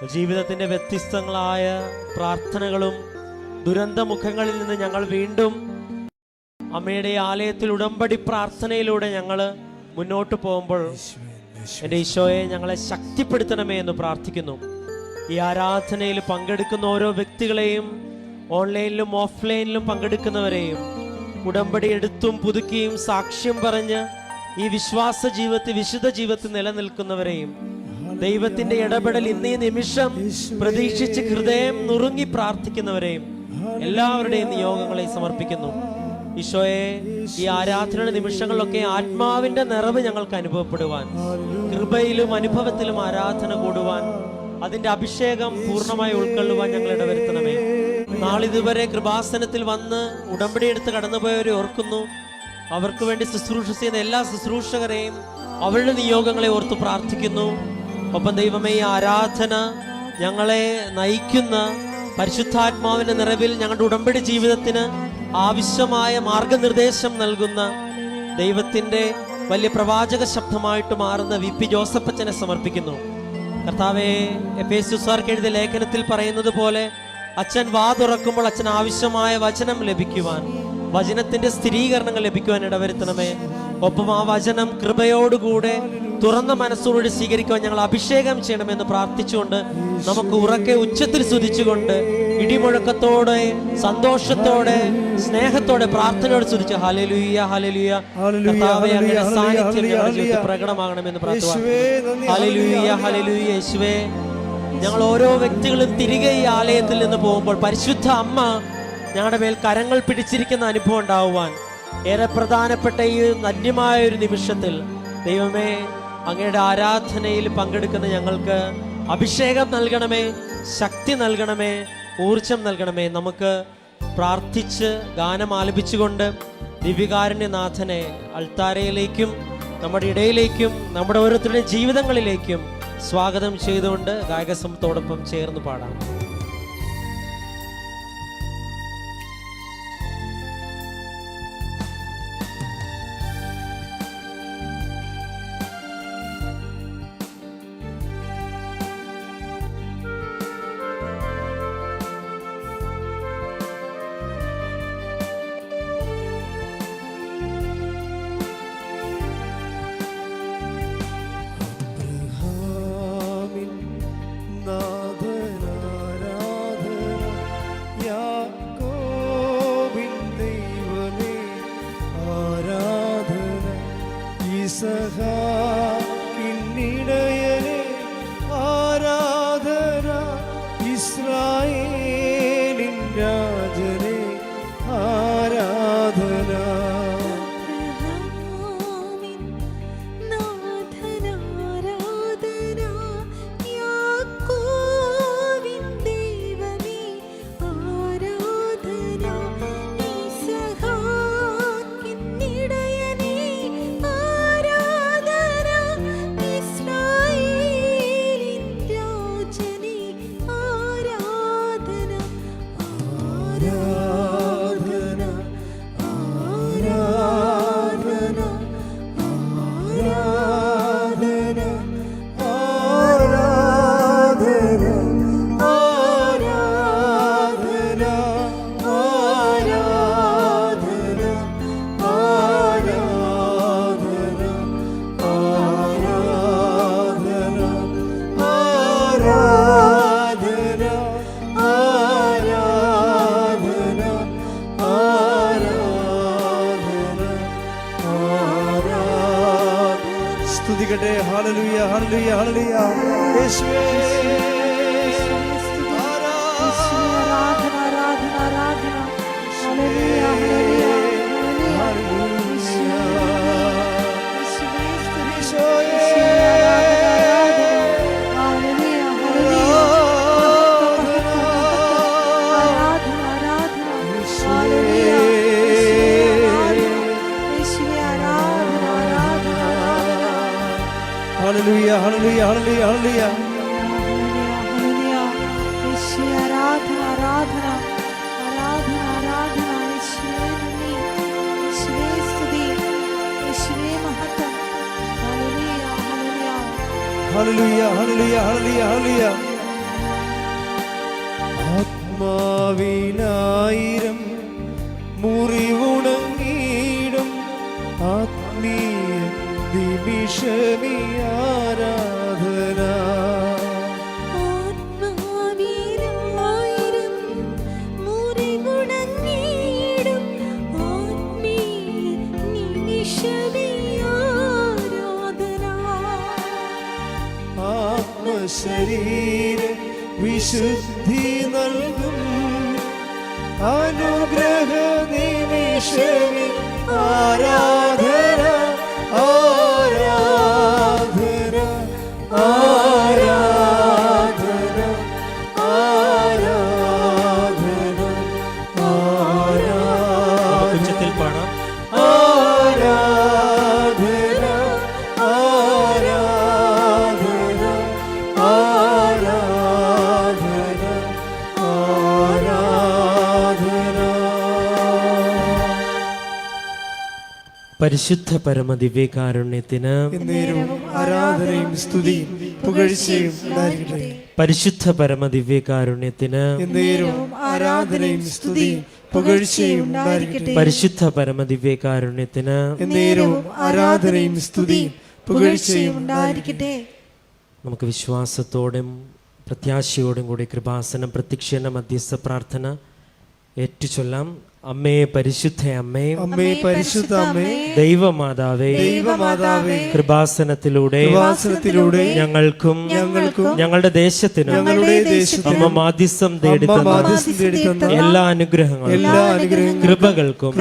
ജീവിതത്തിൻ്റെ വ്യത്യസ്തങ്ങളായ പ്രാർത്ഥനകളും ദുരന്തമുഖങ്ങളിൽ നിന്ന് ഞങ്ങൾ വീണ്ടും അമ്മയുടെ ആലയത്തിൽ ഉടമ്പടി പ്രാർത്ഥനയിലൂടെ ഞങ്ങൾ മുന്നോട്ട് പോകുമ്പോൾ എൻ്റെ ഈശോയെ ഞങ്ങളെ ശക്തിപ്പെടുത്തണമേ എന്ന് പ്രാർത്ഥിക്കുന്നു. ഈ ആരാധനയിൽ പങ്കെടുക്കുന്ന ഓരോ വ്യക്തികളെയും, ഓൺലൈനിലും ഓഫ്ലൈനിലും പങ്കെടുക്കുന്നവരെയും ഉടമ്പടി എടുത്തും പുതുക്കിയും സാക്ഷ്യം പറഞ്ഞ് ഈ വിശ്വാസ ജീവിതത്തിൽ, വിശുദ്ധ ജീവിതത്തിൽ നിലനിൽക്കുന്നവരെയും ദൈവത്തിന്റെ ഇടപെടൽ ഇന്നീ നിമിഷം പ്രതീക്ഷിച്ച് ഹൃദയം നുറുങ്ങി പ്രാർത്ഥിക്കുന്നവരെയും എല്ലാവരുടെയും നിയോഗങ്ങളെ സമർപ്പിക്കുന്നു. ഈശോയെ, ഈ ആരാധന നിമിഷങ്ങളിലൊക്കെ ആത്മാവിന്റെ നിറവ് ഞങ്ങൾക്ക് അനുഭവപ്പെടുവാൻ, കൃപയിലും അനുഭവത്തിലും ആരാധന കൂടുവാൻ, അതിന്റെ അഭിഷേകം പൂർണ്ണമായി ഉൾക്കൊള്ളുവാൻ ഞങ്ങൾ ഇടവരുത്തണമേ. നാളിതുവരെ കൃപാസനത്തിൽ വന്ന് ഉടമ്പടി എടുത്ത് കടന്നുപോയവരെ ഓർക്കുന്നു. അവർക്ക് വേണ്ടി ശുശ്രൂഷ ചെയ്യുന്ന എല്ലാ ശുശ്രൂഷകരെയും അവരുടെ നിയോഗങ്ങളെ ഓർത്ത് പ്രാർത്ഥിക്കുന്നു. ഒപ്പം ദൈവമേ, ഈ ആരാധന ഞങ്ങളെ നയിക്കുന്ന പരിശുദ്ധാത്മാവിന്റെ നിറവിൽ ഞങ്ങളുടെ ഉടമ്പടി ജീവിതത്തിന് ആവശ്യമായ മാർഗനിർദ്ദേശം നൽകുന്ന ദൈവത്തിന്റെ വലിയ പ്രവാചക ശബ്ദമായിട്ട് മാറുന്ന വി.പി. ജോസഫ് അച്ഛനെ സമർപ്പിക്കുന്നു. കർത്താവേ, എഫേസ്യർക്കാർക്ക് എഴുതിയ ലേഖനത്തിൽ പറയുന്നത് പോലെ അച്ഛൻ വാ തുറക്കുമ്പോൾ അച്ഛൻ ആവശ്യമായ വചനം ലഭിക്കുവാൻ, വചനത്തിന്റെ സ്ഥിരീകരണങ്ങൾ ലഭിക്കുവാൻ ഇടവരുത്തണമേ. ഒപ്പം ആ വചനം കൃപയോടുകൂടെ തുറന്ന മനസ്സോടുകൂടി സ്വീകരിക്കുവാൻ ഞങ്ങൾ അഭിഷേകം ചെയ്യണമെന്ന് പ്രാർത്ഥിച്ചുകൊണ്ട് നമുക്ക് ഉറക്കെ ഉച്ചത്തിൽ സ്തുതിച്ചുകൊണ്ട് ഇടിമുഴക്കത്തോടെ, സന്തോഷത്തോടെ, സ്നേഹത്തോടെ, പ്രാർത്ഥനയോടെ സ്തുതിച്ച് ഹല്ലേലൂയ ഹല്ലേലൂയ. കർത്താവേ, അങ്ങയുടെ സാന്നിധ്യം ഞങ്ങളുടെ ജീവിതത്തിൽ പ്രകടമാകണമെന്ന് പ്രാർത്ഥിക്കുന്നു. ഹല്ലേലൂയ ഹല്ലേലൂയ. യേശുവേ, ഞങ്ങൾ ഓരോ വ്യക്തികളും തിരികെ ഈ ആലയത്തിൽ നിന്ന് പോകുമ്പോൾ പരിശുദ്ധ അമ്മ ഞങ്ങളുടെ മേൽ കരങ്ങൾ പിടിച്ചിരിക്കുന്ന അനുഭവം ഉണ്ടാവുവാൻ ഏറെ പ്രധാനപ്പെട്ട ഈ ധന്യമായ ഒരു നിമിഷത്തിൽ ദൈവമേ, അങ്ങയുടെ ആരാധനയിൽ പങ്കെടുക്കുന്ന ഞങ്ങൾക്ക് അഭിഷേകം നൽകണമേ, ശക്തി നൽകണമേ, ഊർജം നൽകണമേ. നമുക്ക് പ്രാർത്ഥിച്ച് ഗാനം ആലപിച്ചുകൊണ്ട് ദിവ്യകാരുണ്യനാഥനെ അൾത്താരയിലേക്കും നമ്മുടെ ഇടയിലേക്കും നമ്മുടെ ഓരോരുത്തരുടെയും ജീവിതങ്ങളിലേക്കും സ്വാഗതം ചെയ്തുകൊണ്ട് ഗായകസമൂഹത്തോടൊപ്പം ചേർന്ന് പാടാം. സ്തുതിക്കട്ടെ. ഹല്ലേലൂയ ഹല്ലേലൂയ ഹല്ലേലൂയ. യേശുവേ, ആരാധന ആരാധന ആരാധന. ഹല്ലേലൂയ ഹല്ലേലൂയ ഹല്ലേലൂയ. യേശുവേ, സ്തുതിയോയെ ഹല്ലേലൂയ ഹല്ലേലൂയ. ആരാധന ആരാധന ഹല്ലേലൂയ. Hallelujah, hallelujah, hallelujah, hallelujah. Hallelujah, യേശുവേ ആരാധന ആരാധന ആരാധന ആരാധന. യേശുവേ നന്ദി, യേശുവേ സ്തുതി, യേശുവേ മഹത്വം. Hallelujah, hallelujah. Hallelujah, hallelujah, hallelujah, hallelujah. ആത്മാവിലായിരം മുറിവുണങ്ങിയിടും ആത്മീയ നിമിഷമീ ആരാധന. ആത്മാവിലായിരം മുറിവുണങ്ങിയിടും ആത്മീയ നിമിഷമേ ആരാധന. ആത്മശരീര വിശുദ്ധി നൽകും അനുഗ്രഹ നിമിഷമേ ആരാധന ആരാധന ആരാധന ആരാധന ആരാധന. ഉച്ചത്തിൽ പാടാം. ആരാധന ആരാധന ആരാധന ആരാധന. പരിശുദ്ധ പരമദിവ്യകാരുണ്യത്തിന് എന്നേരവും ആരാധനയും സ്തുതിയും പുകഴ്ചയും ഉണ്ടായിരിക്കട്ടെ. പരിശുദ്ധ പരമദിവ്യകാരുണ്യത്തിന് എന്നേരവും ആരാധനയും സ്തുതിയും പുകഴ്ചയും ഉണ്ടായിരിക്കട്ടെ. പരിശുദ്ധ പരമദിവ്യകാരുണ്യത്തിന് എന്നേരവും ആരാധനയും സ്തുതിയും പുകഴ്ചയും ഉണ്ടായിരിക്കട്ടെ. നമുക്ക് വിശ്വാസത്തോടും പ്രത്യാശയോടും കൂടി കൃപാസനം പ്രത്യക്ഷീണ മധ്യസ്ഥ പ്രാർത്ഥന ഏറ്റുചൊല്ലാം. അമ്മേ പരിശുദ്ധ അമ്മേ, അമ്മേ പരിശുദ്ധ അമ്മേ, ദൈവമാതാവേ, ദൈവമാതാവേ, കൃപാസനത്തിലൂടെ ഞങ്ങൾക്കും ഞങ്ങളുടെ ദേശത്തിനും അമ്മ മാധ്യസ്ഥം തേടുന്ന എല്ലാ അനുഗ്രഹങ്ങളും കൃപകൾക്കും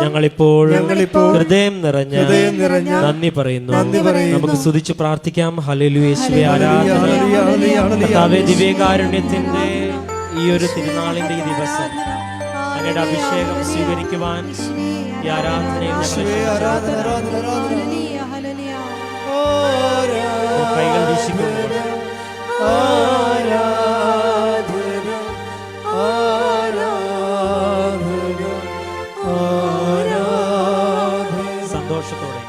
ഞങ്ങളിപ്പോൾ ഹൃദയം നിറഞ്ഞ നന്ദി പറയുന്നു. നമുക്ക് സ്തുതിച്ച് പ്രാർത്ഥിക്കാം. ഹല്ലേലൂയ, യേശുവേ ആരാധന. കർത്താവേ, ദിവ്യകാരുണ്യത്തിന്റെ ഈ ഒരു തിരുനാളിന്റെ ഈ ദിവസം അങ്ങയുടെ അഭിഷേകം സ്വീകരിക്കുവാൻ ഈ ആരാധനയിൽ കൈകൾ വീശിക്കുന്നു. സന്തോഷത്തോടെ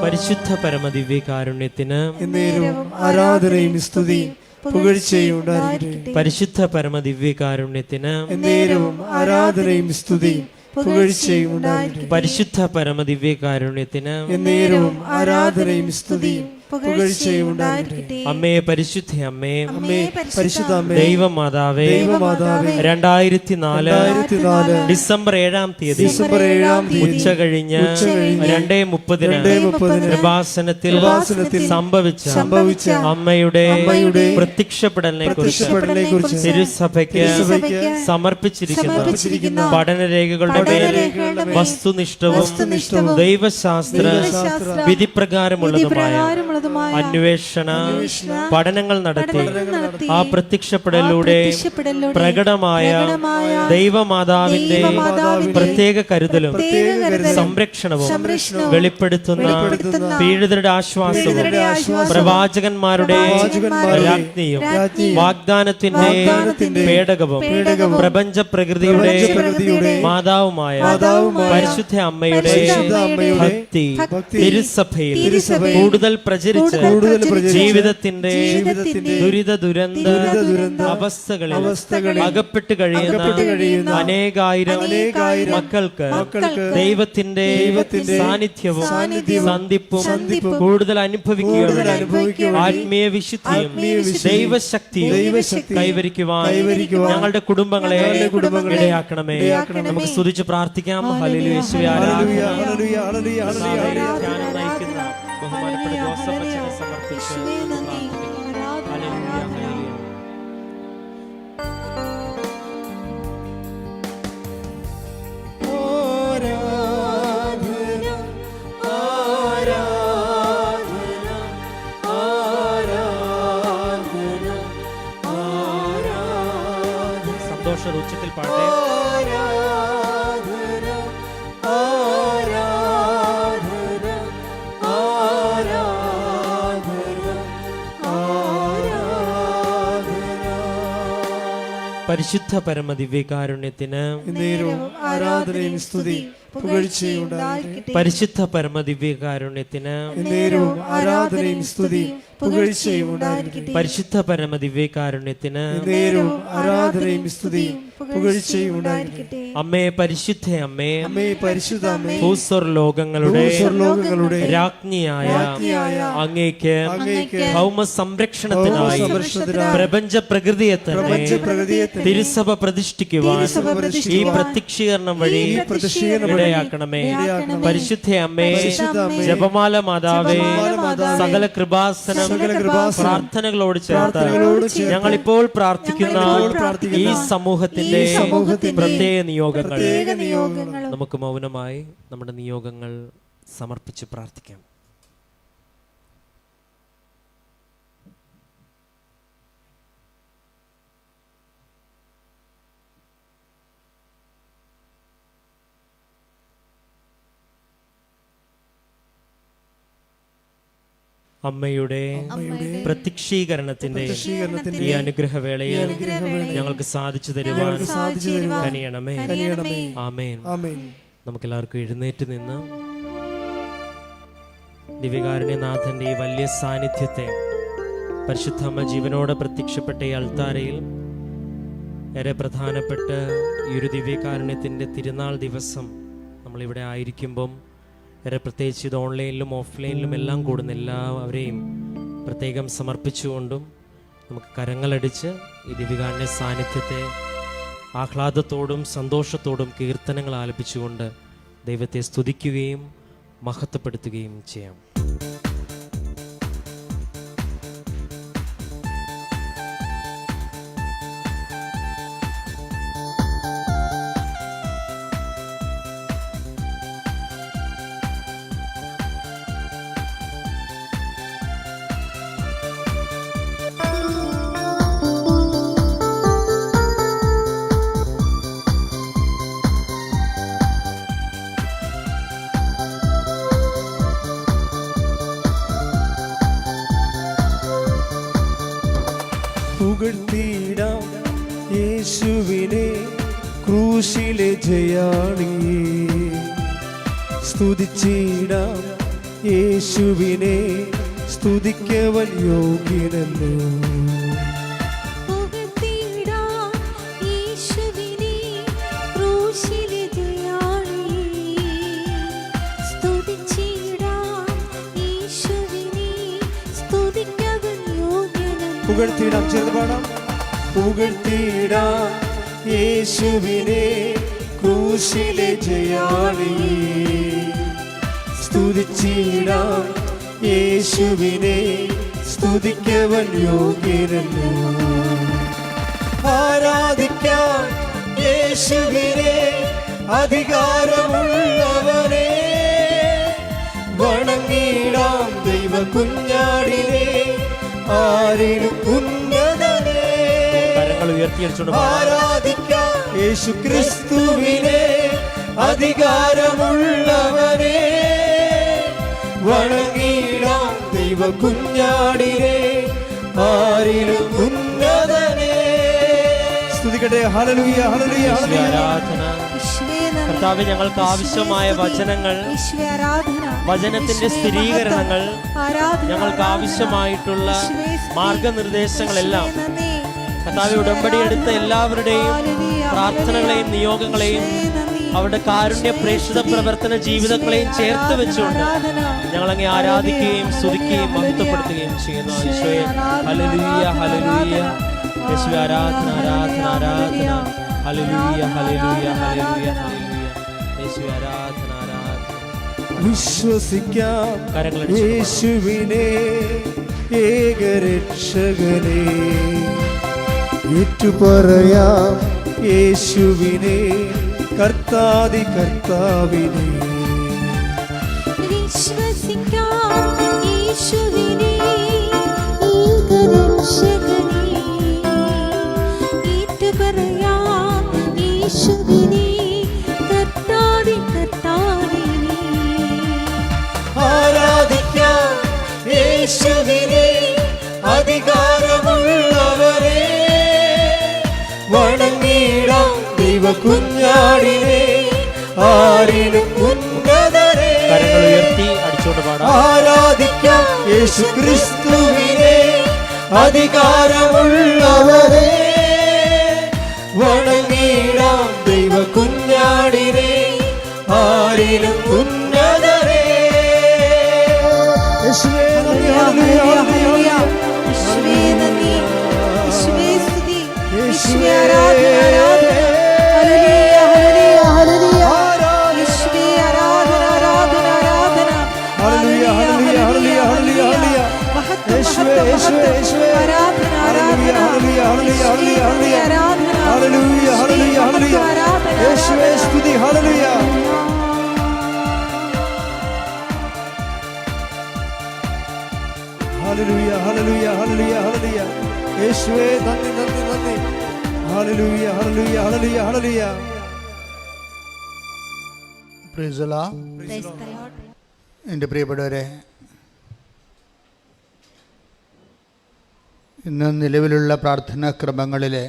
പരിശുദ്ധ പരമദിവ്യകാരുണ്യത്തിന് എന്നേരവും ആരാധനയും സ്തുതിയും പുകഴ്ചയും ഉണ്ടായിരിക്കട്ടെ. പരിശുദ്ധ പരമദിവ്യകാരുണ്യത്തിന് എന്നേരവും ആരാധനയും സ്തുതിയും പുകഴ്ചയും ഉണ്ടായിരിക്കട്ടെ. പരിശുദ്ധ പരമദിവ്യകാരുണ്യത്തിന് എന്നേരവും ആരാധനയും സ്തുതിയും പുകഴ്ചയും ഉണ്ടായിരിക്കട്ടെ. അമ്മേ പരിശുദ്ധ അമ്മേ, അമ്മേ പരിശുദ്ധ അമ്മേ, ദൈവമാതാവേ, 2004 ഡിസംബർ 7-ാം തീയതി ഉച്ച കഴിഞ്ഞ് 2:30 കൃപാസനത്തിൽ സംഭവിച്ച അമ്മയുടെ പ്രത്യക്ഷപ്പെടലിനെ കുറിച്ച് തിരുസഭയ്ക്ക് സമർപ്പിച്ചിരിക്കുന്ന പഠനരേഖകളുടെ പേരിൽ വസ്തുനിഷ്ഠവും ദൈവശാസ്ത്ര വിധിപ്രകാരമുള്ളതുമായ അന്വേഷണ പഠനങ്ങൾ നടത്തി ആ പ്രത്യക്ഷപ്പെടലിലൂടെ പ്രകടമായ ദൈവമാതാവിന്റെ പ്രത്യേക കരുതലും സംരക്ഷണവും വെളിപ്പെടുത്തുന്ന പീഡിതരുടെ ആശ്വാസവും പ്രവാചകന്മാരുടെ രാജ്ഞിയും വാഗ്ദാനത്തിന്റെ പേടകവും പ്രപഞ്ച പ്രകൃതിയുടെ മാതാവുമായ പരിശുദ്ധ അമ്മയുടെ ഭക്തി തിരുസഭയിൽ കൂടുതൽ പ്രചരിച്ച് ജീവിതത്തിന്റെ ദുരന്ത അവസ്ഥകളിൽ അകപ്പെട്ട് കഴിയുന്ന അനേകായിരം മക്കൾക്ക് ദൈവത്തിന്റെ സാന്നിധ്യവും സന്ധിപ്പും കൂടുതൽ അനുഭവിക്കുകയും ആത്മീയ വിശുദ്ധിയും ദൈവശക്തിയും കൈവരിക്കുവാൻ ഞങ്ങളുടെ കുടുംബങ്ങളെ ഇടയാക്കണമേ. നമുക്ക് സ്തുതിച്ച് പ്രാർത്ഥിക്കാം. ഹല്ലേലൂയ, യേശുവേ ആരാധന. ധ്യാനം നയിക്കുന്ന ബഹുമാനപ്പെട്ട ജോസഫ് അച്ഛനെ സമർപ്പിച്ച് ഹല്ലേലൂയ, ഹല്ലേലൂയ. സന്തോഷ ഉച്ചത്തിൽ പാടേ. പരിശുദ്ധ പരമദിവ്യകാരുണ്യത്തിന് നേരവും ആരാധനയും സ്തുതിയും പുകഴ്ചയും ഉണ്ടായിരിക്കട്ടെ. പരിശുദ്ധ പരമദിവ്യകാരുണ്യത്തിന് നേരവും ആരാധനയും സ്തുതിയും പുകഴ്ചയും ഉണ്ടായിരിക്കട്ടെ. പരിശുദ്ധ പരമദിവ്യകാരുണ്യത്തിന് നേരവും ആരാധനയും സ്തുതിയും പുകഴ്ചയും ഉണ്ടായിരിക്കട്ടെ. അമ്മേ പരിശുദ്ധ അമ്മേ, അമ്മേ പരിശുദ്ധ അമ്മേ, ഭൂസ്വർലോകങ്ങളുടെ സ്വർലോകങ്ങളുടെ രാജ്ഞിയായ അങ്ങേക്ക് അങ്ങേക്ക് ഭൗമ സംരക്ഷണത്തിനായി പ്രപഞ്ച പ്രകൃതിയെ തന്നെ തിരുസഭ പ്രതിഷ്ഠിക്കുവാൻ ഈ പ്രത്യക്ഷീകരണം വഴി ഇടയാക്കണമേ. പരിശുദ്ധ അമ്മേ, ജപമാല മാതാവേ, സകല കൃപാസനം പ്രാർത്ഥനകളോട് ചേർത്ത് ഞങ്ങളിപ്പോൾ പ്രാർത്ഥിക്കുന്ന ഈ സമൂഹത്തിന്റെ പ്രത്യേക നിയോഗങ്ങൾ നമുക്ക് മൗനമായി നമ്മുടെ നിയോഗങ്ങൾ സമർപ്പിച്ച് പ്രാർത്ഥിക്കാം. അമ്മയുടെ പ്രത്യക്ഷീകരണത്തിന്റെ ഈ അനുഗ്രഹവേളയിൽ ഞങ്ങൾക്ക് സാധിച്ചു തരുവാൻ കനിയണമേ. ആമേൻ. നമുക്കെല്ലാവർക്കും എഴുന്നേറ്റ് നിന്ന് ദിവ്യകാരുണ്യനാഥന്റെ ഈ വലിയ സാന്നിധ്യത്തെ, പരിശുദ്ധ അമ്മ ജീവനോടെ പ്രത്യക്ഷപ്പെട്ട ഈ അൾത്താരയിൽ ഏറെ പ്രധാനപ്പെട്ട ഈ ഒരു ദിവ്യകാരുണ്യത്തിന്റെ തിരുനാൾ ദിവസം നമ്മളിവിടെ ആയിരിക്കുമ്പം ഏറെ പ്രത്യേകിച്ച് ഇത് ഓൺലൈനിലും ഓഫ്ലൈനിലും എല്ലാം കൂടുന്ന എല്ലാവരെയും പ്രത്യേകം സമർപ്പിച്ചുകൊണ്ടും നമുക്ക് കരങ്ങളടിച്ച് ഈ ദിവ്യകാരുണ്യ സാന്നിധ്യത്തെ ആഹ്ലാദത്തോടും സന്തോഷത്തോടും കീർത്തനങ്ങൾ ആലപിച്ചുകൊണ്ട് ദൈവത്തെ സ്തുതിക്കുകയും മഹത്വപ്പെടുത്തുകയും ചെയ്യാം. പുകഴ്ത്തിയിടാം യേശുവിനെ ക്രൂശിലെ ജയാളിയെ, സ്തുതിച്ചിടാം യേശുവിനെ, സ്തുതിക്കവൻ യോഗ്യനല്ലോ. പുകഴ്ത്തിയിടാം, ചേർന്ന് പാടാം. പുകഴ്ത്തിയിടാം യേശുവിനെ ക്രൂശിലെ ജയാളിയെ, സ്തുതിച്ചിടാം യേശുവിനെ, സ്തുതിക്കവൻ യോഗ്യനല്ലോ. ആരാധിക്കാം യേശുവിനെ, അധികാരമുള്ളവനെ, വണങ്ങിടാം ദൈവ കുഞ്ഞാടിനെ, ആരിലും ഉന്നതനെ. ആരാധിക്കാം യേശു ക്രിസ്തുവിനെ, അധികാരമുള്ളവനെ, വണങ്ങിടാം ദൈവ കുഞ്ഞാടിനെ, ആരിലും ഉന്നതനെ. സ്തുതിക്കട്ടെ. ഹല്ലേലൂയ, ഹല്ലേലൂയ, ആരാധന. കർത്താവേ, ഞങ്ങൾക്ക് ആവശ്യമായ വചനങ്ങൾ, വചനത്തിന്റെ സ്ഥിരീകരണങ്ങൾ, ഞങ്ങൾക്ക് ആവശ്യമായിട്ടുള്ള മാർഗനിർദ്ദേശങ്ങളെല്ലാം കർത്താവേ, ഉടമ്പടി എടുത്ത എല്ലാവരുടെയും പ്രാർത്ഥനകളെയും നിയോഗങ്ങളെയും അവരുടെ കാരുണ്യ പ്രേക്ഷിത പ്രവർത്തന ജീവിതങ്ങളെയും ചേർത്ത് വെച്ചുകൊണ്ട് ഞങ്ങളങ്ങെ ആരാധിക്കുകയും സ്തുതിക്കുകയും മഹത്വപ്പെടുത്തുകയും ചെയ്യുന്നു. ഈശോയെ, ഹല്ലേലൂയ, ഹല്ലേലൂയ. യേശുവേ, ആരാധന, ആരാധന, ആരാധന. ഹല്ലേലൂയ, ഹല്ലേലൂയ, ഹല്ലേലൂയ, ഹല്ലേലൂയ. യേശുവേ, ആരാധന, ആരാധന. വിശ്വസിക്കാം യേശുവിനെ, ഏകരക്ഷകനെ, ഏറ്റുപറയാം യേശുവിനെ, കർത്താദി കർത്താവിനെ. വിശ്വസിക്കാം യേശുവിനെ, ഏകരക്ഷകനെ, ഏറ്റുപറയാം യേശുവിനെ, കർത്താദി കർത്താവിനെ. ആരാധിക്കാം യേശുവിനെ, അധികാരമുള്ളവരെ, വണ കുഞ്ഞാടിനെ ആരിലും ഉന്നതരെ കരങ്ങൾ ഉയർത്തി അടിച്ചുകൊണ്ട് പാടാം. ആരാധിക്കാം യേശു ക്രിസ്തുവിനെ അധികാരമുള്ളവരെ വണങ്ങിടാം ദൈവ കുഞ്ഞാടിനെ ആരിലും ഉന്നതരെ. യേശുവേ നന്ദി, ഹല്ലേലൂയ, യേശുവേ നന്ദി, യേശുവേ സ്തുതി, യേശുവേ ആരാധന, ആരാധന. ഹല്ലേലൂയ, ഹല്ലേലൂയ, ഹല്ലേലൂയ. യേശുവേ ആരാധന, ആരാധന, ആരാധന. ഹല്ലേലൂയ, ഹല്ലേലൂയ, ഹല്ലേലൂയ, ഹല്ലേലൂയ. മഹത്വം, യേശുവേ, മഹത്വം, യേശുവേ, മഹത്വം. യേശുവേ. ആരാധന, ആരാധന. ഹല്ലേലൂയ, ഹല്ലേലൂയ, ഹല്ലേലൂയ, ഹല്ലേലൂയ. ആരാധന. ഹല്ലേലൂയ, ഹല്ലേലൂയ, ഹല്ലേലൂയ. ആരാധന, യേശുവേ സ്തുതി, ഹല്ലേലൂയ. ഹല്ലേലൂയ, ഹല്ലേലൂയ, ഹല്ലേലൂയ, ഹല്ലേലൂയ. യേശുവേ നന്ദി, നന്ദി, നന്ദി. ഹല്ലേലൂയ, ഹല്ലേലൂയ, ഹല്ലേലൂയ, ഹല്ലേലൂയ. Praise the lord. എൻ്റെ പ്രിയപ്പെട്ടവരെ, ഇന്ന് നിലവിലുള്ള പ്രാർത്ഥനാ ക്രമങ്ങളിലെ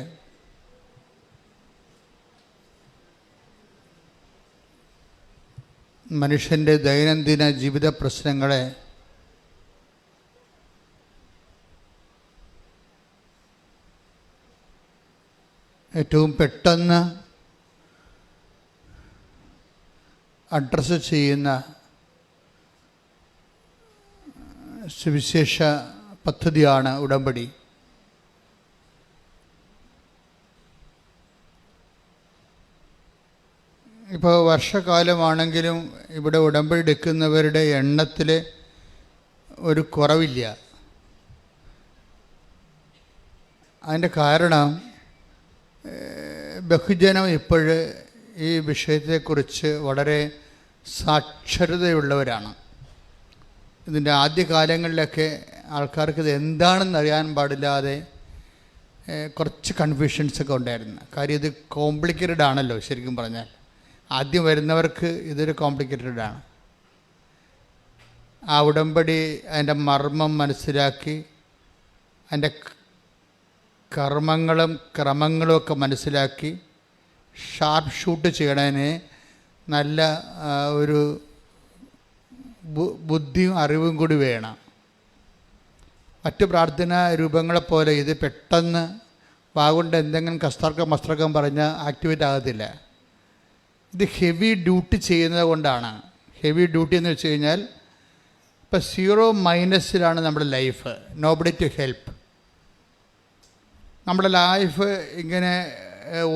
മനുഷ്യൻ്റെ ദൈനംദിന ജീവിത പ്രശ്നങ്ങളെ ഏറ്റവും പെട്ടെന്ന് അഡ്രസ്സ് ചെയ്യുന്ന സുവിശേഷ പദ്ധതിയാണ് ഉടമ്പടി. ഇപ്പോൾ വർഷകാലമാണെങ്കിലും ഇവിടെ ഉടമ്പടി എടുക്കുന്നവരുടെ എണ്ണത്തിൽ ഒരു കുറവില്ല. അതിൻ്റെ കാരണം ബഹുജനം ഇപ്പോൾ ഈ വിഷയത്തെക്കുറിച്ച് വളരെ സാക്ഷരതയുള്ളവരാണ്. ഇതിൻ്റെ ആദ്യകാലങ്ങളിലൊക്കെ ആൾക്കാർക്ക് ഇത് എന്താണെന്ന് അറിയാൻ പാടില്ലാതെ കുറച്ച് കൺഫ്യൂഷൻസൊക്കെ ഉണ്ടായിരുന്നു. കാര്യം ഇത് കോംപ്ലിക്കേറ്റഡ് ആണല്ലോ. ശരിക്കും പറഞ്ഞാൽ ആദ്യം വരുന്നവർക്ക് ഇതൊരു കോംപ്ലിക്കേറ്റഡ് ആണ്. ആ ഉടമ്പടി അതിൻ്റെ മർമ്മം മനസ്സിലാക്കി അതിൻ്റെ കർമ്മങ്ങളും ക്രമങ്ങളും ഒക്കെ മനസ്സിലാക്കി ഷാർപ്പ് ഷൂട്ട് ചെയ്യണതിന് നല്ല ഒരു ബുദ്ധിയും അറിവും കൂടി വേണം. മറ്റ് പ്രാർത്ഥനാ രൂപങ്ങളെപ്പോലെ ഇത് പെട്ടെന്ന് വാഗുകൊണ്ട് എന്തെങ്കിലും കസ്തർക്കം പറഞ്ഞാൽ ആക്ടിവേറ്റ് ആകത്തില്ല. ഇത് ഹെവി ഡ്യൂട്ടി ചെയ്യുന്നത് കൊണ്ടാണ്. ഹെവി ഡ്യൂട്ടി എന്ന് വെച്ച് കഴിഞ്ഞാൽ ഇപ്പോൾ 0 നമ്മുടെ ലൈഫ്. Nobody to help. നമ്മുടെ ലൈഫ് ഇങ്ങനെ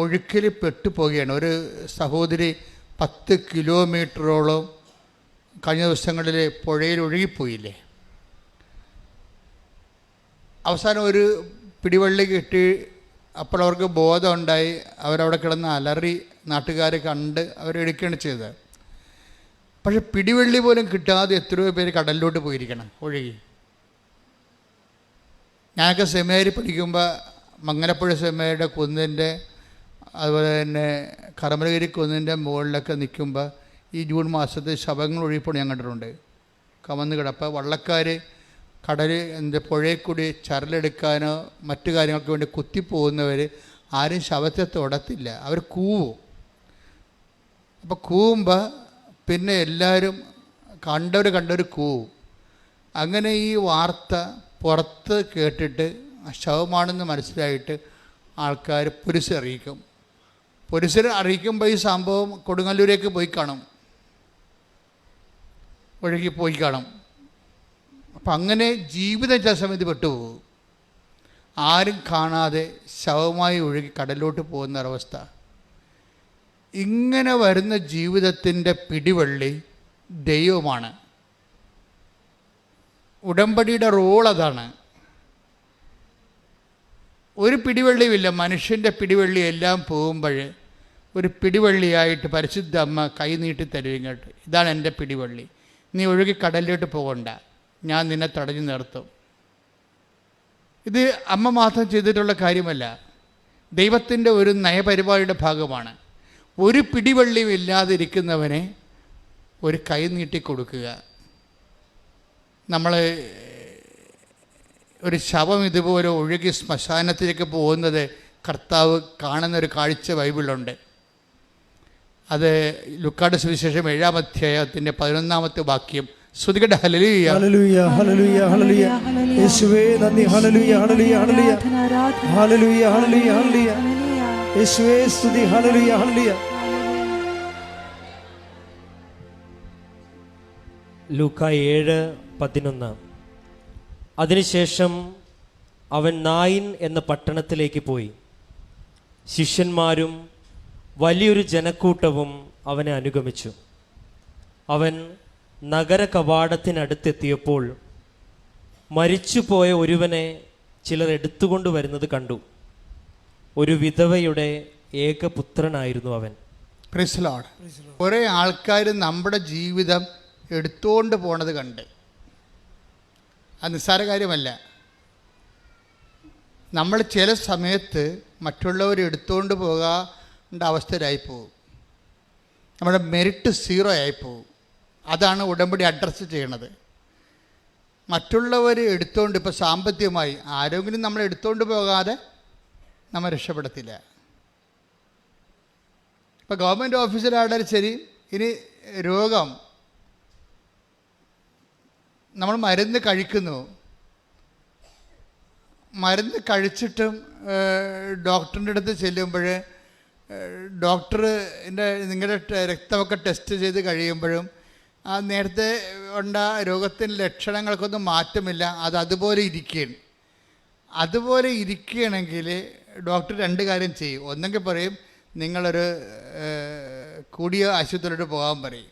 ഒഴുക്കിൽ പെട്ടുപോവുകയാണ്. ഒരു സഹോദരി 10 കിലോമീറ്ററോളം കഴിഞ്ഞ ദിവസങ്ങളിൽ പുഴയിൽ ഒഴുകിപ്പോയില്ലേ. അവസാനം ഒരു പിടിവള്ളി കിട്ടി. അപ്പോൾ അവർക്ക് ബോധമുണ്ടായി. അവരവിടെ കിടന്ന് അലറി. നാട്ടുകാർ കണ്ട് അവരെടുക്കുകയാണ് ചെയ്തത്. പക്ഷെ പിടിവള്ളി പോലും കിട്ടാതെ എത്രയോ പേര് കടലിലോട്ട് പോയിരിക്കണം ഒഴുകി. ഞാനൊക്കെ സെമിനാരി പഠിക്കുമ്പോൾ മംഗലപ്പുഴ സെമിനാരിയുടെ കുന്നിൻ്റെ അതുപോലെ തന്നെ കർമ്മലഗിരി കുന്നിൻ്റെ മുകളിലൊക്കെ നിൽക്കുമ്പോൾ ഈ ജൂൺ മാസത്തിൽ ശവങ്ങൾ ഒഴുകിപ്പോൾ ഞാൻ കണ്ടിട്ടുണ്ട്. കമന്ന് കിടപ്പോൾ വള്ളക്കാർ കടൽ പുഴയിൽ കൂടി ചരലെടുക്കാനോ മറ്റു കാര്യങ്ങൾക്ക് വേണ്ടി കുത്തിപ്പോകുന്നവർ ആരും ശവത്തെ തൊടത്തില്ല. അവർ കൂവും. അപ്പോൾ കൂവുമ്പോൾ പിന്നെ എല്ലാവരും കണ്ടവർ കൂവും. അങ്ങനെ ഈ വാർത്ത പുറത്ത് കേട്ടിട്ട് ശവമാണെന്ന് മനസ്സിലായിട്ട് ആൾക്കാർ പോലീസ് അറിയിക്കും. പോലീസിനെ അറിയിക്കുമ്പോൾ ഈ സംഭവം കൊടുങ്ങല്ലൂരേക്ക് പോയി കാണും, ഒഴുകി പോയി കാണും. അപ്പം അങ്ങനെ ജീവിതം ചില സമയത്ത് പെട്ടുപോകും. ആരും കാണാതെ ശവമായി ഒഴുകി കടലിലോട്ട് പോകുന്ന ഒരവസ്ഥ. ഇങ്ങനെ വരുന്ന ജീവിതത്തിൻ്റെ പിടിവള്ളി ദൈവമാണ്. ഉടമ്പടിയുടെ റോൾ അതാണ്. ഒരു പിടിവള്ളിയുമില്ല. മനുഷ്യൻ്റെ പിടിവള്ളി എല്ലാം പോകുമ്പോൾ ഒരു പിടിവള്ളിയായിട്ട് പരിശുദ്ധ അമ്മ കൈ നീട്ടി തരും. ഇങ്ങോട്ട്, ഇതാണ് എൻ്റെ പിടിവള്ളി. നീ ഒഴുകി കടലിലോട്ട് പോകണ്ട, ഞാൻ നിന്നെ തടഞ്ഞു നിർത്തും. ഇത് അമ്മ മാത്രം ചെയ്തിട്ടുള്ള കാര്യമല്ല, ദൈവത്തിൻ്റെ ഒരു നയപരിപാടിയുടെ ഭാഗമാണ്. ഒരു പിടിവള്ളിയും ഇല്ലാതിരിക്കുന്നവനെ ഒരു കൈ നീട്ടി കൊടുക്കുക. നമ്മൾ ഒരു ശവം ഇതുപോലെ ഒഴുകി ശ്മശാനത്തിലേക്ക് പോകുന്നത് കർത്താവ് കാണുന്നൊരു കാഴ്ച ബൈബിളിലുണ്ട്. അത് ലുക്കായുടെ സുവിശേഷം 7-ാം അധ്യായത്തിൻ്റെ 11-ാമത്തെ വാക്യം. ശ്രുതികട്ടെ. ഹല്ലേലൂയ, ഹല്ലേലൂയ, ഹല്ലേലൂയ, ഹല്ലേലൂയ. യേശുവേ നന്ദി. ഹല്ലേലൂയ, ഹല്ലേലൂയ, ഹല്ലേലൂയ, ഹല്ലേലൂയ, ഹല്ലേലൂയ, ഹല്ലേലൂയ. യേശുവേ സ്തുതി. ഹല്ലേലൂയ, ഹല്ലേലൂയ. ലൂക്ക 7:11. അതിനുശേഷം അവൻ നായിൻ എന്ന പട്ടണത്തിലേക്ക് പോയി. ശിഷ്യന്മാരും വലിയൊരു ജനക്കൂട്ടവും അവനെ അനുഗമിച്ചു. അവൻ നഗര കവാടത്തിനടുത്തെത്തിയപ്പോൾ മരിച്ചുപോയ ഒരുവനെ ചിലർ എടുത്തുകൊണ്ട് വരുന്നത് കണ്ടു. ഒരു വിധവയുടെ ഏകപുത്രനായിരുന്നു അവൻ. Price the Lord. കുറേ ആൾക്കാർ നമ്മുടെ ജീവിതം എടുത്തുകൊണ്ട് പോണത് കണ്ട്. അത് നിസ്സാര കാര്യമല്ല. നമ്മൾ ചില സമയത്ത് മറ്റുള്ളവർ എടുത്തുകൊണ്ട് പോകേണ്ട അവസ്ഥയിലായിപ്പോവും. നമ്മുടെ മെറിറ്റ് 0 ആയിപ്പോവും. അതാണ് ഉടമ്പടി അഡ്രസ്സ് ചെയ്യണത്. മറ്റുള്ളവർ എടുത്തുകൊണ്ട്, ഇപ്പോൾ സാമ്പത്തികമായി ആരെങ്കിലും നമ്മൾ എടുത്തുകൊണ്ട് പോകാതെ നമ്മൾ രക്ഷപ്പെടത്തില്ല. ഇപ്പോൾ ഗവൺമെൻറ് ഓഫീസിലായാലും ശരി, ഇനി രോഗം നമ്മൾ മരുന്ന് കഴിക്കുന്നു, മരുന്ന് കഴിച്ചിട്ടും ഡോക്ടറിൻ്റെ അടുത്ത് ചെല്ലുമ്പോൾ ഡോക്ടറിൻ്റെ നിങ്ങളുടെ രക്തമൊക്കെ ടെസ്റ്റ് ചെയ്ത് കഴിയുമ്പോഴും ആ നേരത്തെ ഉണ്ട രോഗത്തിൻ്റെ ലക്ഷണങ്ങൾക്കൊന്നും മാറ്റമില്ല, അത് അതുപോലെ ഇരിക്കുകയാണ്. അതുപോലെ ഇരിക്കുകയാണെങ്കിൽ ഡോക്ടർ 2 കാര്യം ചെയ്യും. ഒന്നെങ്കിൽ പറയും നിങ്ങളൊരു കൂടിയ ആശുപത്രിയിലോട്ട് പോകാൻ പറയും.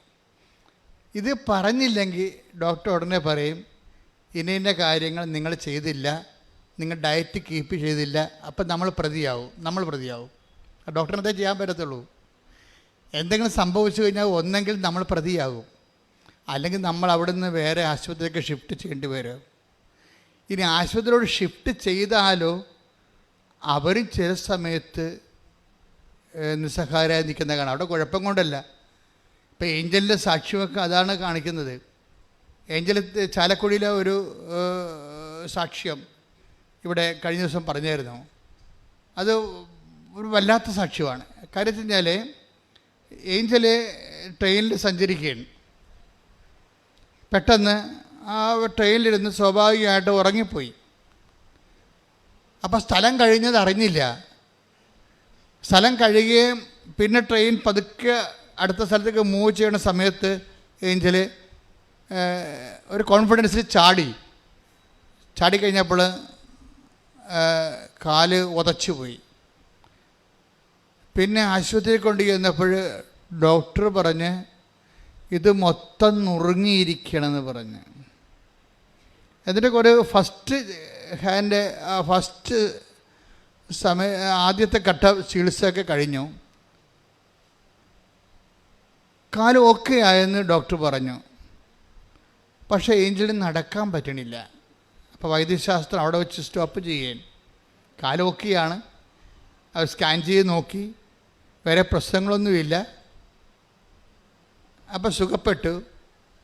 ഇത് പറഞ്ഞില്ലെങ്കിൽ ഡോക്ടർ ഉടനെ പറയും ഇന്ന കാര്യങ്ങൾ നിങ്ങൾ ചെയ്തില്ല, നിങ്ങൾ ഡയറ്റ് കീപ്പ് ചെയ്തില്ല, അപ്പം നമ്മൾ പ്രതിയാവും. ഡോക്ടറിനതേ ചെയ്യാൻ പറ്റത്തുള്ളൂ. എന്തെങ്കിലും സംഭവിച്ചു കഴിഞ്ഞാൽ ഒന്നെങ്കിൽ നമ്മൾ പ്രതിയാകും, അല്ലെങ്കിൽ നമ്മൾ അവിടെ നിന്ന് വേറെ ആശുപത്രിയിലേക്ക് ഷിഫ്റ്റ് ചെയ്യേണ്ടി വരും. ഇനി ആശുപത്രിയോട് ഷിഫ്റ്റ് ചെയ്താലോ അവരും ചില സമയത്ത് നിസ്സഹായരായി നിൽക്കുന്ന കാണാം. അവിടെ കുഴപ്പം കൊണ്ടല്ല. ഇപ്പോൾ ഏഞ്ചലിൻ്റെ സാക്ഷ്യമൊക്കെ അതാണ് കാണിക്കുന്നത്. ഏഞ്ചൽ ചാലക്കുടിയിലെ ഒരു സാക്ഷ്യം ഇവിടെ കഴിഞ്ഞ ദിവസം പറഞ്ഞായിരുന്നു. അത് ഒരു വല്ലാത്ത സാക്ഷ്യമാണ്. കാര്യം വെച്ച് കഴിഞ്ഞാൽ ഏഞ്ചൽ ട്രെയിനിൽ സഞ്ചരിക്കുകയാണ്. പെട്ടെന്ന് ആ ട്രെയിനിലിരുന്ന് സ്വാഭാവികമായിട്ട് ഉറങ്ങിപ്പോയി. അപ്പോൾ സ്ഥലം കഴിഞ്ഞത് അറിഞ്ഞില്ല. സ്ഥലം കഴിയുകയും പിന്നെ ട്രെയിൻ പതുക്കെ അടുത്ത സ്ഥലത്തേക്ക് മൂവ് ചെയ്യുന്ന സമയത്ത് ഏഞ്ചൽ ഒരു കോൺഫിഡൻസിൽ ചാടിക്കഴിഞ്ഞപ്പോൾ കാല് ഉതച്ചുപോയി. പിന്നെ ആശുപത്രിയിൽ കൊണ്ട് ചെന്നപ്പോൾ ഡോക്ടർ പറഞ്ഞ് ഇത് മൊത്തം നുറുങ്ങിയിരിക്കണമെന്ന് പറഞ്ഞ്. എന്നിട്ട് ഒരു ഫസ്റ്റ് ആദ്യത്തെ ഘട്ട ചികിത്സയൊക്കെ കഴിഞ്ഞു. കാല് ഓക്കെ ആയെന്ന് ഡോക്ടർ പറഞ്ഞു. പക്ഷേ ഏഞ്ചലിന് നടക്കാൻ പറ്റണില്ല. അപ്പോൾ വൈദ്യശാസ്ത്രം അവിടെ വെച്ച് സ്റ്റോപ്പ് ചെയ്യാൻ. കാല് ഓക്കെയാണ്. അവർ സ്കാൻ ചെയ്ത് നോക്കി, വേറെ പ്രശ്നങ്ങളൊന്നുമില്ല. അപ്പോൾ സുഖപ്പെട്ടു.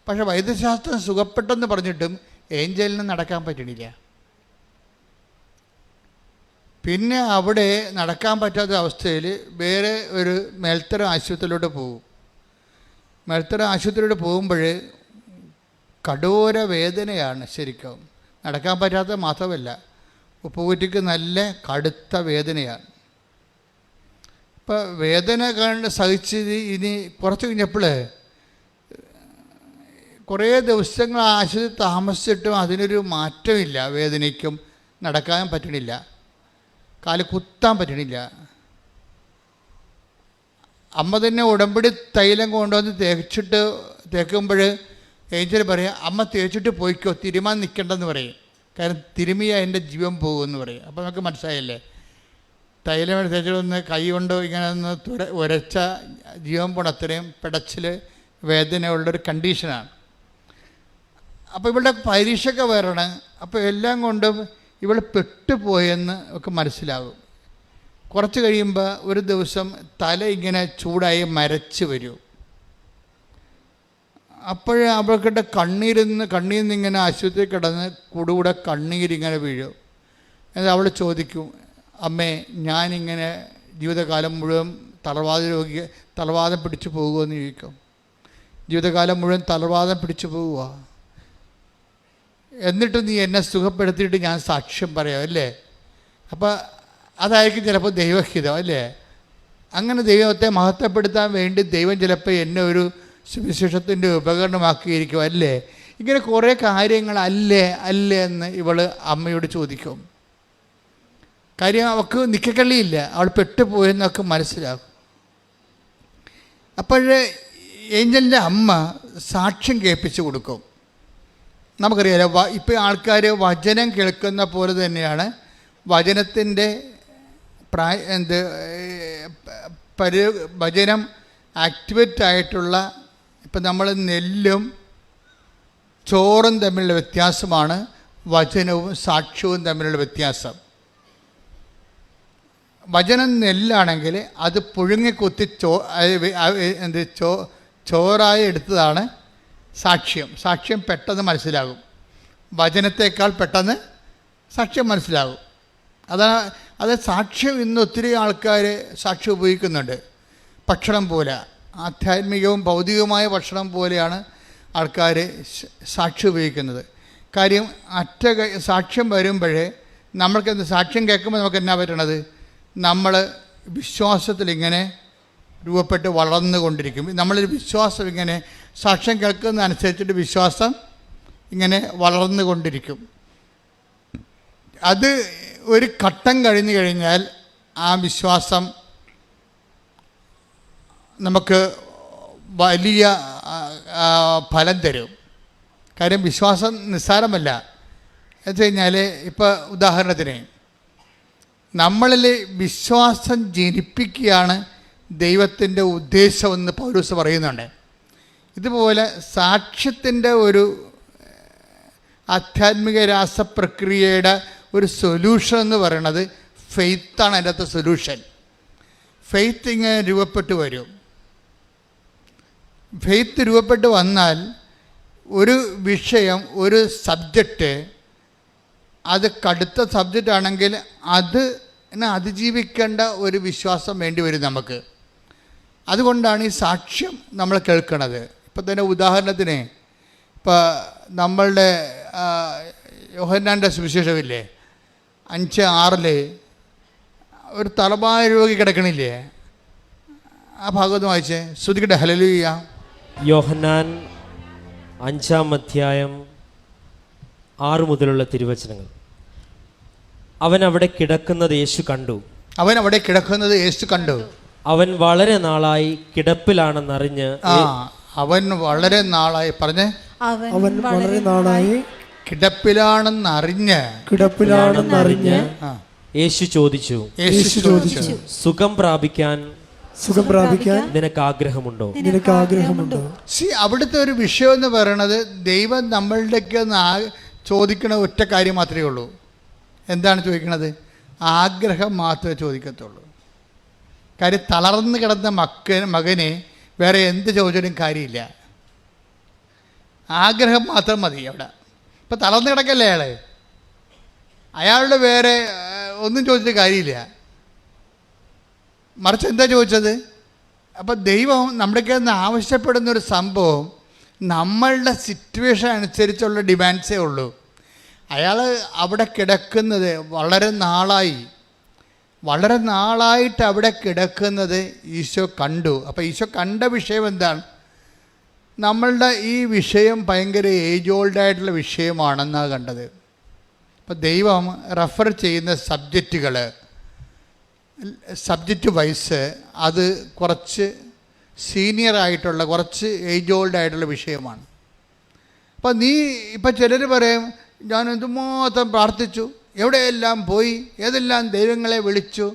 പക്ഷേ വൈദ്യശാസ്ത്രം സുഖപ്പെട്ടെന്ന് പറഞ്ഞിട്ടും ഏഞ്ചലിന് നടക്കാൻ പറ്റണില്ല. പിന്നെ അവിടെ നടക്കാൻ പറ്റാത്ത അവസ്ഥയിൽ വേറെ ഒരു മേൽത്തരം ആശുപത്രിയിലോട്ട് പോകും. മേൽത്തരം ആശുപത്രിയിലോട്ട് പോകുമ്പോൾ കഠോര വേദനയാണ്. ശരിക്കും നടക്കാൻ പറ്റാത്ത മാത്രമല്ല, ഉപ്പുകുറ്റിക്ക് നല്ല കടുത്ത വേദനയാണ്. ഇപ്പോൾ വേദന സഹിച്ച് ഇനി കുറച്ച് കഴിഞ്ഞപ്പോൾ കുറേ ദിവസങ്ങൾ ആശുപത്രി താമസിച്ചിട്ടും അതിനൊരു മാറ്റമില്ല. വേദനയ്ക്കും നടക്കാൻ പറ്റണില്ല, കാല് കുത്താൻ പറ്റണില്ല. അമ്മ തന്നെ ഉടമ്പടി തൈലം കൊണ്ടുവന്ന് തേക്കുമ്പോൾ ഏഞ്ചൽ പറയാം അമ്മ തേച്ചിട്ട് പോയിക്കോ, തിരുമാൻ നിൽക്കണ്ടെന്ന് പറയും. കാരണം തിരുമിയ എൻ്റെ ജീവൻ പോകുമെന്ന് പറയും. അപ്പോൾ നമുക്ക് മനസ്സിലായല്ലേ, തൈലം തേച്ചിട്ടൊന്ന് കൈ കൊണ്ട് ഇങ്ങനെ ഒന്ന് ഉരച്ച ജീവൻ പോണ അത്രയും പിടച്ചിൽ വേദനയുള്ളൊരു കണ്ടീഷനാണ്. അപ്പോൾ ഇവളുടെ പരീക്ഷയൊക്കെ വരണം. അപ്പോൾ എല്ലാം കൊണ്ടും ഇവൾ പെട്ടുപോയെന്ന് ഒക്കെ മനസ്സിലാകും. കുറച്ച് കഴിയുമ്പോൾ ഒരു ദിവസം തല ഇങ്ങനെ ചൂടായി മരച്ച് വരും. അപ്പോഴേ അവൾക്കിட்ட കണ്ണീരിൽ നിന്ന് ഇങ്ങനെ ആശുപത്രി കിടന്ന് കൂടുകൂടെ കണ്ണീരിങ്ങനെ വീഴും. എന്നിട്ട് അവൾ ചോദിക്കും, അമ്മേ ഞാനിങ്ങനെ ജീവിതകാലം മുഴുവൻ തളർവാദം പിടിച്ചു പോകുമെന്ന് ചോദിക്കും. ജീവിതകാലം മുഴുവൻ തളർവാദം പിടിച്ചു പോവുക. എന്നിട്ട് നീ എന്നെ സുഖപ്പെടുത്തിയിട്ട് ഞാൻ സാക്ഷ്യം പറയാം അല്ലേ? അപ്പോൾ അതായിരിക്കും ചിലപ്പോൾ ദൈവഹിതം അല്ലേ? അങ്ങനെ ദൈവത്തെ മഹത്വപ്പെടുത്താൻ വേണ്ടി ദൈവം ചിലപ്പോൾ എന്നെ ഒരു സുവിശേഷത്തിൻ്റെ ഉപകരണമാക്കിയിരിക്കും അല്ലേ? ഇങ്ങനെ കുറേ കാര്യങ്ങൾ അല്ലേ എന്ന് ഇവൾ അമ്മയോട് ചോദിക്കും. കാര്യം അവൾക്ക് നിക്കക്കള്ളിയില്ല, അവൾ പെട്ടുപോയെന്നൊക്കെ മനസ്സിലാകും. അപ്പോഴേ ഏഞ്ചലിൻ്റെ അമ്മ സാക്ഷ്യം കേൾപ്പിച്ചു കൊടുക്കും. നമുക്കറിയാലോ, ഇപ്പോൾ ആൾക്കാർ വചനം കേൾക്കുന്ന പോലെ തന്നെയാണ് വചനത്തിൻ്റെ വചനം ആക്ടിവേറ്റ് ആയിട്ടുള്ള, ഇപ്പം നമ്മൾ നെല്ലും ചോറും തമ്മിലുള്ള വ്യത്യാസമാണ് വചനവും സാക്ഷ്യവും തമ്മിലുള്ള വ്യത്യാസം. വചനം നെല്ലാണെങ്കിൽ അത് പുഴുങ്ങിക്കുത്തി ചോറായി എടുത്തതാണ് സാക്ഷ്യം. സാക്ഷ്യം പെട്ടെന്ന് മനസ്സിലാകും, വചനത്തേക്കാൾ പെട്ടെന്ന് സാക്ഷ്യം മനസ്സിലാകും. അത് സാക്ഷ്യം ഇന്ന് ഒത്തിരി ആൾക്കാർ സാക്ഷ്യം ഉപയോഗിക്കുന്നുണ്ട്. ഭക്ഷണം പോലെ, ആധ്യാത്മികവും ഭൗതികവുമായ ഭക്ഷണം പോലെയാണ് ആൾക്കാർ സാക്ഷ്യം ഉപയോഗിക്കുന്നത്. കാര്യം സാക്ഷ്യം വരുമ്പോഴേ നമ്മൾക്കെന്ത്, സാക്ഷ്യം കേൾക്കുമ്പോൾ നമുക്ക് എന്നാ പറ്റണത്, നമ്മൾ വിശ്വാസത്തിലിങ്ങനെ രൂപപ്പെട്ട് വളർന്നുകൊണ്ടിരിക്കും. നമ്മളൊരു വിശ്വാസം ഇങ്ങനെ സാക്ഷ്യം കേൾക്കുന്നതനുസരിച്ചിട്ട് വിശ്വാസം ഇങ്ങനെ വളർന്നുകൊണ്ടിരിക്കും. അത് ഒരു ഘട്ടം കഴിഞ്ഞു കഴിഞ്ഞാൽ ആ വിശ്വാസം നമുക്ക് വലിയ ഫലം തരും. കാര്യം വിശ്വാസം നിസ്സാരമല്ല. എന്ന് കഴിഞ്ഞാൽ ഇപ്പോൾ ഉദാഹരണത്തിന് നമ്മളിൽ വിശ്വാസം ജനിപ്പിക്കുകയാണ് ദൈവത്തിൻ്റെ ഉദ്ദേശമെന്ന് പൗലോസ് പറയുന്നുണ്ട്. ഇതുപോലെ സാക്ഷ്യത്തിൻ്റെ ഒരു ആധ്യാത്മിക രാസപ്രക്രിയയുടെ ഒരു സൊല്യൂഷൻ എന്ന് പറയുന്നത് ഫെയ്ത്താണ്. അതിൻ്റെ അകത്ത് സൊല്യൂഷൻ ഫെയ്ത്ത് ഇങ്ങനെ രൂപപ്പെട്ട് വരും. ഫെയ്ത്ത് രൂപപ്പെട്ട് വന്നാൽ ഒരു വിഷയം, ഒരു സബ്ജക്റ്റ്, അത് കടുത്ത സബ്ജക്റ്റ് ആണെങ്കിൽ അതിനെ അതിജീവിക്കേണ്ട ഒരു വിശ്വാസം വേണ്ടി വരും നമുക്ക്. അതുകൊണ്ടാണ് ഈ സാക്ഷ്യം നമ്മൾ കേൾക്കുന്നത്. ഇപ്പം തന്നെ ഉദാഹരണത്തിന് ഇപ്പോൾ നമ്മളുടെ യോഹന്നാൻ്റെ സുവിശേഷമില്ലേ, 5:6 ഒരു തലഭാര രോഗി കിടക്കണില്ലേ, ആ ഭാഗത്ത് വായിച്ചേ, ശ്രുതിക്കട്ടെ. ഹല്ലേലൂയ. യോഹന്നാൻ 5-ാം അധ്യായം 6 മുതലുള്ള തിരുവചനങ്ങൾ. അവൻ അവിടെ കിടക്കുന്നത് യേശു കണ്ടു. അവൻ വളരെ നാളായി കിടപ്പിലാണെന്നറിഞ്ഞ് അവൻ വളരെ നാളായി പറഞ്ഞേ അവൻ വളരെ നാളായി കിടപ്പിലാണെന്നറിഞ്ഞ് യേശു ചോദിച്ചു, സുഖം പ്രാപിക്കാൻ നിനക്ക് ആഗ്രഹമുണ്ടോ? അവിടുത്തെ ഒരു വിഷയം എന്ന് പറയുന്നത് ദൈവം നമ്മളുടെയൊക്കെ ചോദിക്കണ ഒറ്റ കാര്യം മാത്രമേ ഉള്ളൂ. എന്താണ് ചോദിക്കണത്? ആഗ്രഹം മാത്രമേ ചോദിക്കത്തുള്ളൂ. കാര്യം തളർന്ന് കിടന്ന മകനെ വേറെ എന്ത് ചോദിച്ചാലും കാര്യമില്ല, ആഗ്രഹം മാത്രം മതി അവിടെ. ഇപ്പം തളർന്ന് കിടക്കല്ലേ അയാളുടെ വേറെ ഒന്നും ചോദിച്ചിട്ട് കാര്യമില്ല. മറിച്ച് എന്താ ചോദിച്ചത്? അപ്പം ദൈവം നമ്മുടെയൊക്കെ ആവശ്യപ്പെടുന്നൊരു സംഭവം നമ്മളുടെ സിറ്റുവേഷൻ അനുസരിച്ചുള്ള ഡിമാൻഡ്സേ ഉള്ളൂ. അയാൾ അവിടെ കിടക്കുന്നത് വളരെ നാളായിട്ട് അവിടെ കിടക്കുന്നത് ഈശോ കണ്ടു. അപ്പോൾ ഈശോ കണ്ട വിഷയം എന്താണ്? നമ്മളുടെ ഈ വിഷയം ഭയങ്കര ഏജ് ഓൾഡായിട്ടുള്ള വിഷയമാണെന്നാണ് കണ്ടത്. അപ്പോൾ ദൈവം റെഫർ ചെയ്യുന്ന സബ്ജക്റ്റ് വൈസ് അത് കുറച്ച് സീനിയറായിട്ടുള്ള, കുറച്ച് ഏജ് ഓൾഡായിട്ടുള്ള വിഷയമാണ്. അപ്പം ഇപ്പം ചിലർ പറയും, ഞാൻ എന്തുമാത്രം പ്രാർത്ഥിച്ചു, എവിടെയെല്ലാം പോയി, ഏതെല്ലാം ദൈവങ്ങളെ വിളിച്ചു,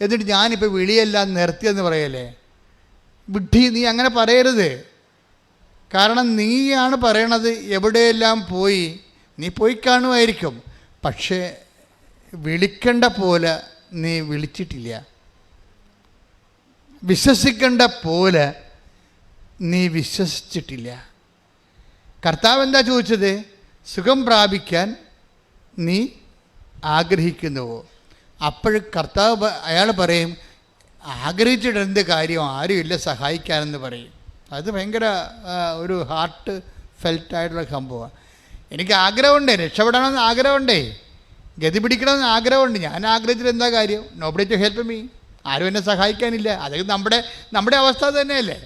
എന്നിട്ട് ഞാനിപ്പോൾ വിളിയെല്ലാം നിർത്തിയെന്ന് പറയല്ലേ. വിഡ്ഢി, നീ അങ്ങനെ പറയരുത്. കാരണം നീയാണ് പറയണത് എവിടെയെല്ലാം പോയി. നീ പോയി കാണുമായിരിക്കും, പക്ഷേ വിളിക്കേണ്ട പോലെ നീ വിളിച്ചിട്ടില്ല. വിശ്വസിക്കേണ്ട പോലെ നീ വിശ്വസിച്ചിട്ടില്ല. കർത്താവ് എന്താ ചോദിച്ചത്? സുഖം പ്രാപിക്കാൻ നീ ആഗ്രഹിക്കുന്നുവോ? അപ്പോൾ കർത്താവ് അയാൾ പറയും, ആഗ്രഹിച്ചിട്ട് എന്ത് കാര്യം, ആരുമില്ല സഹായിക്കാനെന്ന് പറയും. അത് ഭയങ്കര ഒരു ഹാർട്ട് ഫെൽറ്റായിട്ടുള്ള സംഭവമാണ്. എനിക്ക് ആഗ്രഹമുണ്ട്, രക്ഷപ്പെടണമെന്ന് ആഗ്രഹമുണ്ടേ, ഗതി പിടിക്കണമെന്ന് ആഗ്രഹമുണ്ട്. ഞാൻ ആഗ്രഹിച്ചിട്ട് എന്താ കാര്യം? Nobody to help me. ആരും എന്നെ സഹായിക്കാനില്ല. അതായത് നമ്മുടെ അവസ്ഥ തന്നെയല്ലേ,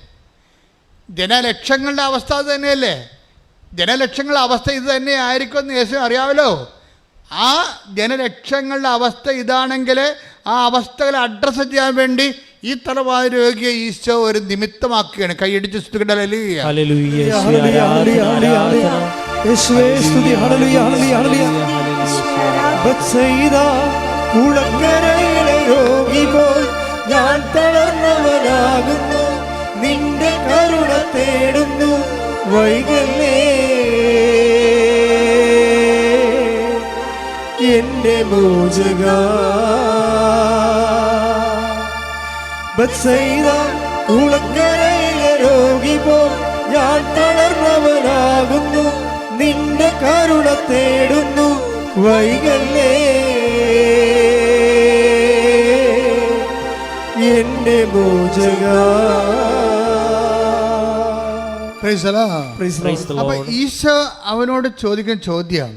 ജനലക്ഷങ്ങളുടെ അവസ്ഥ തന്നെയല്ലേ. ജനലക്ഷങ്ങളുടെ അവസ്ഥ ഇത് തന്നെ ആയിരിക്കുമെന്ന് യേശു അറിയാമല്ലോ. ആ ജനലക്ഷങ്ങളുടെ അവസ്ഥ ഇതാണെങ്കിൽ ആ അവസ്ഥകളെ അഡ്രസ്സ് ചെയ്യാൻ വേണ്ടി ഈ തലവായ രോഗിയെ ഈശോ ഒരു നിമിത്തമാക്കുകയാണ്. കൈയടിച്ച് സ്തുതിക്കട്ടെ. ഹല്ലേലൂയ. ഹല്ലേലൂയ. യേശുവേ സ്തുതി. ഹല്ലേലൂയ, ഹല്ലേലൂയ, ഹല്ലേലൂയ. ബത്സയിദ കുളക്കരയിലെ രോഗി പോൽ ഞാൻ തളർന്നവനാകുന്നു, നിന്റെ കരുണ തേടുന്നു, വൈകല്ലേ എന്റെ മോചക. ബത്സയിദ കുളക്കരയിലെ രോഗി പോൽ ഞാൻ തളർന്നവനാകുന്നു, നിന്റെ കരുണ തേടുന്നു, വൈകല്ലേ എന്റെ മോചക. അപ്പൊ ഈശോ അവനോട് ചോദിക്കുന്ന ചോദ്യം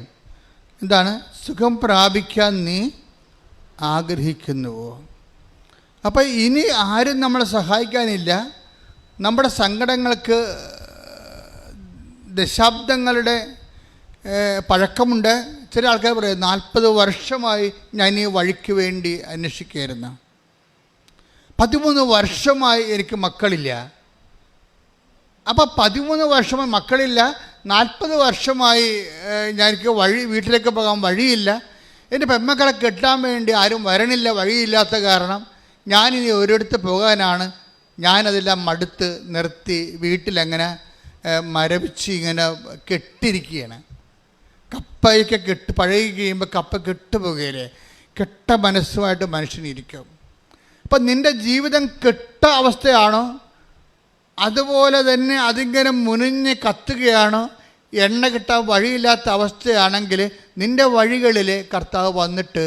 എന്താണ്? സുഖം പ്രാപിക്കാൻ നീ ആഗ്രഹിക്കുന്നുവോ? അപ്പം ഇനി ആരും നമ്മളെ സഹായിക്കാനില്ല. നമ്മുടെ സങ്കടങ്ങൾക്ക് ദശാബ്ദങ്ങളുടെ പഴക്കമുണ്ട്. ചില ആൾക്കാർ പറയും 40 വർഷമായി ഞാൻ ഈ വഴിക്ക് വേണ്ടി അന്വേഷിക്കുകയായിരുന്നു, 13 വർഷമായി എനിക്ക് മക്കളില്ല. അപ്പോൾ 13 വർഷമായി മക്കളില്ല, 40 വർഷമായി എനിക്ക് വീട്ടിലേക്ക് പോകാൻ വഴിയില്ല, എൻ്റെ പെൺമക്കളെ കെട്ടാൻ വേണ്ടി ആരും വരണില്ല, വഴിയില്ലാത്ത കാരണം ഞാനിനി ഒരിടത്ത് പോകാനാണ്. ഞാനതെല്ലാം മടുത്ത് നിർത്തി വീട്ടിലങ്ങനെ മരവിച്ച് ഇങ്ങനെ കെട്ടിരിക്കുകയാണ്. കപ്പയൊക്കെ പഴകി കഴിയുമ്പോൾ കപ്പ കെട്ടുപോകുകയില്ലേ, കെട്ട മനസ്സുമായിട്ട് മനുഷ്യനിരിക്കും. അപ്പം നിൻ്റെ ജീവിതം കെട്ട അവസ്ഥയാണോ, അതുപോലെ തന്നെ അതിങ്ങനെ മുനിഞ്ഞ് കത്തുകയാണോ, എണ്ണ കിട്ടാൻ വഴിയില്ലാത്ത അവസ്ഥയാണെങ്കിൽ നിൻ്റെ വഴികളിൽ കർത്താവ് വന്നിട്ട്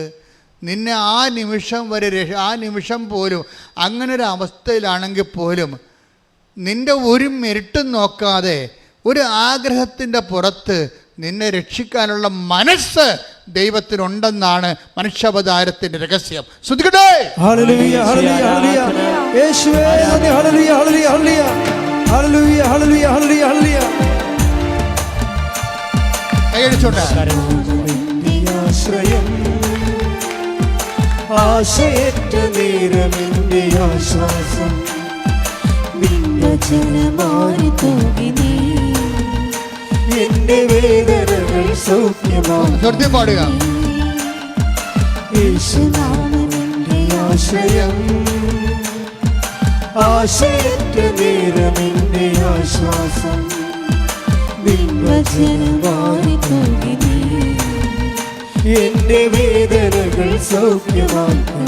നിന്നെ ആ നിമിഷം വരെ ആ നിമിഷം പോലും അങ്ങനെ ഒരു അവസ്ഥയിലാണെങ്കിൽ പോലും നിൻ്റെ ഒരു മെരിട്ടും നോക്കാതെ ഒരു ആഗ്രഹത്തിൻ്റെ പുറത്ത് നിന്നെ രക്ഷിക്കാനുള്ള മനസ്സ് ദൈവത്തിനുണ്ടെന്നാണ് മനുഷ്യാവതാരത്തിൻ്റെ രഹസ്യം. ശ്രദ്ധിക്കട്ടെ. ഹല്ലേലൂയ, ഹല്ലേലൂയ, ഹല്ലേലൂയ. യേശുവേ നന്ദി. ഹല്ലേലൂയ, ഹല്ലേലൂയ, ഹല്ലേലൂയ. ഹല്ലേലൂയ, ഹല്ലേലൂയ, ഹല്ലേലൂയ, ഹല്ലേലൂയ. കൈയടിച്ചോട്ടെ. ആശ്രയം ആശയറ്റ നേരമെന്റെ ആശ്വാസം, ജനമാറി തൂകി നീ എന്റെ വേദനകൾ സൗഖ്യമാക്കി പാടുക. യേശുനാമമെന്റെ ആശ്രയം ആശയറ്റ നേരമെന്റെ ആശ്വാസം, ജനമാറി തൂകി നീ എന്റെ വേദനകൾ സൗഖ്യമാക്കി.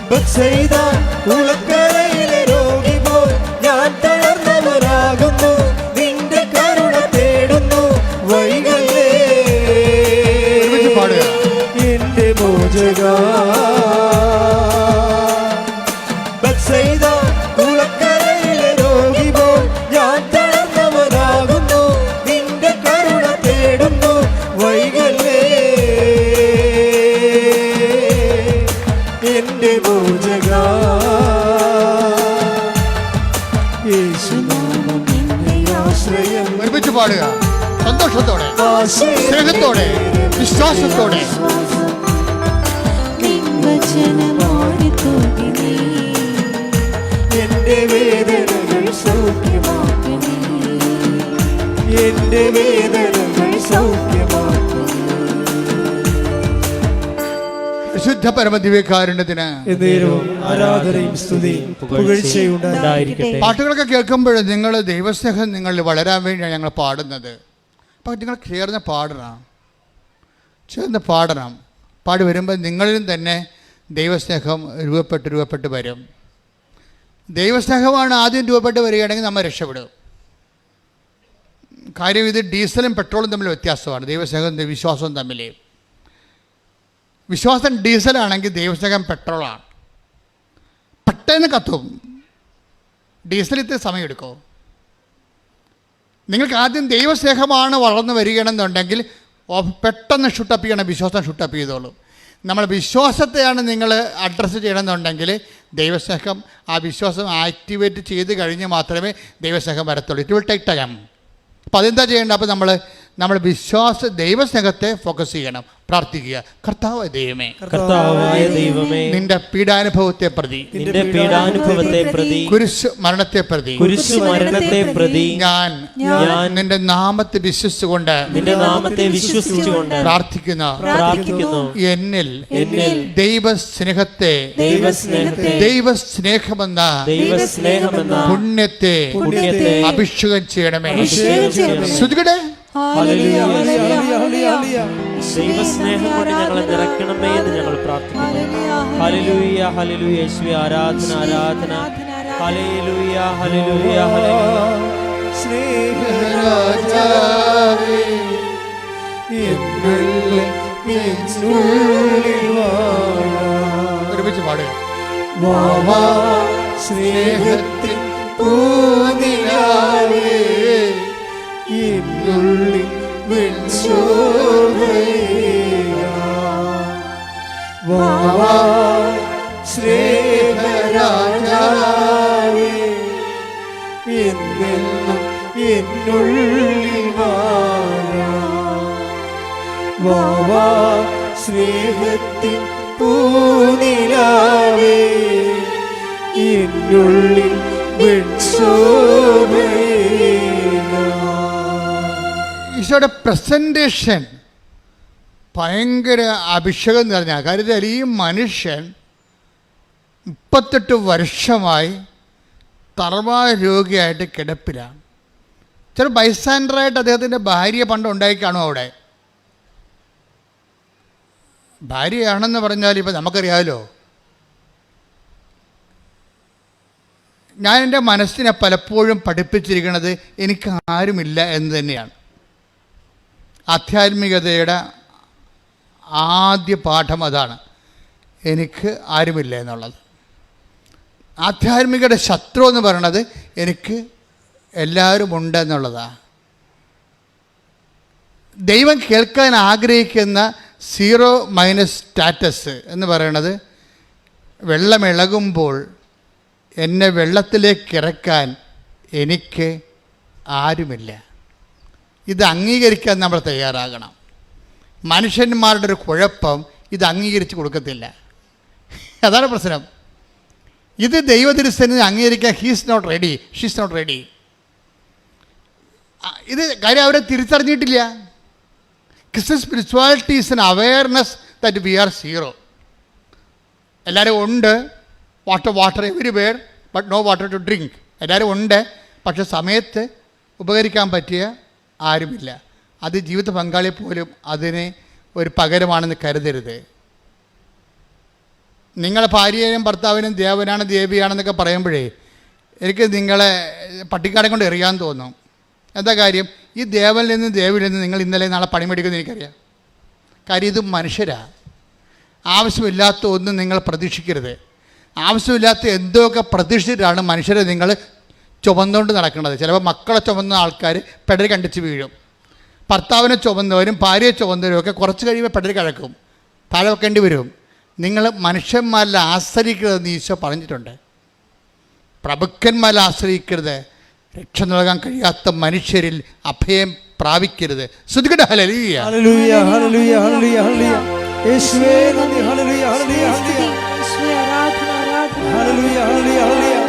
ബത്സയിദ കുളക്കരയിലെ രോഗി പോൽ ഞാൻ തളർന്നവനാകുന്നു, നിന്റെ കരുണ തേടുന്നു, വൈകല്ലേ എന്റെ മോചക. ബത്സയിദ കുളക്കരയിലെ രോഗി പോൽ ഞാൻ തളർന്നവനാകുന്നു, നിന്റെ കരുണ തേടുന്നു, വൈകല്ലേ എന്റെ മോചക. യേശുനാമമെന്റെ ആശ്രയം. ഒരുമിച്ച് പാടുക, സന്തോഷത്തോടെ, സ്നേഹത്തോടെ, വിശ്വാസത്തോടെ. ജനമാറി തൂകി നീ എന്റെ വേദനകൾ സൗഖ്യമാക്കി, എന്റെ വേദനകൾ സൗഖ്യമാക്കി. വിശുദ്ധ പരമദിവ്യകാരുണ്യത്തിന് ആരാധനയും സ്തുതിയും പുകഴ്ചയും ഉണ്ടായിരിക്കട്ടെ. പാട്ടുകളൊക്കെ കേൾക്കുമ്പോൾ നിങ്ങൾ ദൈവസ്നേഹം നിങ്ങളിൽ വളരാൻ വേണ്ടിയാണ് ഞങ്ങൾ പാടുന്നത്. അപ്പം നിങ്ങൾ ചേർന്ന് പാടണം. പാടി വരുമ്പോൾ നിങ്ങളിലും തന്നെ ദൈവസ്നേഹം രൂപപ്പെട്ട് വരും. ദൈവസ്നേഹമാണ് ആദ്യം രൂപപ്പെട്ട് വരികയാണെങ്കിൽ നമ്മൾ രക്ഷപ്പെടും. കാര്യം ഇത് ഡീസലും പെട്രോളും തമ്മിൽ വ്യത്യാസമാണ്. ദൈവസ്നേഹവും വിശ്വാസവും തമ്മിൽ. വിശ്വാസം ഡീസലാണെങ്കിൽ ദൈവസ്നേഹം പെട്രോളാണ്. പെട്ടെന്ന് കത്തും. ഡീസൽ ഇത്തിരി സമയമെടുക്കും. നിങ്ങൾക്ക് ആദ്യം ദൈവസ്നേഹമാണ് വളർന്നു വരികയാണെന്നുണ്ടെങ്കിൽ പെട്ടെന്ന് ഷൂട്ടപ്പ് ചെയ്യണം, വിശ്വാസം ഷൂട്ടപ്പ് ചെയ്തോളും. നമ്മൾ വിശ്വാസത്തെയാണ് നിങ്ങൾ അഡ്രസ്സ് ചെയ്യണമെന്നുണ്ടെങ്കിൽ ദൈവസ്നേഹം ആ വിശ്വാസം ആക്ടിവേറ്റ് ചെയ്ത് കഴിഞ്ഞ് മാത്രമേ ദൈവസ്നേഹം വരത്തുള്ളൂ. It will take time. അപ്പോൾ അതെന്താ ചെയ്യേണ്ടത്? അപ്പോൾ നമ്മൾ ദൈവസ്നേഹത്തെ ഫോക്കസ് ചെയ്യണം, പ്രാർത്ഥിക്കുക. കർത്താവായ ദൈവമേ, നിന്റെ പീഡാനുഭവത്തെ പ്രതി കുരിശ് മരണത്തെ പ്രതി ഞാൻ നിന്റെ നാമത്തെ വിശ്വസിച്ചുകൊണ്ട് പ്രാർത്ഥിക്കുന്നു. എന്നിൽ ദൈവസ്നേഹമെന്ന പുണ്യത്തെ അഭിഷേകം ചെയ്യണമേ. ശ്രുതികടെ ദൈവസ്നേഹം കൊണ്ട് ഞങ്ങളെ നിറയ്ക്കണമേ എന്ന് ഞങ്ങൾ പ്രാർത്ഥിക്കുന്നു. ഹല്ലേലൂയ, ഹല്ലേലൂയ. യേശുവേ, ആരാധന, ആരാധന. ഹല്ലേലൂയ, ഹല്ലേലൂയ, ഹല്ലേലൂയ. സ്നേഹരാജാവേ, ഒരുമിച്ച് പാടുക. വാവാ സ്നേഹത്തിൻ പൂനിലാവേ, എന്നുള്ളിൽ വാവാ സ്നേഹരാജാവേ, എന്നെന്നും എന്നുള്ളിൽ വാവാ സ്നേഹത്തിൻ പൂനിലാവേ, എന്നുള്ളിൽ ഈശോയുടെ പ്രസൻറ്റേഷൻ ഭയങ്കര അഭിഷേകം നിറഞ്ഞ കാര്യത്തിൽ ഈ മനുഷ്യൻ 38 വർഷമായി തറവാ രോഗിയായിട്ട് കിടപ്പിലാണ്. ചില ബൈസ്റ്റാൻഡറായിട്ട് അദ്ദേഹത്തിൻ്റെ ഭാര്യ പണ്ട് ഉണ്ടായി കാണും. അവിടെ ഭാര്യയാണെന്ന് പറഞ്ഞാൽ ഇപ്പം നമുക്കറിയാമല്ലോ. ഞാൻ എൻ്റെ മനസ്സിനെ പലപ്പോഴും പഠിപ്പിച്ചിരിക്കുന്നത് എനിക്ക് ആരുമില്ല എന്ന് തന്നെയാണ്. ആധ്യാത്മികതയുടെ ആദ്യ പാഠം അതാണ്, എനിക്ക് ആരുമില്ല എന്നുള്ളത്. ആധ്യാത്മികയുടെ ശത്രു എന്ന് പറയണത് എനിക്ക് എല്ലാവരും ഉണ്ടെന്നുള്ളതാണ്. ദൈവം കേൾക്കാൻ ആഗ്രഹിക്കുന്ന 0- സ്റ്റാറ്റസ് എന്ന് പറയണത് വെള്ളമിളകുമ്പോൾ എന്നെ വെള്ളത്തിലേക്ക് ഇറക്കാൻ എനിക്ക് ആരുമില്ല. ഇത് അംഗീകരിക്കാൻ നമ്മൾ തയ്യാറാകണം. മനുഷ്യന്മാരുടെ ഒരു കുഴപ്പം ഇത് അംഗീകരിച്ച് കൊടുക്കത്തില്ല. അതാണ് പ്രശ്നം. ഇത് ദൈവതിരുസന്നിധി അംഗീകരിക്കാൻ he's not ready, she's not ready. ഇത് കാര്യം അവരെ തിരിച്ചറിഞ്ഞിട്ടില്ല. Christian spirituality is an awareness that we are zero. എല്ലാവരും ഉണ്ട്, water everywhere but no water to drink. എല്ലാവരും ഉണ്ട്, പക്ഷെ സമയത്ത് ഉപകരിക്കാൻ പറ്റിയ ആരുമില്ല. അത് ജീവിത പങ്കാളി പോലും അതിന് ഒരു പകരമാണെന്ന് കരുതരുത്. നിങ്ങളെ ഭാര്യയും ഭർത്താവിനും ദേവനാണ് ദേവിയാണെന്നൊക്കെ പറയുമ്പോഴേ എനിക്ക് നിങ്ങളെ പട്ടിക്കാടെ കൊണ്ട് എറിയാൻ തോന്നും. എന്താ കാര്യം? ഈ ദേവനിൽ നിന്ന് ദേവിയിൽ നിന്ന് നിങ്ങൾ ഇന്നലെ നാളെ പണിമെടുക്കുമെന്ന് എനിക്കറിയാം. കാര്യം ഇത് മനുഷ്യരാണ്. ആവശ്യമില്ലാത്ത ഒന്നും നിങ്ങൾ പ്രതീക്ഷിക്കരുത്. ആവശ്യമില്ലാത്ത എന്തൊക്കെ പ്രതീക്ഷിച്ചിട്ടാണ് മനുഷ്യരെ നിങ്ങൾ ചുമന്നുകൊണ്ട് നടക്കുന്നത്. ചിലപ്പോൾ മക്കളെ ചുമന്ന ആൾക്കാർ പെടൽ കണ്ടിച്ച് വീഴും. ഭർത്താവിനെ ചുമന്നവരും ഭാര്യയെ ചുമന്നവരും ഒക്കെ കുറച്ച് കഴിയുമ്പോൾ പെടൽ കിഴക്കും, താഴെ വെക്കേണ്ടി വരും. നിങ്ങൾ മനുഷ്യന്മാരിൽ ആശ്രയിക്കരുതെന്ന് ഈശോ പറഞ്ഞിട്ടുണ്ട്. പ്രഭുക്കന്മാരിൽ ആശ്രയിക്കരുത്. രക്ഷ നൽകാൻ കഴിയാത്ത മനുഷ്യരിൽ അഭയം പ്രാപിക്കരുത്. ശ്രുതികട ഹല്ലേലൂയ, ഹല്ലേലൂയ, ഹല്ലേലൂയ, ഹല്ലേലൂയ, ഹല്ലേലൂയ. യേശുവേ നന്ദി. ഹല്ലേലൂയ, ഹല്ലേലൂയ, ഹല്ലേലൂയ. യേശുവേ ആരാധന, ആരാധന. ഹല്ലേലൂയ, ഹല്ലേലൂയ, ഹല്ലേലൂയ.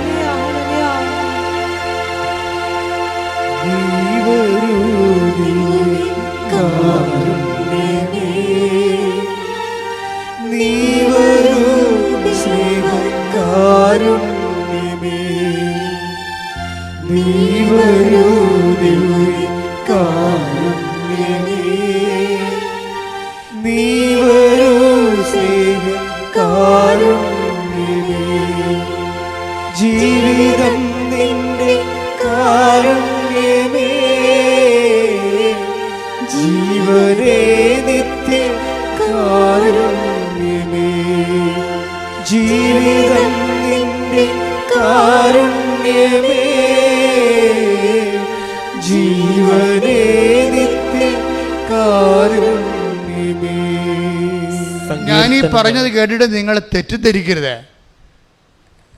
നീ വരൂ സ്നേഹകാരുണ്യമേ, നീ വരൂ ദിവ്യകാരുണ്യമേ, നീ വരൂ സ്നേഹകാരുണ്യമേ. ജീവിതം നിന്റെ കാരുണ്യമേ, ജീവനേ നിത്യ കാരുണ്യമേ. ജീവിതം നിന്റെ കാരുണ്യമേ ജീവനേ നിത്യ കാരുണ്യമേ. ഞാനീ പറഞ്ഞത് കേട്ടിട്ട് നിങ്ങൾ തെറ്റിദ്ധരിക്കരുത്.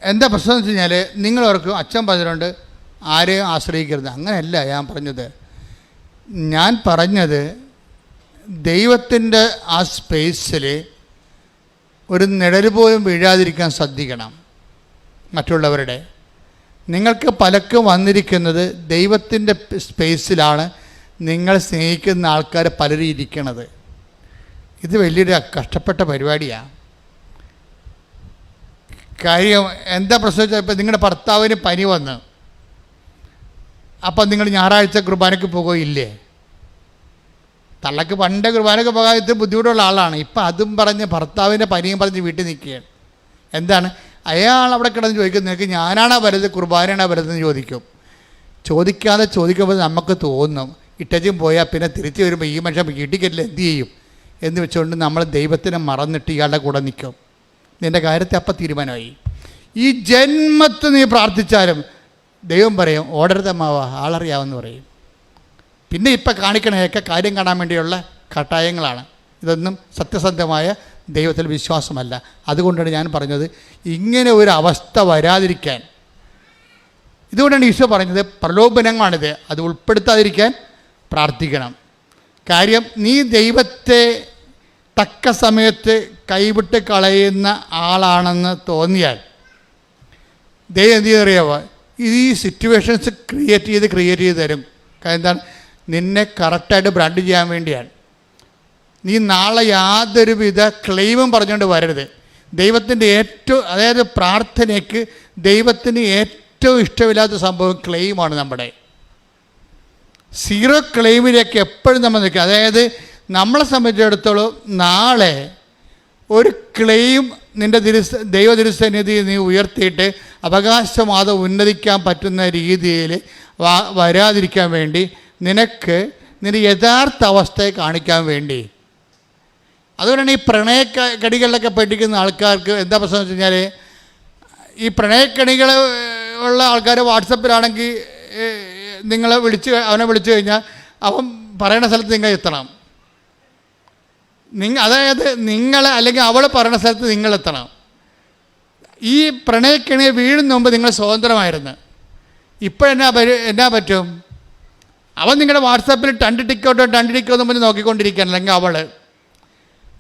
എന്താ പ്രശ്നം എന്ന് വെച്ച് കഴിഞ്ഞാൽ നിങ്ങൾ ഓർക്കും അച്ഛൻ പറഞ്ഞിട്ടുണ്ട് ആരെയും ആശ്രയിക്കരുത്. അങ്ങനെയല്ല ഞാൻ പറഞ്ഞത്. ഞാൻ പറഞ്ഞത് ദൈവത്തിൻ്റെ ആ സ്പേസിൽ ഒരു നിഴൽ പോലും വീഴാതിരിക്കാൻ ശ്രദ്ധിക്കണം. മറ്റുള്ളവരുടെ നിങ്ങൾക്ക് പലക്കും വന്നിരിക്കുന്നത് ദൈവത്തിൻ്റെ സ്പേസിലാണ് നിങ്ങൾ സ്നേഹിക്കുന്ന ആൾക്കാർ പലരും ഇരിക്കണത്. ഇത് വലിയൊരു കഷ്ടപ്പെട്ട പരിപാടിയാണ്. കാര്യം എന്താ പ്രശ്നം വെച്ചാൽ ഇപ്പം നിങ്ങളുടെ ഭർത്താവിന് പനി വന്ന് അപ്പം നിങ്ങൾ ഞായറാഴ്ച കുർബാനയ്ക്ക് പോകുകയില്ലേ? തള്ളക്ക് പണ്ട് കുർബാനയ്ക്ക് പോകാൻ ഇത്തിരി ബുദ്ധിമുട്ടുള്ള ആളാണ്. ഇപ്പം അതും പറഞ്ഞ് ഭർത്താവിൻ്റെ പനിയും പറഞ്ഞ് വീട്ടിൽ നിൽക്കുകയാണ്. എന്താണ് അയാൾ അവിടെ കിടന്ന് ചോദിക്കുന്നത്? നിനക്ക് ഞാനാണോ വരുന്നത് കുർബാനയാണോ വരുന്നതെന്ന് ചോദിക്കും. ചോദിക്കുമ്പോൾ നമുക്ക് തോന്നും ഇട്ടച്ചും പോയാൽ പിന്നെ തിരിച്ച് വരുമ്പോൾ ഈ മനുഷ്യൻ വീട്ടിൽ കയറ്റില്ല എന്ത് ചെയ്യും എന്ന് വെച്ചുകൊണ്ട് നമ്മൾ ദൈവത്തിനെ മറന്നിട്ട് ഇയാളുടെ കൂടെ നിൽക്കും. നിൻ്റെ കാര്യത്തെ അപ്പം തീരുമാനമായി. ഈ ജന്മത്ത് നീ പ്രാർത്ഥിച്ചാലും ദൈവം പറയും ഓടരുതമ്മാവ ആളറിയാമെന്ന് പറയും. പിന്നെ ഇപ്പം കാണിക്കണതൊക്കെ കാര്യം കാണാൻ വേണ്ടിയുള്ള കട്ടായങ്ങളാണ്. ഇതൊന്നും സത്യസന്ധമായ ദൈവത്തിൽ വിശ്വാസമല്ല. അതുകൊണ്ടാണ് ഞാൻ പറഞ്ഞത് ഇങ്ങനെ ഒരു അവസ്ഥ വരാതിരിക്കാൻ. ഇതുകൊണ്ടാണ് ഈശോ പറഞ്ഞത് പ്രലോഭനങ്ങളാണിത്, അത് ഉൾപ്പെടുത്താതിരിക്കാൻ പ്രാർത്ഥിക്കണം. കാര്യം നീ ദൈവത്തെ തക്ക സമയത്ത് കൈവിട്ട് കളയുന്ന ആളാണെന്ന് തോന്നിയാൽ ദൈവം എന്ത് ചെയ്തറിയാവോ? ഈ സിറ്റുവേഷൻസ് ക്രിയേറ്റ് ചെയ്ത് തരും. കാര്യം എന്താണ്? നിന്നെ കറക്റ്റായിട്ട് ബ്രാൻഡ് ചെയ്യാൻ വേണ്ടിയാണ്. നീ നാളെ യാതൊരുവിധ ക്ലെയിമും പറഞ്ഞുകൊണ്ട് വരരുത്. ദൈവത്തിൻ്റെ അതായത് പ്രാർത്ഥനയ്ക്ക് ദൈവത്തിന് ഏറ്റവും ഇഷ്ടമില്ലാത്ത സംഭവം ക്ലെയിമാണ്. നമ്മുടെ സീറോ ക്ലെയിമിലേക്ക് എപ്പോഴും നമ്മൾ നിൽക്കുക. അതായത് നമ്മളെ സംബന്ധിച്ചിടത്തോളം നാളെ ഒരു ക്ലെയിം നിൻ്റെ ദൈവ തിരുസന്നിധി നീ ഉയർത്തിയിട്ട് അവകാശവാദം ഉന്നതിക്കാൻ പറ്റുന്ന രീതിയിൽ വരാതിരിക്കാൻ വേണ്ടി നിനക്ക് നിൻ്റെ യഥാർത്ഥ അവസ്ഥയെ കാണിക്കാൻ വേണ്ടി. അതുകൊണ്ടാണ് ഈ പ്രണയക്കടികളിലൊക്കെ പഠിക്കുന്ന ആൾക്കാർക്ക് എന്താ പ്രശ്നം വെച്ച് കഴിഞ്ഞാൽ ഈ പ്രണയക്കണികൾ ഉള്ള ആൾക്കാർ വാട്സപ്പിലാണെങ്കിൽ അവനെ വിളിച്ചു കഴിഞ്ഞാൽ അവൻ പറയുന്ന സ്ഥലത്ത് നിങ്ങൾ എത്തണം. അതായത് നിങ്ങൾ അല്ലെങ്കിൽ അവൾ പറയുന്ന സ്ഥലത്ത് നിങ്ങളെത്തണം. ഈ പ്രണയക്കണിയെ വീഴുന്ന മുമ്പ് നിങ്ങൾ സ്വതന്ത്രമായിരുന്നു. ഇപ്പോഴെന്നാ പറ്റും? അവൻ നിങ്ങളുടെ വാട്സാപ്പിൽ ടണ്ട് ടിക്കോട്ടോ പറഞ്ഞ് നോക്കിക്കൊണ്ടിരിക്കുകയാണ്. അല്ലെങ്കിൽ അവൾ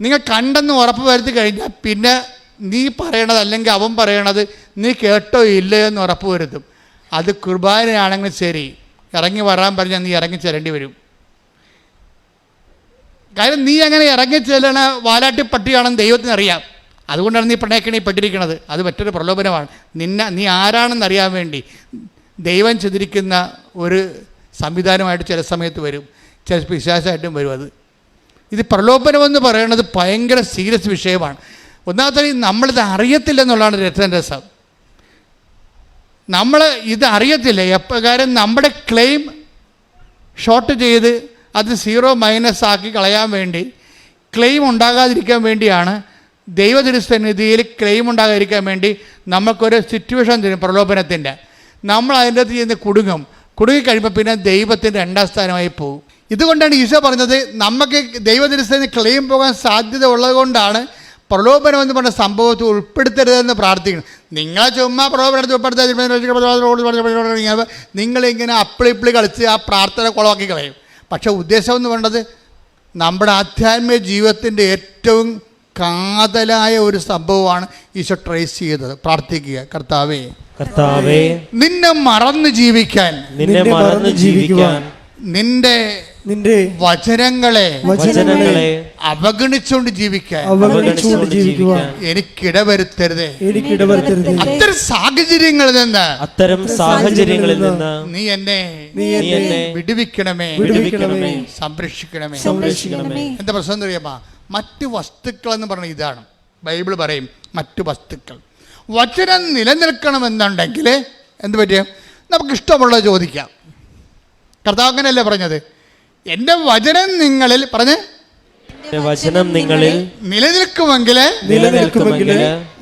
നിങ്ങൾ കണ്ടെന്ന് ഉറപ്പ് വരുത്തി കഴിഞ്ഞാൽ പിന്നെ നീ പറയണത് അല്ലെങ്കിൽ അവൻ പറയണത് നീ കേട്ടോ ഇല്ലയോ എന്ന് ഉറപ്പ് വരുത്തും. അത് കുർബാനയാണെങ്കിൽ ശരി, ഇറങ്ങി വരാൻ പറഞ്ഞാൽ നീ ഇറങ്ങി ചെല്ലേണ്ടി വരും. കാര്യം നീ അങ്ങനെ ഇറങ്ങി ചെല്ലണ വാലാട്ടി പട്ടിയാണെന്ന് ദൈവത്തിന് അറിയാം. അതുകൊണ്ടാണ് നീ പ്രണയക്കണി പെട്ടിരിക്കുന്നത്. അത് മറ്റൊരു പ്രലോഭനമാണ്. നീ ആരാണെന്ന് അറിയാൻ വേണ്ടി ദൈവം ചെയ്തിരിക്കുന്ന ഒരു സംവിധാനമായിട്ട് ചില സമയത്ത് വരും, ചില വിശ്വാസമായിട്ടും വരും. ഇത് പ്രലോഭനമെന്ന് പറയുന്നത് ഭയങ്കര സീരിയസ് വിഷയമാണ്. ഒന്നാമത്തെ നമ്മളിത് അറിയത്തില്ലെന്നുള്ളതാണ് രസം. നമ്മൾ ഇത് അറിയത്തില്ല എപ്രകാരം നമ്മുടെ ക്ലെയിം ഷോർട്ട് ചെയ്ത് അത് സീറോ മൈനസ് ആക്കി കളയാൻ വേണ്ടി, ക്ലെയിം ഉണ്ടാകാതിരിക്കാൻ വേണ്ടിയാണ് ദൈവതിരുസന്നിധിയിൽ ക്ലെയിം ഉണ്ടാകാതിരിക്കാൻ വേണ്ടി നമുക്കൊരു സിറ്റുവേഷൻ തരും പ്രലോഭനത്തിൻ്റെ. നമ്മൾ അതിൻ്റെ അകത്ത് ചെയ്യുന്ന കുടുങ്ങിക്കഴിയുമ്പോൾ പിന്നെ ദൈവത്തിൻ്റെ രണ്ടാം സ്ഥാനമായി പോകും. ഇതുകൊണ്ടാണ് ഈശോ പറഞ്ഞത് നമുക്ക് ദൈവതിരുസന്നിധി ക്ലെയിം പോകാൻ സാധ്യത ഉള്ളത് കൊണ്ടാണ് പ്രലോഭനം എന്ന് പറഞ്ഞ സംഭവത്തെ ഉൾപ്പെടുത്തരുതെന്ന് പ്രാർത്ഥിക്കണം. നിങ്ങളെ ചുമ്മാ പ്രലോഭനത്തിൽ ഉൾപ്പെടുത്താൻ നിങ്ങളിങ്ങനെ അപ്പിളിപ്പിളി കളിച്ച് ആ പ്രാർത്ഥന കുളമാക്കി കളയും. പക്ഷേ ഉദ്ദേശം എന്ന് പറയുന്നത് നമ്മുടെ ആധ്യാത്മിക ജീവിതത്തിൻ്റെ ഏറ്റവും കാതലായ ഒരു സംഭവമാണ് ഈശോ ട്രേസ് ചെയ്തത്. പ്രാർത്ഥിക്കുക, കർത്താവേ നിന്നെ മറന്ന് ജീവിക്കാൻ, നിന്റെ വചനങ്ങളെ അവഗണിച്ചുകൊണ്ട് ജീവിക്കാൻ എനിക്കിടവരുത്തരുതേ. അത്തരം സാഹചര്യങ്ങളിൽ നിന്ന് നീ എന്നെ വിടുവിക്കണമേ, സംരക്ഷിക്കണമേ. എന്താ പ്രശ്നം എന്ന് അറിയാമോ? മറ്റു വസ്തുക്കൾ എന്ന് പറഞ്ഞ ഇതാണ്. ബൈബിൾ പറയും മറ്റു വസ്തുക്കൾ. വചനം നിലനിൽക്കണമെന്നുണ്ടെങ്കിൽ എന്ത് പറ്റും? നമുക്കിഷ്ടമുള്ളത് ചോദിക്കാം. കർത്താവ് അങ്ങനെയല്ലേ പറഞ്ഞത്? എൻ്റെ വചനം നിങ്ങളിൽ പറഞ്ഞ് എന്റെ വചനം നിങ്ങളിൽ നിലനിൽക്കുമെങ്കിൽ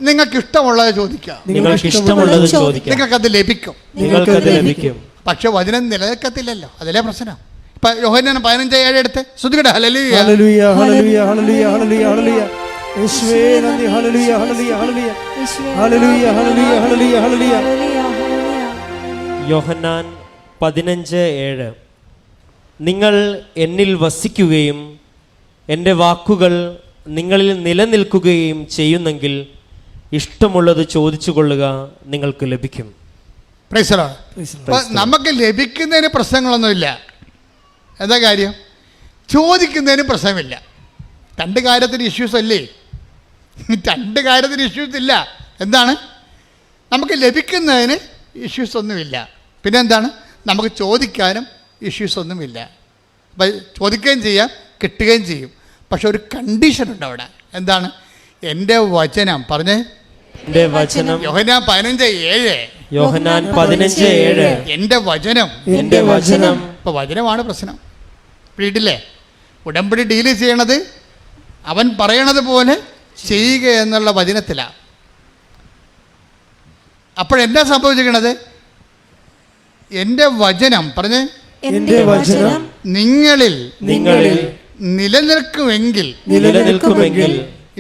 നിങ്ങൾക്ക് ഇഷ്ടമുള്ളത് ചോദിക്കാം, നിങ്ങൾക്ക് ഇഷ്ടമുള്ളത് ചോദിക്കാം, നിങ്ങൾക്കത് ലഭിക്കും. നിങ്ങൾക്കത് ലഭിക്കും. പക്ഷെ വചനം നിലനിൽക്കത്തില്ലല്ലോ, അതിലെ പ്രശ്നം. ഇപ്പൊ യോഹന്നാൻ 15:7 എടുത്ത് ശ്രുതികട ഹല്ലേലൂയ ഹല്ലേലൂയ ഹല്ലേലൂയ ഹല്ലേലൂയ ഹല്ലേലൂയ ഹല്ലേലൂയ യേശുവേ നന്ദി ഹല്ലേലൂയ ഹല്ലേലൂയ ഹല്ലേലൂയ ഹല്ലേലൂയ ഹല്ലേലൂയ ഹല്ലേലൂയ ഹല്ലേലൂയ. യോഹന്നാൻ 15:7 നിങ്ങൾ എന്നിൽ വസിക്കുകയും എൻ്റെ വാക്കുകൾ നിങ്ങളിൽ നിലനിൽക്കുകയും ചെയ്യുന്നെങ്കിൽ ഇഷ്ടമുള്ളത് ചോദിച്ചു കൊള്ളുക, നിങ്ങൾക്ക് ലഭിക്കും. Price the Lord. അപ്പൊ നമുക്ക് ലഭിക്കുന്നതിന് പ്രശ്നങ്ങളൊന്നുമില്ല. എന്താ കാര്യം? ചോദിക്കുന്നതിനും പ്രശ്നമില്ല. രണ്ട് കാര്യത്തിന് ഇഷ്യൂസ് അല്ലേ? രണ്ട് കാര്യത്തിന് ഇഷ്യൂസ് ഇല്ല. എന്താണ്? നമുക്ക് ലഭിക്കുന്നതിന് ഇഷ്യൂസ് ഒന്നുമില്ല. പിന്നെ എന്താണ്? നമുക്ക് ചോദിക്കാനും ഇഷ്യൂസ് ഒന്നുമില്ല. അപ്പം ചോദിക്കുകയും ചെയ്യാം, കിട്ടുകയും ചെയ്യും. പക്ഷെ ഒരു കണ്ടീഷൻ ഉണ്ട് അവിടെ. എന്താണ്? എൻ്റെ വചനം പറഞ്ഞേ, എൻ്റെ വചനം. യോഹന്നാൻ 15:7 യോഹന്നാൻ 15:7 എൻ്റെ വചനം. എൻ്റെ വചനം. ഇപ്പോൾ വചനമാണ് പ്രശ്നം. വീട്ടിലെ ഉടമ്പടി ഡീല് ചെയ്യണത് അവൻ പറയണത് പോലെ ചെയ്യുക എന്നുള്ള വചനത്തിലാണ്. അപ്പോഴെന്താ സംഭവിച്ചിരിക്കണത്? എൻ്റെ വചനം പറഞ്ഞ് എന്റെ വചനം നിങ്ങളിൽ നിലനിൽക്കുമെങ്കിൽ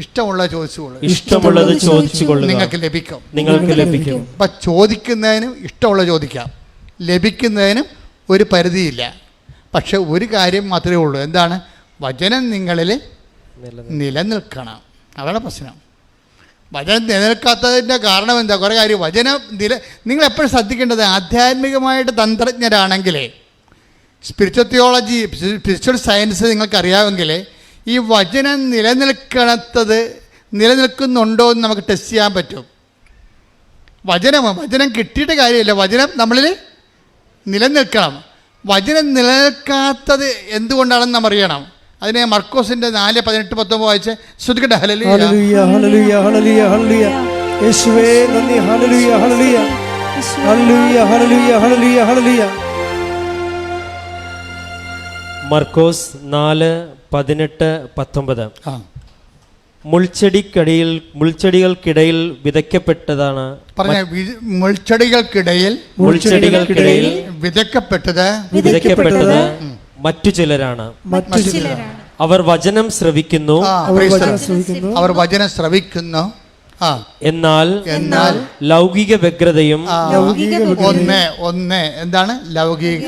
ഇഷ്ടമുള്ളത് ചോദിച്ചുകൊള്ളു, ഇഷ്ടമുള്ളത് ചോദിച്ചുകൊള്ളുക, നിങ്ങൾക്ക് ലഭിക്കും. നിങ്ങൾക്ക് ലഭിക്കും. അപ്പം ചോദിക്കുന്നതിനും ഇഷ്ടമുള്ളത് ചോദിക്കാം, ലഭിക്കുന്നതിനും ഒരു പരിധിയില്ല. പക്ഷെ ഒരു കാര്യം മാത്രമേ ഉള്ളൂ. എന്താണ്? വചനം നിങ്ങളിൽ നിലനിൽക്കണം. അതാണ് പ്രശ്നം. വചനം നിലനിൽക്കാത്തതിൻ്റെ കാരണം എന്താ? കുറേ കാര്യം. വചനം നിങ്ങളെപ്പോഴും ശ്രദ്ധിക്കേണ്ടത്, ആധ്യാത്മികമായിട്ട് തന്ത്രജ്ഞരാണെങ്കിൽ, സ്പിരിച്വൽ തിയോളജി, സ്പിരിച്വൽ സയൻസ് നിങ്ങൾക്കറിയാമെങ്കിൽ ഈ വചനം നിലനിൽക്കുന്നുണ്ടോ എന്ന് നമുക്ക് ടെസ്റ്റ് ചെയ്യാൻ പറ്റും. വചനം കിട്ടിയിട്ട് കാര്യമില്ല, വചനം നമ്മളിൽ നിലനിൽക്കണം. വചനം നിലനിൽക്കാത്തത് എന്തുകൊണ്ടാണെന്ന് നാം അറിയണം. അതിനെ മർക്കോസിന്റെ 4:18-19 വായിച്ച് ശ്രുതികട ഹല്ലേലൂയ ഹല്ലേലൂയ ഹല്ലേലൂയ ഹല്ലേലൂയ ഹല്ലേലൂയ യേശുവേ നന്ദി ഹല്ലേലൂയ ഹല്ലേലൂയ ഹല്ലേലൂയ ഹല്ലേലൂയ ഹല്ലേലൂയ ഹല്ലേലൂയ. മർക്കോസ് 4:18-19 ആ മുൾച്ചെടികൾക്കിടയിൽ വിതയ്ക്കപ്പെട്ടതാണ്. പറഞ്ഞ മുൾച്ചെടികൾക്കിടയിൽ വിതയ്ക്കപ്പെട്ടത് മറ്റു ചിലരാണ്. അവർ വചനം ശ്രവിക്കുന്നു, അവർ വചനം ശ്രവിക്കുന്നു. എന്നാൽ ലൗകിക വ്യഗ്രതയും എന്താണ് ലൗകിക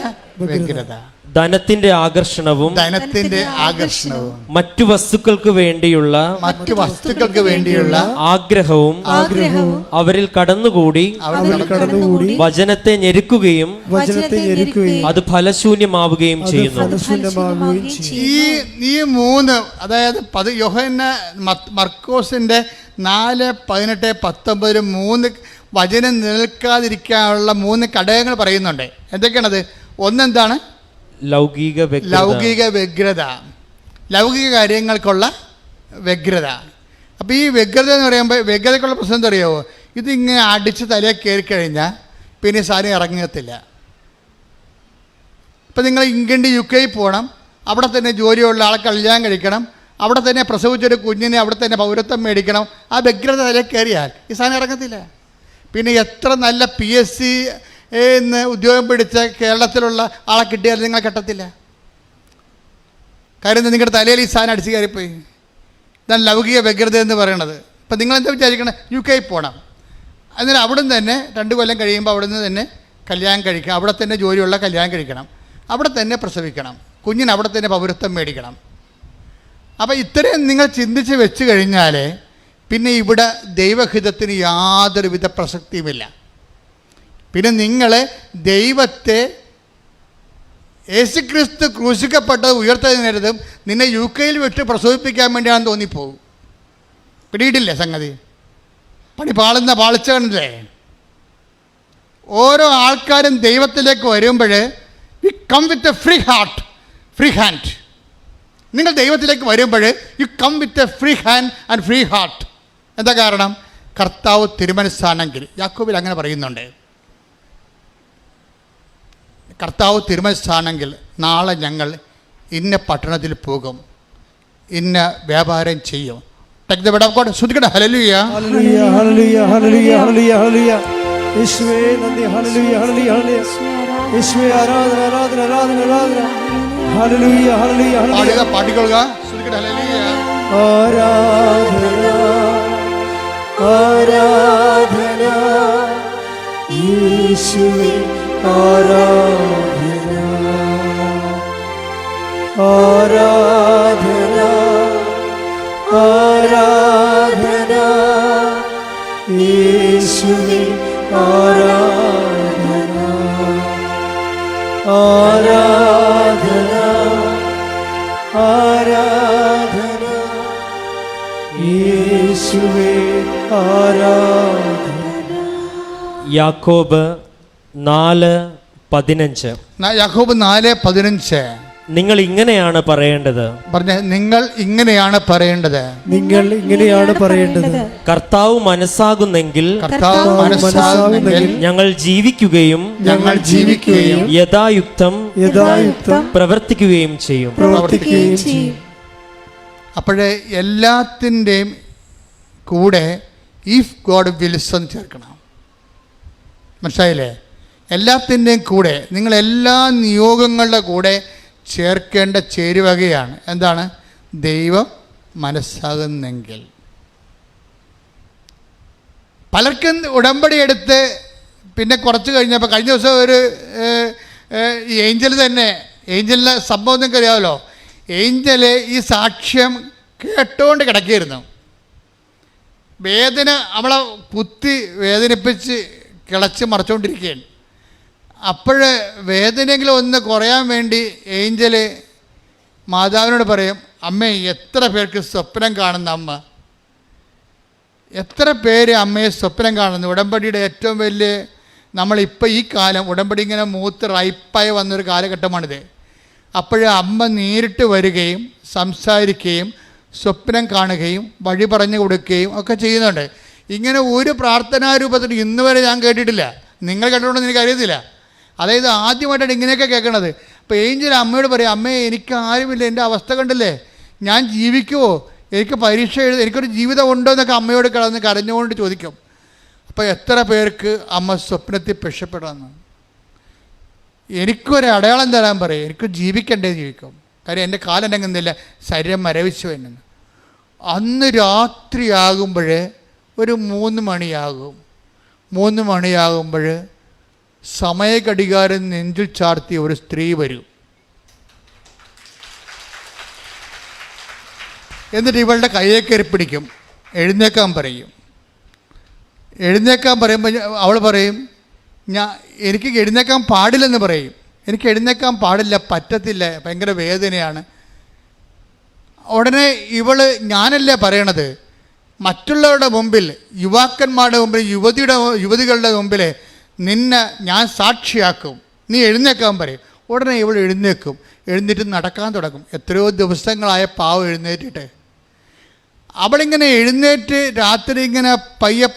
വ്യഗ്രത? ധനത്തിന്റെ ആകർഷണവും മറ്റു വസ്തുക്കൾക്ക് വേണ്ടിയുള്ള ആഗ്രഹവും അവരിൽ കടന്നുകൂടി വചനത്തെ ഞെരുക്കുകയും അത് ഫലശൂന്യമാവുകയും ചെയ്യുന്നു. ഈ മൂന്ന്, അതായത് മർക്കോസിന്റെ 4:18-19 3 വചനം നിൽക്കാതിരിക്കാനുള്ള 3 ഘടകങ്ങൾ പറയുന്നുണ്ട്. എന്തൊക്കെയാണത്? ഒന്നെന്താണ്? ലൗകിക വ്യഗ്രത, ലൗകിക കാര്യങ്ങൾക്കുള്ള വ്യഗ്രത. അപ്പോൾ ഈ വ്യഗ്രത എന്ന് പറയുമ്പോൾ വ്യഗ്രതയ്ക്കുള്ള പ്രശ്നം എന്താ അറിയാമോ? ഇതിങ്ങനെ അടിച്ച് തലയിൽ കയറിക്കഴിഞ്ഞാൽ പിന്നെ സാധനം ഇറങ്ങത്തില്ല. ഇപ്പം നിങ്ങൾ ഇംഗ്ലണ്ട് UK പോകണം, അവിടെ തന്നെ ജോലിയുള്ള ആളെ കല്യാണം കഴിക്കണം, അവിടെ തന്നെ പ്രസവിച്ചൊരു കുഞ്ഞിനെ അവിടെ തന്നെ പൗരത്വം മേടിക്കണം. ആ വ്യഗ്രത തലയിൽ കയറിയാൽ ഈ സാധനം ഇറങ്ങത്തില്ല. പിന്നെ എത്ര നല്ല PSC എന്ന് ഉദ്യോഗം പിടിച്ച കേരളത്തിലുള്ള ആളെ കിട്ടിയാൽ നിങ്ങൾ കെട്ടത്തില്ല. കാര്യം നിങ്ങളുടെ തലയിൽ ഈ സാധനം അടിച്ച് കയറിപ്പോയി. ഇതാണ് ലൗകിക വ്യഗ്രത എന്ന് പറയണത്. ഇപ്പം നിങ്ങളെന്താ വിചാരിക്കണം? UK പോകണം, അന്നേരം അവിടെ നിന്ന് തന്നെ 2 കൊല്ലം കഴിയുമ്പോൾ അവിടെ നിന്ന് തന്നെ കല്യാണം കഴിക്കണം, അവിടെ തന്നെ ജോലിയുള്ള കല്യാണം കഴിക്കണം, അവിടെ തന്നെ പ്രസവിക്കണം, കുഞ്ഞിന് അവിടെ തന്നെ പൗരത്വം മേടിക്കണം. അപ്പോൾ ഇത്രയും നിങ്ങൾ ചിന്തിച്ച് വെച്ച് കഴിഞ്ഞാൽ പിന്നെ ഇവിടെ ദൈവഹിതത്തിന് യാതൊരുവിധ പ്രസക്തിയുമില്ല. പിന്നെ നിങ്ങൾ ദൈവത്തെ യേശുക്രിസ്തു ക്രൂശിക്കപ്പെട്ടത് ഉയർത്തതിനരുതും നിന്നെ UK വിട്ട് പ്രസവിപ്പിക്കാൻ വേണ്ടിയാണെന്ന് തോന്നിപ്പോകും. പിടിയിട്ടില്ലേ സംഗതി? പണി പാളിച്ച കണ്ടില്ലേ? ഓരോ ആൾക്കാരും ദൈവത്തിലേക്ക് വരുമ്പോൾ we come with a free hand. നിങ്ങൾ ദൈവത്തിലേക്ക് വരുമ്പോൾ you come with a free hand and free heart. എന്താ കാരണം? കർത്താവ് തിരുമനസ്സാണെങ്കിൽ, യാക്കോബിൽ അങ്ങനെ പറയുന്നുണ്ട്, കർത്താവ് തിരുമനസ്സാണെങ്കിൽ നാളെ ഞങ്ങൾ ഇന്ന പട്ടണത്തിൽ പോകും, ഇന്ന വ്യാപാരം ചെയ്യും. Take the word of God. ശ്രദ്ധിക്കട്ടെ. ഹല്ലേലൂയ, ഹല്ലേലൂയ, ഹല്ലേലൂയ, ഹല്ലേലൂയ, ഹല്ലേലൂയ, ഹല്ലേലൂയ. യേശുവേ നന്ദി. ഹല്ലേലൂയ, ഹല്ലേലൂയ, ഹല്ലേലൂയ. യേശുവേ ആരാധന, ആരാധന, ആരാധന, ആരാധന. ഹല്ലേലൂയ, ഹല്ലേലൂയ, ഹല്ലേലൂയ. പാടിക്കൊള്ളുക. ശ്രദ്ധിക്കട്ടെ. ഹല്ലേലൂയ, ആരാധന, ആരാധന, യേശുവേ ആരാധന, ആരാധന, ആരാധന, യേശുവേ ആരാധന, ആരാധന, ആരാധന, യേശുവേ ആരാധന. യാക്കോബ് 4:15. യാക്കോബ് 4:15. നിങ്ങൾ ഇങ്ങനെയാണ് പറയേണ്ടത്. പറഞ്ഞ നിങ്ങൾ ഇങ്ങനെയാണ് പറയേണ്ടത്. നിങ്ങൾ ഇങ്ങനെയാണ് പറയേണ്ടത്. കർത്താവ് മനസ്സാകുന്നെങ്കിൽ കർത്താവ് മനസ്സാകുന്നെങ്കിൽ ഞങ്ങൾ ജീവിക്കുകയും യഥായുക്തം പ്രവർത്തിക്കുകയും ചെയ്യും. അപ്പോഴേ എല്ലാത്തിൻ്റെയും കൂടെ ഇഫ് ഗോഡ് വിൽസ് എന്ന് ചേർക്കണം. മനസ്സിലായില്ലേ? എല്ലാത്തിൻ്റെയും കൂടെ, നിങ്ങൾ എല്ലാ നിയോഗങ്ങളുടെ കൂടെ ചേർക്കേണ്ട ചേരുവകയാണ് എന്താണ്? ദൈവം മനസ്സാകുന്നെങ്കിൽ. പലർക്കും ഉടമ്പടി എടുത്ത് പിന്നെ കുറച്ച് കഴിഞ്ഞപ്പോൾ, കഴിഞ്ഞ ദിവസം ഒരു ഏഞ്ചൽ തന്നെ, ഏഞ്ചലിൻ്റെ സംഭവം നിങ്ങൾക്ക് അറിയാമല്ലോ. ഏഞ്ചൽ ഈ സാക്ഷ്യം കേട്ടുകൊണ്ട് കിടക്കുകയായിരുന്നു. വേദന അവളെ കുത്തി വേദനിപ്പിച്ച് കിളച്ച് മറിച്ചുകൊണ്ടിരിക്കുകയാണ്. അപ്പോൾ വേദനയെങ്കിലും ഒന്ന് കുറയാൻ വേണ്ടി ഏഞ്ചൽ മാതാവിനോട് പറയും, അമ്മേ എത്ര പേർക്ക് സ്വപ്നം കാണുന്ന അമ്മ, എത്ര പേര് അമ്മയെ സ്വപ്നം കാണുന്നു. ഉടമ്പടിയുടെ ഏറ്റവും വലിയ, നമ്മളിപ്പോൾ ഈ കാലം ഉടമ്പടി ഇങ്ങനെ മൂത്ത് റൈപ്പായി വന്നൊരു കാലഘട്ടമാണിത്. അപ്പോൾ അമ്മ നേരിട്ട് വരികയും സംസാരിക്കുകയും സ്വപ്നം കാണുകയും വഴി പറഞ്ഞു കൊടുക്കുകയും ഒക്കെ ചെയ്യുന്നുണ്ട്. ഇങ്ങനെ ഒരു പ്രാർത്ഥനാരൂപത്തിൽ ഇന്ന് വരെ ഞാൻ കേട്ടിട്ടില്ല. നിങ്ങൾ കേട്ടിട്ടുണ്ടെന്ന് എനിക്കറിയത്തില്ല. അതായത് ആദ്യമായിട്ടാണ് ഇങ്ങനെയൊക്കെ കേൾക്കണത്. അപ്പോൾ ഏഞ്ചൽ അമ്മയോട് പറയും, അമ്മേ എനിക്ക് ആരുമില്ല, എൻ്റെ അവസ്ഥ കണ്ടില്ലേ, ഞാൻ ജീവിക്കുമോ, എനിക്ക് പരീക്ഷ എഴുതി, എനിക്കൊരു ജീവിതം ഉണ്ടോ എന്നൊക്കെ അമ്മയോട് കിടന്ന് കരഞ്ഞുകൊണ്ട് ചോദിക്കും. അപ്പോൾ എത്ര പേർക്ക് അമ്മ സ്വപ്നത്തിൽ രക്ഷപ്പെടാമെന്ന്. എനിക്കൊരു അടയാളം തരാൻ പറയും, എനിക്ക് ജീവിക്കണ്ടേ, ജീവിക്കും. കാര്യം എൻ്റെ കാലം എന്നെങ്ങുന്നില്ല, ശരീരം മരവിച്ചു എന്നു. അന്ന് രാത്രിയാകുമ്പോൾ ഒരു 3 മണിയാകും. 3 മണിയാകുമ്പോൾ സമയഘടികാരം നെഞ്ചിൽ ചാർത്തിയ ഒരു സ്ത്രീ വരും. എന്നിട്ട് ഇവളുടെ കയ്യെ കയറി പിടിക്കും, എഴുന്നേക്കാൻ പറയും. എഴുന്നേക്കാൻ പറയുമ്പോൾ അവൾ പറയും, എനിക്ക് എഴുന്നേക്കാൻ പാടില്ലെന്ന് പറയും. എനിക്ക് എഴുന്നേക്കാൻ പാടില്ല, പറ്റത്തില്ല, ഭയങ്കര വേദനയാണ്. ഉടനെ ഇവള്, ഞാനല്ലേ പറയണത്, മറ്റുള്ളവരുടെ മുമ്പിൽ, യുവാക്കന്മാരുടെ മുമ്പിൽ, യുവതികളുടെ മുമ്പിൽ നിന്നെ ഞാൻ സാക്ഷിയാക്കും, നീ എഴുന്നേക്കാൻ പറയും. ഉടനെ ഇവൾ എഴുന്നേക്കും. എഴുന്നേറ്റ് നടക്കാൻ തുടങ്ങും. എത്രയോ ദിവസങ്ങളായ പാവം എഴുന്നേറ്റിട്ട്. അവളിങ്ങനെ എഴുന്നേറ്റ് രാത്രി ഇങ്ങനെ പയ്യെ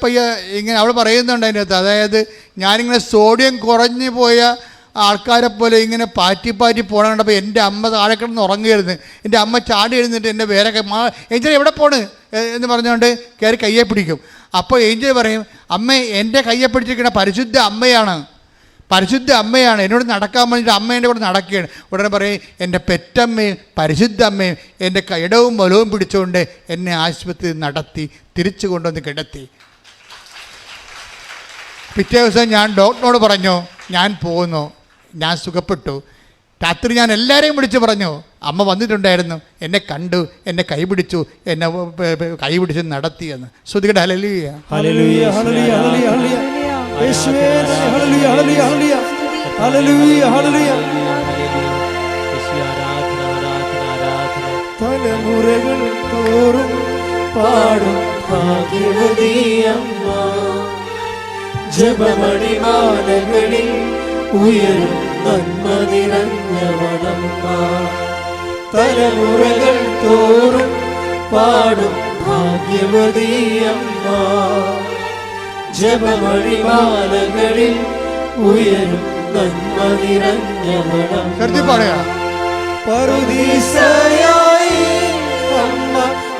ഇങ്ങനെ അവൾ പറയുന്നുണ്ട് അതിൻ്റെ അകത്ത്, അതായത് ഞാനിങ്ങനെ സോഡിയം കുറഞ്ഞു പോയ ആൾക്കാരെ പോലെ ഇങ്ങനെ പാറ്റി പോകണം കണ്ടപ്പോൾ എൻ്റെ അമ്മ താഴെ കിടന്ന് ഉറങ്ങുകയായിരുന്നു. എൻ്റെ അമ്മ ചാടി എഴുന്നിട്ട് എൻ്റെ വേറെ ഏഞ്ചൽ എവിടെ പോണ് എന്ന് പറഞ്ഞുകൊണ്ട് കയറി കയ്യെ പിടിക്കും. അപ്പോൾ ഏഞ്ചൽ പറയും, അമ്മ എൻ്റെ കയ്യെ പിടിച്ചിരിക്കുന്ന പരിശുദ്ധ അമ്മയാണ്, എന്നോട് നടക്കാൻ വേണ്ടിയിട്ട് അമ്മ എൻ്റെ കൂടെ നടക്കുകയാണ്. ഉടനെ പറയും, എൻ്റെ പെറ്റമ്മയും പരിശുദ്ധ അമ്മയും എൻ്റെ ഇടവും വലവും പിടിച്ചുകൊണ്ട് എന്നെ ആശുപത്രിയിൽ നടത്തി തിരിച്ചു കൊണ്ടുവന്ന് കിടത്തി. പിറ്റേ ദിവസം ഞാൻ ഡോക്ടറിനോട് പറഞ്ഞു, ഞാൻ പോകുന്നു, ഞാൻ സുഖപ്പെട്ടു. രാത്രി ഞാൻ എല്ലാവരെയും വിളിച്ച് പറഞ്ഞു, അമ്മ വന്നിട്ടുണ്ടായിരുന്നു, എന്നെ കണ്ടു, എന്നെ കൈപിടിച്ചു, എന്നെ കൈപിടിച്ച് നടത്തിയെന്ന്. ശ്രുതികട ഹല്ലേലൂയ, ഹല്ലേലൂയ, ഹല്ലേലൂയ, ഹല്ലേലൂയ, യേശുവേ ഹല്ലേലൂയ, ഹല്ലേലൂയ, ഹല്ലേലൂയ, ഹല്ലേലൂയ, ഹല്ലേലൂയ. തലമുറകൾ തോറും പാടും ഭാഗ്യവതിയമ്മ, ജപമണിമാലകളിൽ ഉയരും നന്മ നിറഞ്ഞവളമ്മ. തലമുറകൾ തോറും പാടും ഭാഗ്യവതിയമ്മ, ജപമണിമാലകളിൽ ഉയരും നന്മ നിറഞ്ഞവളമ്മ. പറുദീസയായി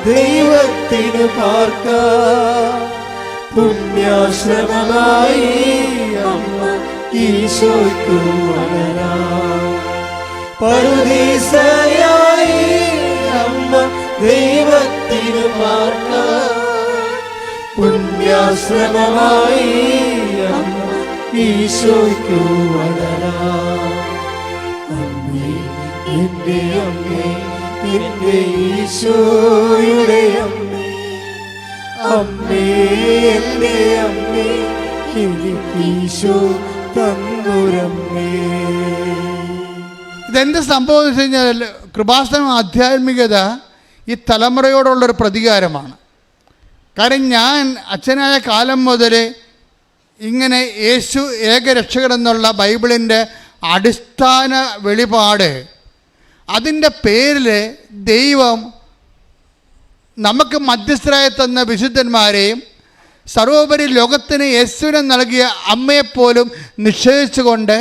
ദൈവത്തിനു പാർക്കാം. പുണ്യാശ്രമമായി അമ്മ ഈശോയ്ക്കു വളരാം. പറുദീസയായി അമ്മ ദൈവത്തിനു പാർക്കാം. പുണ്യാശ്രമമായി അമ്മ ഈശോയ്ക്കു വളരാം. അമ്മേ, എന്റെ അമ്മേ, എന്റെ ഈശോയുടെ അമ്മേ, അമ്മേ, എന്റെ അമ്മേ, എനിക്ക് ഈശോ തന്നൊരമ്മേ. ഇതെന്ത് സംഭവം എന്ന് വെച്ച് കഴിഞ്ഞാൽ കൃപാസനം ആധ്യാത്മികത ഈ തലമുറയോടുള്ളൊരു പ്രതികാരമാണ്. കാരണം ഞാൻ അച്ഛനായ കാലം മുതൽ ഇങ്ങനെ യേശു ഏകരക്ഷകൻ എന്നുള്ള ബൈബിളിൻ്റെ അടിസ്ഥാന വെളിപാട്, അതിൻ്റെ പേരിൽ ദൈവം നമുക്ക് മധ്യസ്ഥരായി തന്ന വിശുദ്ധന്മാരെയും സർവോപരി ലോകത്തിന് യേശുവിനെ നൽകിയ അമ്മയെപ്പോലും നിഷേധിച്ചുകൊണ്ട്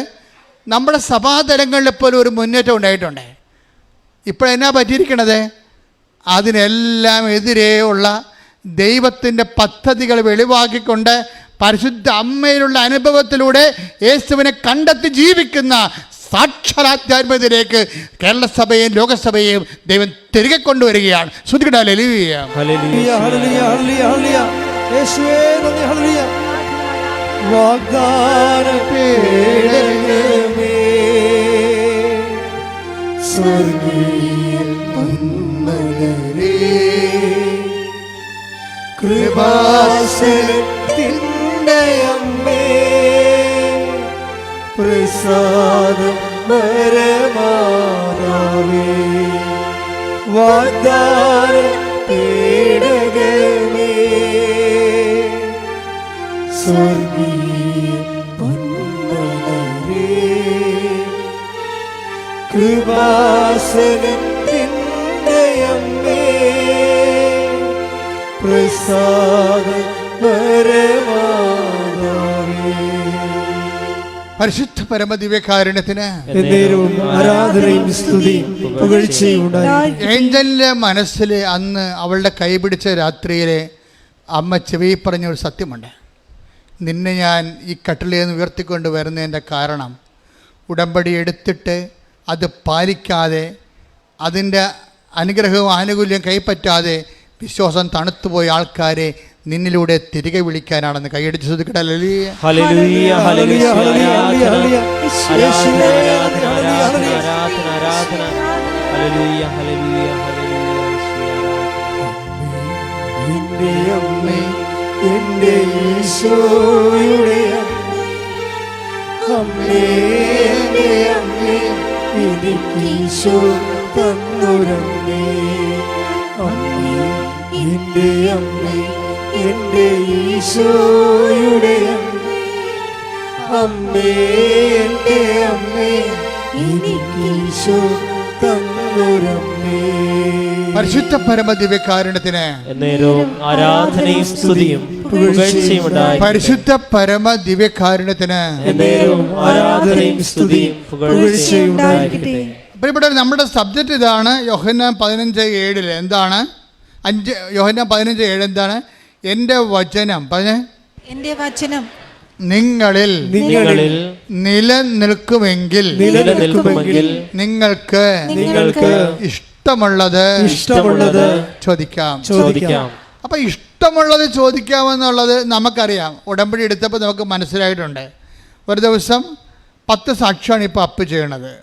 നമ്മുടെ സഭാതലങ്ങളിൽ പോലും ഒരു മുന്നേറ്റം ഉണ്ടായിട്ടുണ്ട്. ഇപ്പോഴെന്നാ പറ്റിയിരിക്കണത്? അതിനെല്ലാം എതിരെയുള്ള ദൈവത്തിൻ്റെ പദ്ധതികൾ വെളിവാക്കിക്കൊണ്ട് പരിശുദ്ധ അമ്മയിലുള്ള അനുഭവത്തിലൂടെ യേശുവിനെ കണ്ടെത്തി ജീവിക്കുന്ന സാക്ഷാത്കാരത്തിലേക്ക് കേരള സഭയെയും ലോകസഭയെയും ദൈവം തിരികെ കൊണ്ടുവരികയാണ്. ശ്രുതിക്കട്ടെ ഹല്ലേലൂയ. ഹല്ലേലൂയ, ഹല്ലേലൂയ, ഹല്ലേലൂയ, ഹല്ലേലൂയ. യേശുവേ നന്ദി, ഹല്ലേലൂയ. വാഗ്ദാന പേടകമേ, സ്വർഗീയ പൊന്മലരേ, കൃപാസനത്തിൻ്റെ അമ്മേ, പ്രസാദം പരമാതാവേ, വാഗ്ദാന പേടകമേ, സ്വർഗീയ പൊന്മലരേ, കൃപാസനത്തിൻ്റെ അമ്മേ, പ്രസാദം പരമാതാവേ. പരിശുദ്ധ പരമദിവ്യകാരുണ്യത്തിന് എന്നേരവും ആരാധനയും സ്തുതിയും പുകഴ്ചയും ഉണ്ടായിരിക്കട്ടെ. ഏഞ്ചലിൻ്റെ മനസ്സിൽ അന്ന് അവളുടെ കൈപിടിച്ച രാത്രിയിലെ അമ്മ ചെവി പറഞ്ഞൊരു സത്യമുണ്ട്. നിന്നെ ഞാൻ ഈ കട്ടിലിൽ നിന്ന് ഉയർത്തിക്കൊണ്ട് വരുന്നതിൻ്റെ കാരണം ഉടമ്പടി എടുത്തിട്ട് അത് പാലിക്കാതെ അതിൻ്റെ അനുഗ്രഹവും ആനുകൂല്യം കൈപ്പറ്റാതെ വിശ്വാസം തണുത്തുപോയ ആൾക്കാരെ നിന്നിലൂടെ തിരികെ വിളിക്കാനാണെന്ന് കൈയടിച്ച് ശ്രദ്ധിക്കട്ടെ. ഹല്ലേലൂയ, ഹല്ലേലൂയ, ഹല്ലേലൂയ, ഹല്ലേലൂയ, ഹല്ലേലൂയ, ഹല്ലേലൂയ, ഹല്ലേലൂയ. എന്റെ അമ്മേ, എന്റെ ഈശോയുടെ അമ്മേ, എന്റെ അമ്മേ, എനിക്ക് ഈശോ തന്നൊരമ്മേ, അമ്മേ, എന്റെ അമ്മേ, എന്റെ ഈശോയുടെ അമ്മേ, എന്റെ അമ്മേ, എനിക്ക് ഈശോ തന്നൊരമ്മേ. പരിശുദ്ധ പരമദിവ്യകാരുണ്യത്തിന് എന്നേരവും ആരാധനയും സ്തുതിയും പുകഴ്ചയും ഉണ്ടായിരിക്കട്ടെ. പരിശുദ്ധ പരമദിവ്യകാരുണ്യത്തിന് എന്നേരവും ആരാധനയും സ്തുതിയും പുകഴ്ചയും ഉണ്ടായിരിക്കട്ടെ. അപ്പോൾ ഇവിടെ നമ്മുടെ സബ്ജക്റ്റ് ഇതാണ്. യോഹന്നാൻ 15:7 എന്താണ്? യോഹന്നാൻ 15:7 എന്താണ്? എൻ്റെ വചനം പറഞ്ഞേ, എന്റെ വചനം നിങ്ങളിൽ നിലനിൽക്കുമെങ്കിൽ നിങ്ങൾക്ക് ഇഷ്ടമുള്ളത് ചോദിക്കാം. അപ്പം ഇഷ്ടമുള്ളത് ചോദിക്കാമെന്നുള്ളത് നമുക്കറിയാം. ഉടമ്പടി എടുത്തപ്പോൾ നമുക്ക് മനസ്സിലായിട്ടുണ്ട്. ഒരു ദിവസം 10 സാക്ഷ്യമാണ് ഇപ്പോൾ അപ്പ് ചെയ്യണത്.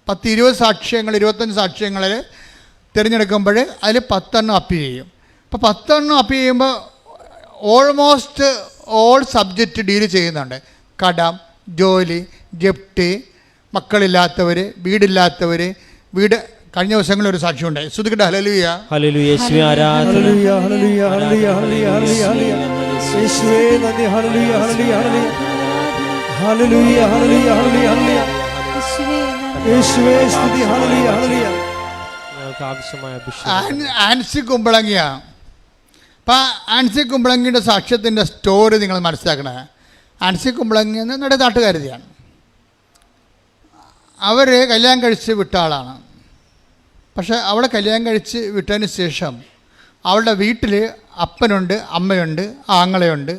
10-20 സാക്ഷ്യങ്ങൾ, 25 സാക്ഷ്യങ്ങളിൽ തിരഞ്ഞെടുക്കുമ്പോൾ അതിൽ 10 അപ്പ് ചെയ്യും. അപ്പോൾ 10 അപ്പ് ചെയ്യുമ്പോൾ ഓൾമോസ്റ്റ് ഓൾ സബ്ജക്റ്റ് ഡീൽ ചെയ്യുന്നുണ്ട്. കടം, ജോലി, ജപ്തി, മക്കളില്ലാത്തവർ, വീടില്ലാത്തവർ, വീട്. കഴിഞ്ഞ ദിവസങ്ങളിൽ ഒരു സാക്ഷ്യം ഉണ്ടായി. ശ്രുതിക്കട്ടെ ഹല്ലേലൂയ, ഹല്ലേലൂയ, യേശുവേ ആരാധന, ഹല്ലേലൂയ, ഹല്ലേലൂയ, ഹല്ലേലൂയ, ഹല്ലേലൂയ, ഹല്ലേലൂയ, യേശുവേ നന്ദി, ഹല്ലേലൂയ, ഹല്ലേലൂയ, ഹല്ലേലൂയ, ഹല്ലേലൂയ, ഹല്ലേലൂയ, ഹല്ലേലൂയ, ഹല്ലേലൂയ, യേശുവേ സ്തുതി, ഹല്ലേലൂയ, ഹല്ലേലൂയ. ഞങ്ങൾക്ക് ആവശ്യമായ അഭിഷേകം. ആൻസി കുമ്പളങ്ങിയ. അപ്പം ആൻസി കുമ്പളങ്ങിയുടെ സാക്ഷ്യത്തിൻ്റെ സ്റ്റോറി നിങ്ങൾ മനസ്സിലാക്കണേ. ആൻസി കുമ്പളങ്ങി എന്ന് നമ്മുടെ നാട്ടുകാരിയാണ്. അവർ കല്യാണം കഴിച്ച് വിട്ട ആളാണ്. പക്ഷേ അവളെ കല്യാണം കഴിച്ച് വിട്ടതിന് ശേഷം അവളുടെ വീട്ടിൽ അപ്പനുണ്ട്, അമ്മയുണ്ട്, ആങ്ങളയുണ്ട്.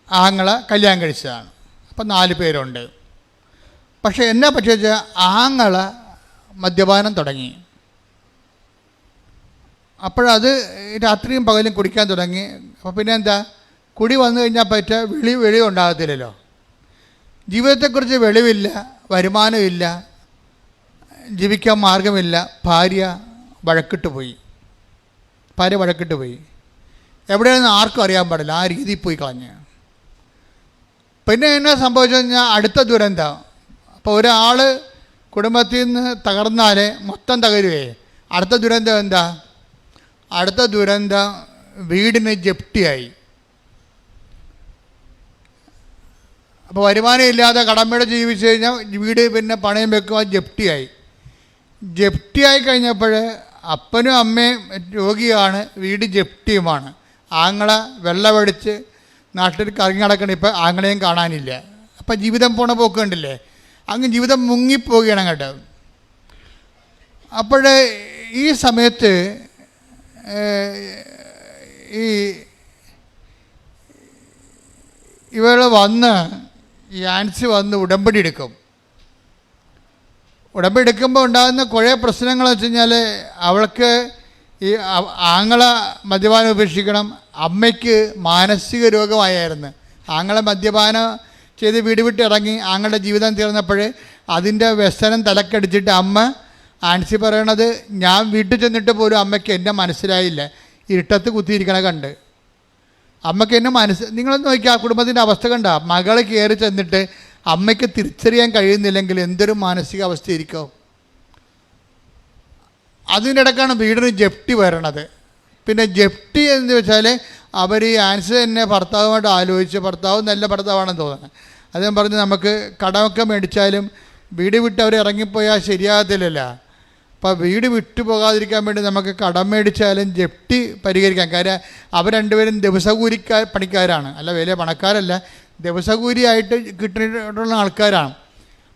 ആങ്ങള കല്യാണം കഴിച്ചതാണ്. അപ്പം 4 പേരുണ്ട്. പക്ഷേ എന്നാ പറ്റിയ ആങ്ങള മദ്യപാനം തുടങ്ങി. അപ്പോഴത് രാത്രിയും പകലും കുടിക്കാൻ തുടങ്ങി. അപ്പോൾ പിന്നെ എന്താ, കുടി വന്നു കഴിഞ്ഞാൽ വെളിവ് ഉണ്ടാകത്തില്ലല്ലോ. ജീവിതത്തെക്കുറിച്ച് വെളിവില്ല, വരുമാനമില്ല, ജീവിക്കാൻ മാർഗമില്ല. ഭാര്യ വഴക്കിട്ട് പോയി. എവിടെയാണെന്ന് ആർക്കും അറിയാൻ പാടില്ല. ആ രീതിയിൽ പോയി കളഞ്ഞ്. പിന്നെ എന്നാ സംഭവിച്ചു കഴിഞ്ഞാൽ അടുത്ത ദുരന്തം. അപ്പോൾ ഒരാൾ കുടുംബത്തിൽ നിന്ന് തകർന്നാൽ മൊത്തം തകരുവേ. അടുത്ത ദുരന്തം എന്താ? അടുത്ത ദുരന്തം വീടിന് ജപ്തിയായി. അപ്പോൾ വരുമാനം ഇല്ലാതെ കടമ്പയുടെ ജീവിച്ചു കഴിഞ്ഞാൽ വീട് പിന്നെ പണയം വെക്കുക, ജപ്തിയായി കഴിഞ്ഞപ്പോൾ അപ്പനും അമ്മയും രോഗിയാണ്, വീട് ജപ്തിയുമാണ്. ആങ്ങള വെള്ളമടിച്ച് നാട്ടിൽ കറങ്ങി നടക്കണം. ഇപ്പം ആങ്ങളെയും കാണാനില്ല. അപ്പം ജീവിതം പോണ പോക്ക് കണ്ടില്ലേ? അങ്ങ് ജീവിതം മുങ്ങിപ്പോവുകയാണ് അങ്ങോട്ട്. അപ്പോൾ ഈ സമയത്ത് ഇവൾ ഈ ആൻസി വന്ന് ഉടമ്പടി എടുക്കും. ഉടമ്പടി എടുക്കുമ്പോൾ ഉണ്ടാകുന്ന കുറേ പ്രശ്നങ്ങൾ വെച്ച് കഴിഞ്ഞാൽ അവൾക്ക് ഈ ആങ്ങള മദ്യപാനം ഉപേക്ഷിക്കണം. അമ്മയ്ക്ക് മാനസിക രോഗമായിരുന്നു. ആങ്ങളെ മദ്യപാനം ചെയ്ത് വീട് വിട്ട് ഇറങ്ങി. ആങ്ങളുടെ ജീവിതം തീർന്നപ്പോൾ അതിൻ്റെ വ്യസനം തലക്കടിച്ചിട്ട് അമ്മ ആൻസി പറയണത്, ഞാൻ വീട്ടിൽ ചെന്നിട്ട് പോലും അമ്മയ്ക്ക് എന്നെ മനസ്സിലായില്ല, ഇരുട്ടത്ത് കുത്തിയിരിക്കണ കണ്ട്. അമ്മയ്ക്ക് എന്നെ നിങ്ങളൊന്ന് നോക്കി ആ കുടുംബത്തിൻ്റെ അവസ്ഥ കണ്ട. മകൾ കയറി ചെന്നിട്ട് അമ്മയ്ക്ക് തിരിച്ചറിയാൻ കഴിയുന്നില്ലെങ്കിൽ എന്തൊരു മാനസികാവസ്ഥയായിരിക്കും. അതിനിടക്കാണ് വീടിന് ജപ്തി വരണത്. പിന്നെ ജപ്തി എന്ന് വെച്ചാൽ അവർ ഈ ആൻസി തന്നെ ഭർത്താവുമായിട്ട് ആലോചിച്ച്, ഭർത്താവ് നല്ല ഭർത്താവാണെന്ന് തോന്നുന്നത്. അദ്ദേഹം പറഞ്ഞ് നമുക്ക് കടമൊക്കെ മേടിച്ചാലും വീട് വിട്ട് അവർ ഇറങ്ങിപ്പോയാൽ ശരിയാകത്തില്ലല്ലോ. അപ്പോൾ വീട് വിട്ടു പോകാതിരിക്കാൻ വേണ്ടി നമുക്ക് കടം മേടിച്ചാലും ജപ്തി പരിഹരിക്കാം. കാര്യം അവർ രണ്ടുപേരും ദിവസകൂലി പണിക്കാരാണ്, അല്ല വലിയ പണക്കാരല്ല, ദിവസകൂലിയായിട്ട് കിട്ടിയിട്ടുള്ള ആൾക്കാരാണ്.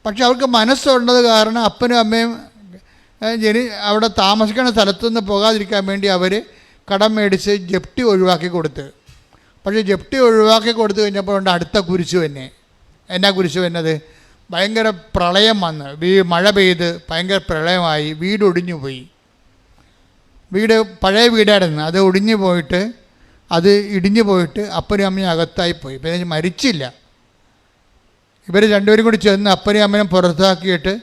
പക്ഷെ അവർക്ക് മനസ്സുള്ളത് കാരണം അപ്പനും അമ്മയും അവിടെ താമസിക്കുന്ന സ്ഥലത്തുനിന്ന് പോകാതിരിക്കാൻ വേണ്ടി അവർ കടം മേടിച്ച് ജപ്തി ഒഴിവാക്കി കൊടുത്ത്. പക്ഷേ ജപ്തി ഒഴിവാക്കി കൊടുത്തു കഴിഞ്ഞപ്പോൾ ഉണ്ട് അടുത്ത കുരിശു തന്നെ. എന്നാ കുരിശു വന്നത്? ഭയങ്കര പ്രളയം വന്ന് മഴ പെയ്ത് ഭയങ്കര പ്രളയമായി. വീട് ഒടിഞ്ഞു പോയി. വീട് പഴയ വീടായിരുന്നു, അത് ഒടിഞ്ഞു പോയിട്ട്, അത് ഇടിഞ്ഞു പോയിട്ട് അപ്പനും അമ്മയും അകത്തായിപ്പോയി. പിന്നെ മരിച്ചില്ല. ഇവർ രണ്ടുപേരും കൂടി ചെന്ന് അപ്പനും അമ്മയും പുറത്താക്കിയിട്ട്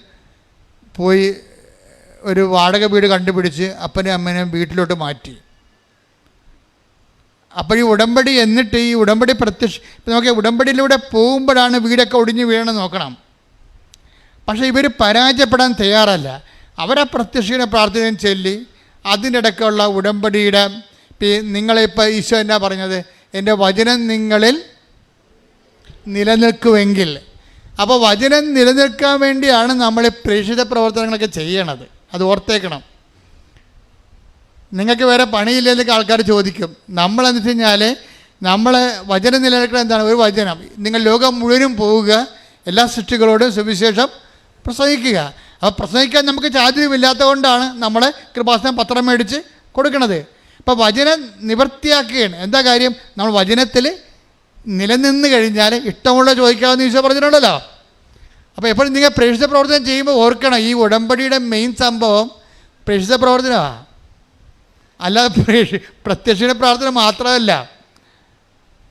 പോയി ഒരു വാടക വീട് കണ്ടുപിടിച്ച് അപ്പനും അമ്മേനെയും വീട്ടിലോട്ട് മാറ്റി. അപ്പോൾ ഈ ഉടമ്പടി എന്നിട്ട് ഈ ഉടമ്പടി ഇപ്പം നോക്കിയാൽ ഉടമ്പടിയിലൂടെ പോകുമ്പോഴാണ് വീടൊക്കെ ഒടിഞ്ഞ് വീഴണം നോക്കണം. പക്ഷേ ഇവർ പരാജയപ്പെടാൻ തയ്യാറല്ല. അവരെ പ്രത്യക്ഷീണ പ്രാർത്ഥനയും ചൊല്ലി അതിൻ്റെ ഇടയ്ക്കുള്ള ഉടമ്പടിയുടെ നിങ്ങളിപ്പോൾ ഈശോ എന്നാ പറഞ്ഞത്? എൻ്റെ വചനം നിങ്ങളിൽ നിലനിൽക്കുമെങ്കിൽ. അപ്പോൾ വചനം നിലനിൽക്കാൻ വേണ്ടിയാണ് നമ്മൾ പ്രേക്ഷിത പ്രവർത്തനങ്ങളൊക്കെ ചെയ്യണത്. അത് ഓർത്തേക്കണം. നിങ്ങൾക്ക് വേറെ പണിയില്ലെങ്കിൽ ആൾക്കാർ ചോദിക്കും. നമ്മളെന്ന് വെച്ച് കഴിഞ്ഞാൽ നമ്മൾ വചനം നിലനിൽക്കണം. എന്താണ് ഒരു വചനം? നിങ്ങൾ ലോകം മുഴുവനും പോവുക, എല്ലാ സൃഷ്ടികളോടും സുവിശേഷം പ്രസംഗിക്കുക. അപ്പോൾ പ്രസംഗിക്കാൻ നമുക്ക് ചാതുര്യമില്ലാത്തത് കൊണ്ടാണ് നമ്മൾ കൃപാസനം പത്രം മേടിച്ച് കൊടുക്കണത്. അപ്പോൾ വചനം നിവർത്തിയാക്കുകയാണ്. എന്താ കാര്യം? നമ്മൾ വചനത്തിൽ നിലനിന്ന് കഴിഞ്ഞാൽ ഇഷ്ടമുള്ള ചോദിക്കാമെന്ന് ഈശോ പറഞ്ഞിട്ടുണ്ടല്ലോ. അപ്പോൾ എപ്പോഴും നിങ്ങൾ പ്രേക്ഷിത പ്രവർത്തനം ചെയ്യുമ്പോൾ ഓർക്കണം, ഈ ഉടമ്പടിയുടെ മെയിൻ സംഭവം പ്രേക്ഷിത പ്രവർത്തനമാണ്. അല്ലാതെ പ്രത്യക്ഷ പ്രാർത്ഥന മാത്രമല്ല,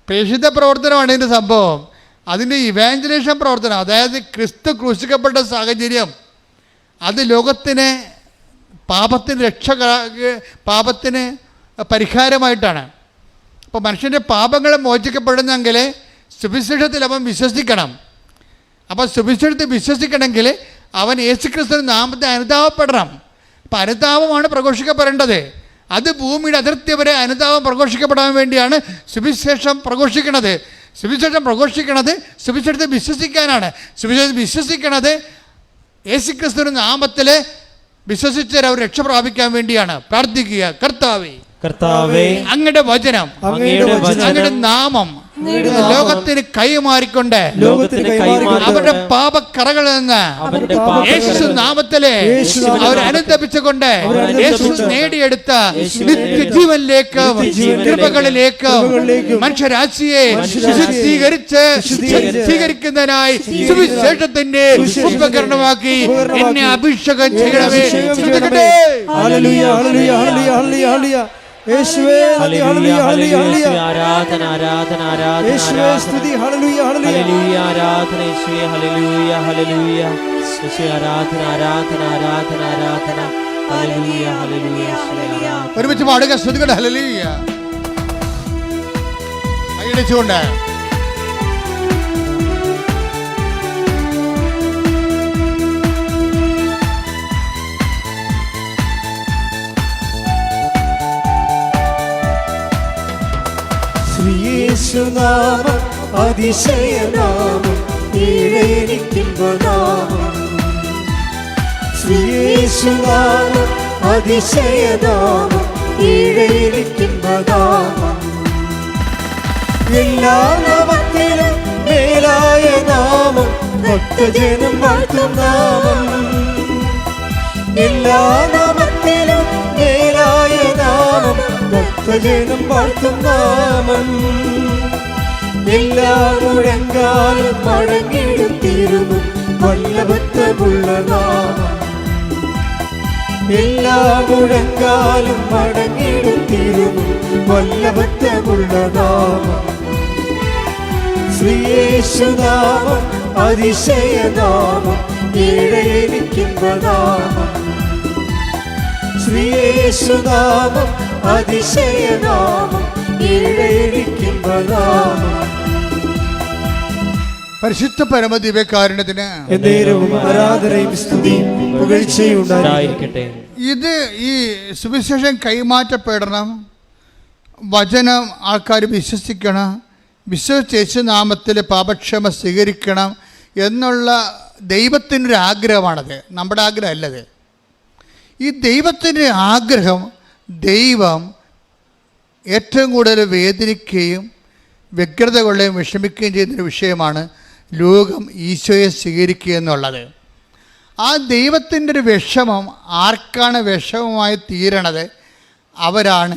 പ്രേക്ഷിത പ്രവർത്തനമാണ് ഇതിൻ്റെ സംഭവം. അതിൻ്റെ ഇവാഞ്ചലേഷൻ പ്രവർത്തനം, അതായത് ക്രിസ്തു ക്രൂശിക്കപ്പെട്ട സാഹചര്യം, അത് ലോകത്തിന് പാപത്തിന് പാപത്തിന് പരിഹാരമായിട്ടാണ്. അപ്പോൾ മനുഷ്യൻ്റെ പാപങ്ങൾ മോചിക്കപ്പെടുന്നെങ്കിൽ സുവിശേഷത്തിൽ അവൻ വിശ്വസിക്കണം. അപ്പോൾ സുവിശേഷത്തിൽ വിശ്വസിക്കണമെങ്കിൽ അവൻ യേശുക്രിസ്തു നാമത്തെ അനുതാപപ്പെടണം. അപ്പം അനുതാപമാണ് പ്രഘോഷിക്കപ്പെടേണ്ടത്. അത് ഭൂമിയുടെ അതിർത്തി വരെ അനുതാപം പ്രഘോഷിക്കപ്പെടാൻ വേണ്ടിയാണ് സുവിശേഷം പ്രഘോഷിക്കുന്നത്. സുവിശേഷം പ്രഘോഷിക്കണത് സുവിശേഷത്തെ വിശ്വസിക്കാനാണ്. സുവിശേഷം വിശ്വസിക്കണത് യേശുക്രിസ്തുവിന്റെ നാമത്തിൽ വിശ്വസിച്ചവർ അവർ രക്ഷ പ്രാപിക്കാൻ വേണ്ടിയാണ്. പ്രാർത്ഥിക്കുക, കർത്താവേ, കർത്താവേ, അങ്ങയുടെ വചനം, അങ്ങയുടെ നാമം ലോകത്തിന് കൈമാറിക്കൊണ്ട് കൈമാറി അവരുടെ പാപക്കറകളിൽ നിന്ന് യേശു നാമത്തിലെ അവർ അനുദപിച്ചുകൊണ്ട് യേശു നേടിയെടുത്ത നിത്യജീവനിലേക്ക് കൃപകളിലേക്ക് മനുഷ്യരാശിയെ സ്വീകരിക്കുന്നതിനായി സുവിശേഷത്തിന്റെ ഉപകരണമാക്കി എന്നെ അഭിഷേകം ചെയ്യണമേ. ഹല്ലേലൂയ ഹല്ലേലൂയ ഹല്ലേലൂയ ഹല്ലേലൂയ യേശുവേ ഹല്ലേലൂയ ഹല്ലേലൂയ ആരാധന ആരാധന ആരാധന യേശുവേ സ്തുതി ഹല്ലേലൂയ ഹല്ലേലൂയ ആരാധന യേശുവേ ഹല്ലേലൂയ ഹല്ലേലൂയ യേശുവേ ആരാധന ആരാധന ആരാധന ആരാധന ഹല്ലേലൂയ ഹല്ലേലൂയ യേശുവേ ആരാധന. ഒരുമിച്ച് പാടുക, സ്തുതിക്കട്ടെ. ഹല്ലേലൂയ. കൈയടിച്ചുകൊണ്ട് യേശുനാമം അതിശയനാമം ഈഴേനിക്കുമ്പനാമം യേശുനാമം അതിശയനാമം ഈഴേനിക്കുമ്പനാമം എല്ലാ നാമത്തിലും മേലായ നാമം ഭക്തജനം വാഴ്ത്തും നാമം എല്ലാ നാമത്തിലും മേലായ നാമം ഭക്തജനം വാഴ്ത്തും നാമം എല്ലാ മുഴങ്കാലും മടങ്ങിടും തീരുന്നു വല്ലഭത്വമുള്ള നാമം എല്ലാ മുഴങ്കാലും മടങ്ങിടും തീരുന്നു വല്ലഭത്വമുള്ള നാമം ശ്രീയേശുനാമം അതിശയനാമം ഈഴേനിക്കുമ്പനാമം ശ്രീയേശുനാമം അതിശയനാമം ഈഴേനിക്കുമ്പനാമം പരിശുദ്ധ പരമദിവ്യകാരുണ്യത്തിന് എന്നേരവും ആരാധനയും സ്തുതിയും പുകഴ്ചയും ഉണ്ടായിരിക്കട്ടെ. ഇത് ഈ സുവിശേഷം കൈമാറ്റപ്പെടണം, വചനം ആൾക്കാർ വിശ്വസിക്കണം, വിശ്വസിച്ച് യേശുനാമത്തിൽ പാപക്ഷമ സ്വീകരിക്കണം എന്നുള്ള ദൈവത്തിൻ്റെ ഒരു ആഗ്രഹമാണത്, നമ്മുടെ ആഗ്രഹമല്ലത്. ഈ ദൈവത്തിൻ്റെ ആഗ്രഹം ദൈവം ഏറ്റവും കൂടുതൽ വേദനിക്കുകയും വ്യഗ്രത കൊള്ളുകയും വിഷമിക്കുകയും ചെയ്യുന്നൊരു വിഷയമാണ് ലോകം ഈശോയെ സ്വീകരിക്കുക എന്നുള്ളത്. ആ ദൈവത്തിൻ്റെ ഒരു വിഷമം ആർക്കാണ് വിഷമമായി തീരണത്? അവരാണ്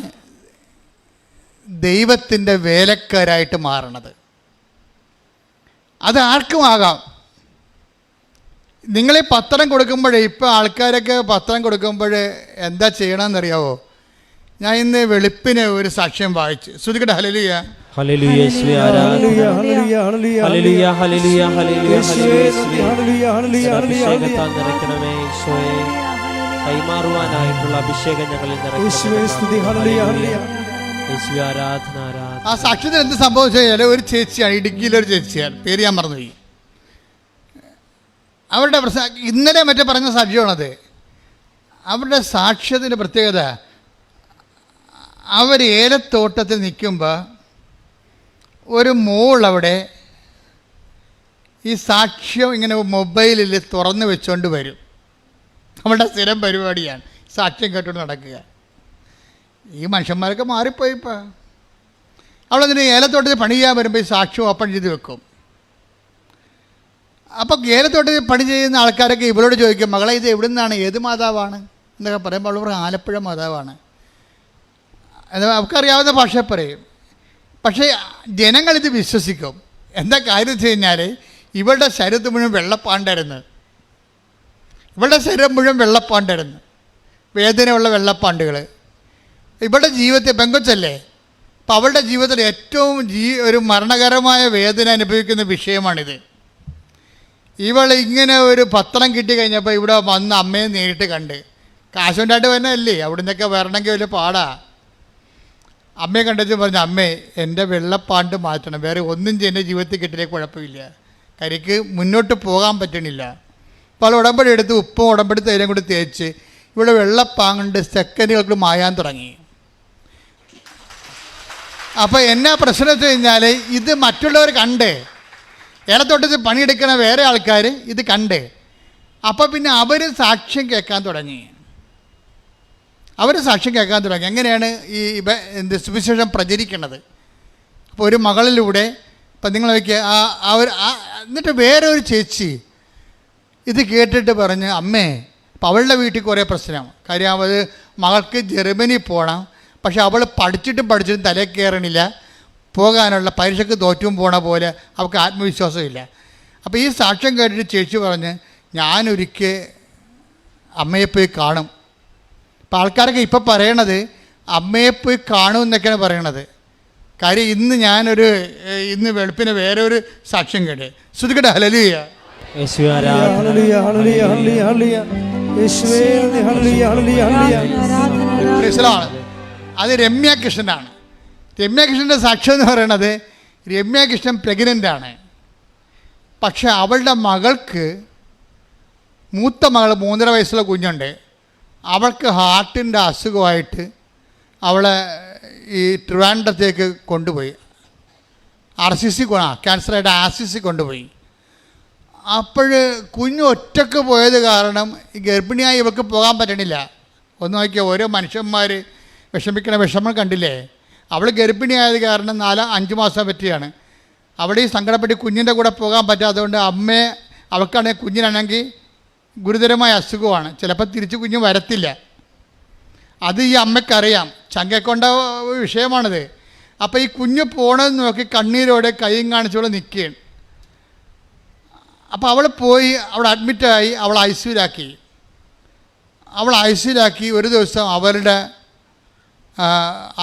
ദൈവത്തിൻ്റെ വേലക്കാരായിട്ട് മാറണത്. അത് ആർക്കും ആകാം. നിങ്ങളീ പത്രം കൊടുക്കുമ്പോഴേ, ഇപ്പോൾ ആൾക്കാരൊക്കെ പത്രം കൊടുക്കുമ്പോൾ എന്താ ചെയ്യണമെന്നറിയാവോ? ഞാൻ ഇന്ന് വെളുപ്പിന് ഒരു സാക്ഷ്യം വായിച്ചു. ശ്രുതിക്കട്ടെ. ഹല്ലേലൂയ ഹല്ലേലൂയ യേശുവേ ആരാധന ഹല്ലേലൂയ ഹല്ലേലൂയ ഹല്ലേലൂയ ഹല്ലേലൂയ അഭിഷേകത്താൽ നിറയ്ക്കണമേ ഈശോയെ. കൈമാറുവാനായിട്ടുള്ള അഭിഷേകം ഞങ്ങളിൽ നിറയ്ക്കണമേ. യേശുവേ ആരാധന ആരാധന. ആ സാക്ഷ്യത്തിൽ എന്ത് സംഭവിച്ചാൽ ഒരു ചേച്ചിയാണ്, ഇടുക്കിയിലൊരു ചേച്ചിയാണ്, പേര് ഞാൻ മറന്നുപോയി. അവരുടെ ഇന്നലെ മറ്റേ പറഞ്ഞ സാക്ഷ്യമാണത്. അവരുടെ സാക്ഷ്യത്തിൻ്റെ പ്രത്യേകത, അവർ ഏലത്തോട്ടത്തിൽ നിൽക്കുമ്പോൾ ഒരു മോൾ അവിടെ ഈ സാക്ഷ്യം ഇങ്ങനെ മൊബൈലിൽ തുറന്നു വെച്ചുകൊണ്ട് വരും. നമ്മുടെ സ്ഥിരം പരിപാടിയാണ് സാക്ഷ്യം കേട്ടുകൊണ്ട് നടക്കുക. ഈ മനുഷ്യന്മാരൊക്കെ മാറിപ്പോയിപ്പോൾ. അവളതിന് ഏലത്തോട്ടത്തിൽ പണി ചെയ്യാൻ വരുമ്പോൾ ഈ സാക്ഷ്യം ഓപ്പൺ ചെയ്ത് വെക്കും. അപ്പോൾ ഏലത്തോട്ടത്തിൽ പണി ചെയ്യുന്ന ആൾക്കാരൊക്കെ ഇവരോട് ചോദിക്കും, മകളെ ഇത് എവിടെ നിന്നാണ്, ഏത് മാതാവാണ് എന്നൊക്കെ പറയുമ്പോൾ അവൾ പറയും ആലപ്പുഴ മാതാവാണ്. അത് നമുക്കറിയാവുന്ന ഭാഷ പറയും. പക്ഷേ ജനങ്ങളിത് വിശ്വസിക്കും. എന്താ കാര്യം വെച്ച് കഴിഞ്ഞാൽ ഇവളുടെ ശരീരത്ത് മുഴുവൻ വെള്ളപ്പാണ്ടായിരുന്നു. ഇവളുടെ ശരീരം മുഴുവൻ വെള്ളപ്പാണ്ടായിരുന്നു, വേദനയുള്ള വെള്ളപ്പാണ്ടുകൾ. ഇവളുടെ ജീവിതത്തിൽ പെങ്കൊച്ചല്ലേ, അപ്പം അവളുടെ ജീവിതത്തിൽ ഏറ്റവും ഒരു മരണകരമായ വേദന അനുഭവിക്കുന്ന വിഷയമാണിത്. ഇവൾ ഇങ്ങനെ ഒരു പത്രം കിട്ടി കഴിഞ്ഞപ്പോൾ ഇവിടെ വന്ന് അമ്മയെ നേരിട്ട് കണ്ട്, കാശുണ്ടായിട്ട് വന്നതല്ലേ, അവിടെ നിന്നൊക്കെ വരണമെങ്കിൽ വലിയ പാടാ. അമ്മയെ കണ്ടിട്ട് പറഞ്ഞു, അമ്മേ എൻ്റെ വെള്ളപ്പാണ്ട് മാറ്റണം, വേറെ ഒന്നും എൻ്റെ ജീവിതത്തിൽ കിട്ടിയേ കുഴപ്പമില്ല, കരിക്ക് മുന്നോട്ട് പോകാൻ പറ്റണില്ല. അപ്പോൾ അവൾ ഉടമ്പടി എടുത്ത് ഉപ്പും ഉടമ്പടി തൈലം കൂടി തേച്ച് ഇവിടെ വെള്ളപ്പാങ്ങണ്ട് സെക്കൻഡുകൾക്ക് മായാൻ തുടങ്ങി. അപ്പോൾ എന്നാ പ്രശ്നം വെച്ച് കഴിഞ്ഞാൽ ഇത് മറ്റുള്ളവർ കണ്ട്, ഏലത്തോട്ടത്തിൽ പണിയെടുക്കുന്ന വേറെ ആൾക്കാർ ഇത് കണ്ട്, അപ്പോൾ പിന്നെ അവർ സാക്ഷ്യം കേൾക്കാൻ തുടങ്ങി. എങ്ങനെയാണ് ഈ സുവിശേഷം പ്രചരിക്കുന്നത്? അപ്പോൾ ഒരു മകളിലൂടെ ഇപ്പം നിങ്ങൾ നോക്കിയാൽ എന്നിട്ട് വേറെ ഒരു ചേച്ചി ഇത് കേട്ടിട്ട് പറഞ്ഞ് അമ്മേ, അപ്പം അവളുടെ വീട്ടിൽ കുറേ പ്രശ്നം. കാര്യം അത് മകൾക്ക് ജർമ്മനി പോകണം, പക്ഷെ അവൾ പഠിച്ചിട്ടും തലയിൽ കയറണില്ല, പോകാനുള്ള പരീക്ഷയ്ക്ക് തോറ്റും പോണ പോലെ അവൾക്ക് ആത്മവിശ്വാസമില്ല. അപ്പോൾ ഈ സാക്ഷ്യം കേട്ടിട്ട് ചേച്ചി പറഞ്ഞ് ഞാനൊരിക്കൽ അമ്മയെ പോയി കാണും. അപ്പോൾ ആൾക്കാരൊക്കെ ഇപ്പോൾ പറയണത് അമ്മയെ പോയി കാണും എന്നൊക്കെയാണ് പറയണത്. കാര്യം ഇന്ന് വെളുപ്പിന് വേറെ ഒരു സാക്ഷ്യം കേട്ട് ശ്രുതികട്ടെ. ഹല്ലേലൂയ. യേശുവേ ആരാധന. ഹല്ലേലൂയ, ഹല്ലേലൂയ, ഹല്ലേലൂയ, ഹല്ലേലൂയ. യേശുവേ നന്ദി. ഹല്ലേലൂയ, ഹല്ലേലൂയ, ഹല്ലേലൂയ. Praise the Lord. അത് രമ്യ കൃഷ്ണനാണ്. രമ്യ കൃഷ്ണൻ്റെ സാക്ഷ്യം എന്ന് പറയണത്, രമ്യ കൃഷ്ണൻ പ്രഗ്നൻ്റാണ്. പക്ഷെ അവളുടെ മകൾക്ക്, മൂത്ത മകൾ 3.5 വയസ്സുള്ള കുഞ്ഞുണ്ട്, അവൾക്ക് ഹാർട്ടിൻ്റെ അസുഖമായിട്ട് അവളെ ഈ ട്രിവാൻഡ്രത്തേക്ക് കൊണ്ടുപോയി. RCC ക്യാൻസറായിട്ട് RCC കൊണ്ടുപോയി. അപ്പോൾ കുഞ്ഞ് ഒറ്റക്ക് പോയത് കാരണം ഈ ഗർഭിണിയായി ഇവൾക്ക് പോകാൻ പറ്റണില്ല. ഒന്ന് നോക്കിയാൽ ഓരോ മനുഷ്യന്മാർ വിഷമിക്കണ വിഷമം കണ്ടില്ലേ. അവൾ ഗർഭിണിയായത് കാരണം 4-5 മാസം പറ്റിയാണ്. അവിടെ ഈ സങ്കടപ്പെട്ട് കുഞ്ഞിൻ്റെ കൂടെ പോകാൻ പറ്റാത്തതുകൊണ്ട് അവൾക്കാണെങ്കിൽ കുഞ്ഞിനാണെങ്കിൽ ഗുരുതരമായ അസുഖമാണ്. ചിലപ്പോൾ തിരിച്ച് കുഞ്ഞ് വരത്തില്ല. അത് ഈ അമ്മയ്ക്കറിയാം. ചങ്കക്കൊണ്ട വിഷയമാണിത്. അപ്പോൾ ഈ കുഞ്ഞ് പോകണമെന്ന് നോക്കി കണ്ണീരോടെ കൈയും കാണിച്ചോടെ നിൽക്കുകയാണ്. അപ്പോൾ അവൾ പോയി അവിടെ അഡ്മിറ്റായി. അവൾ ഐസിയിലാക്കി. ഒരു ദിവസം അവളുടെ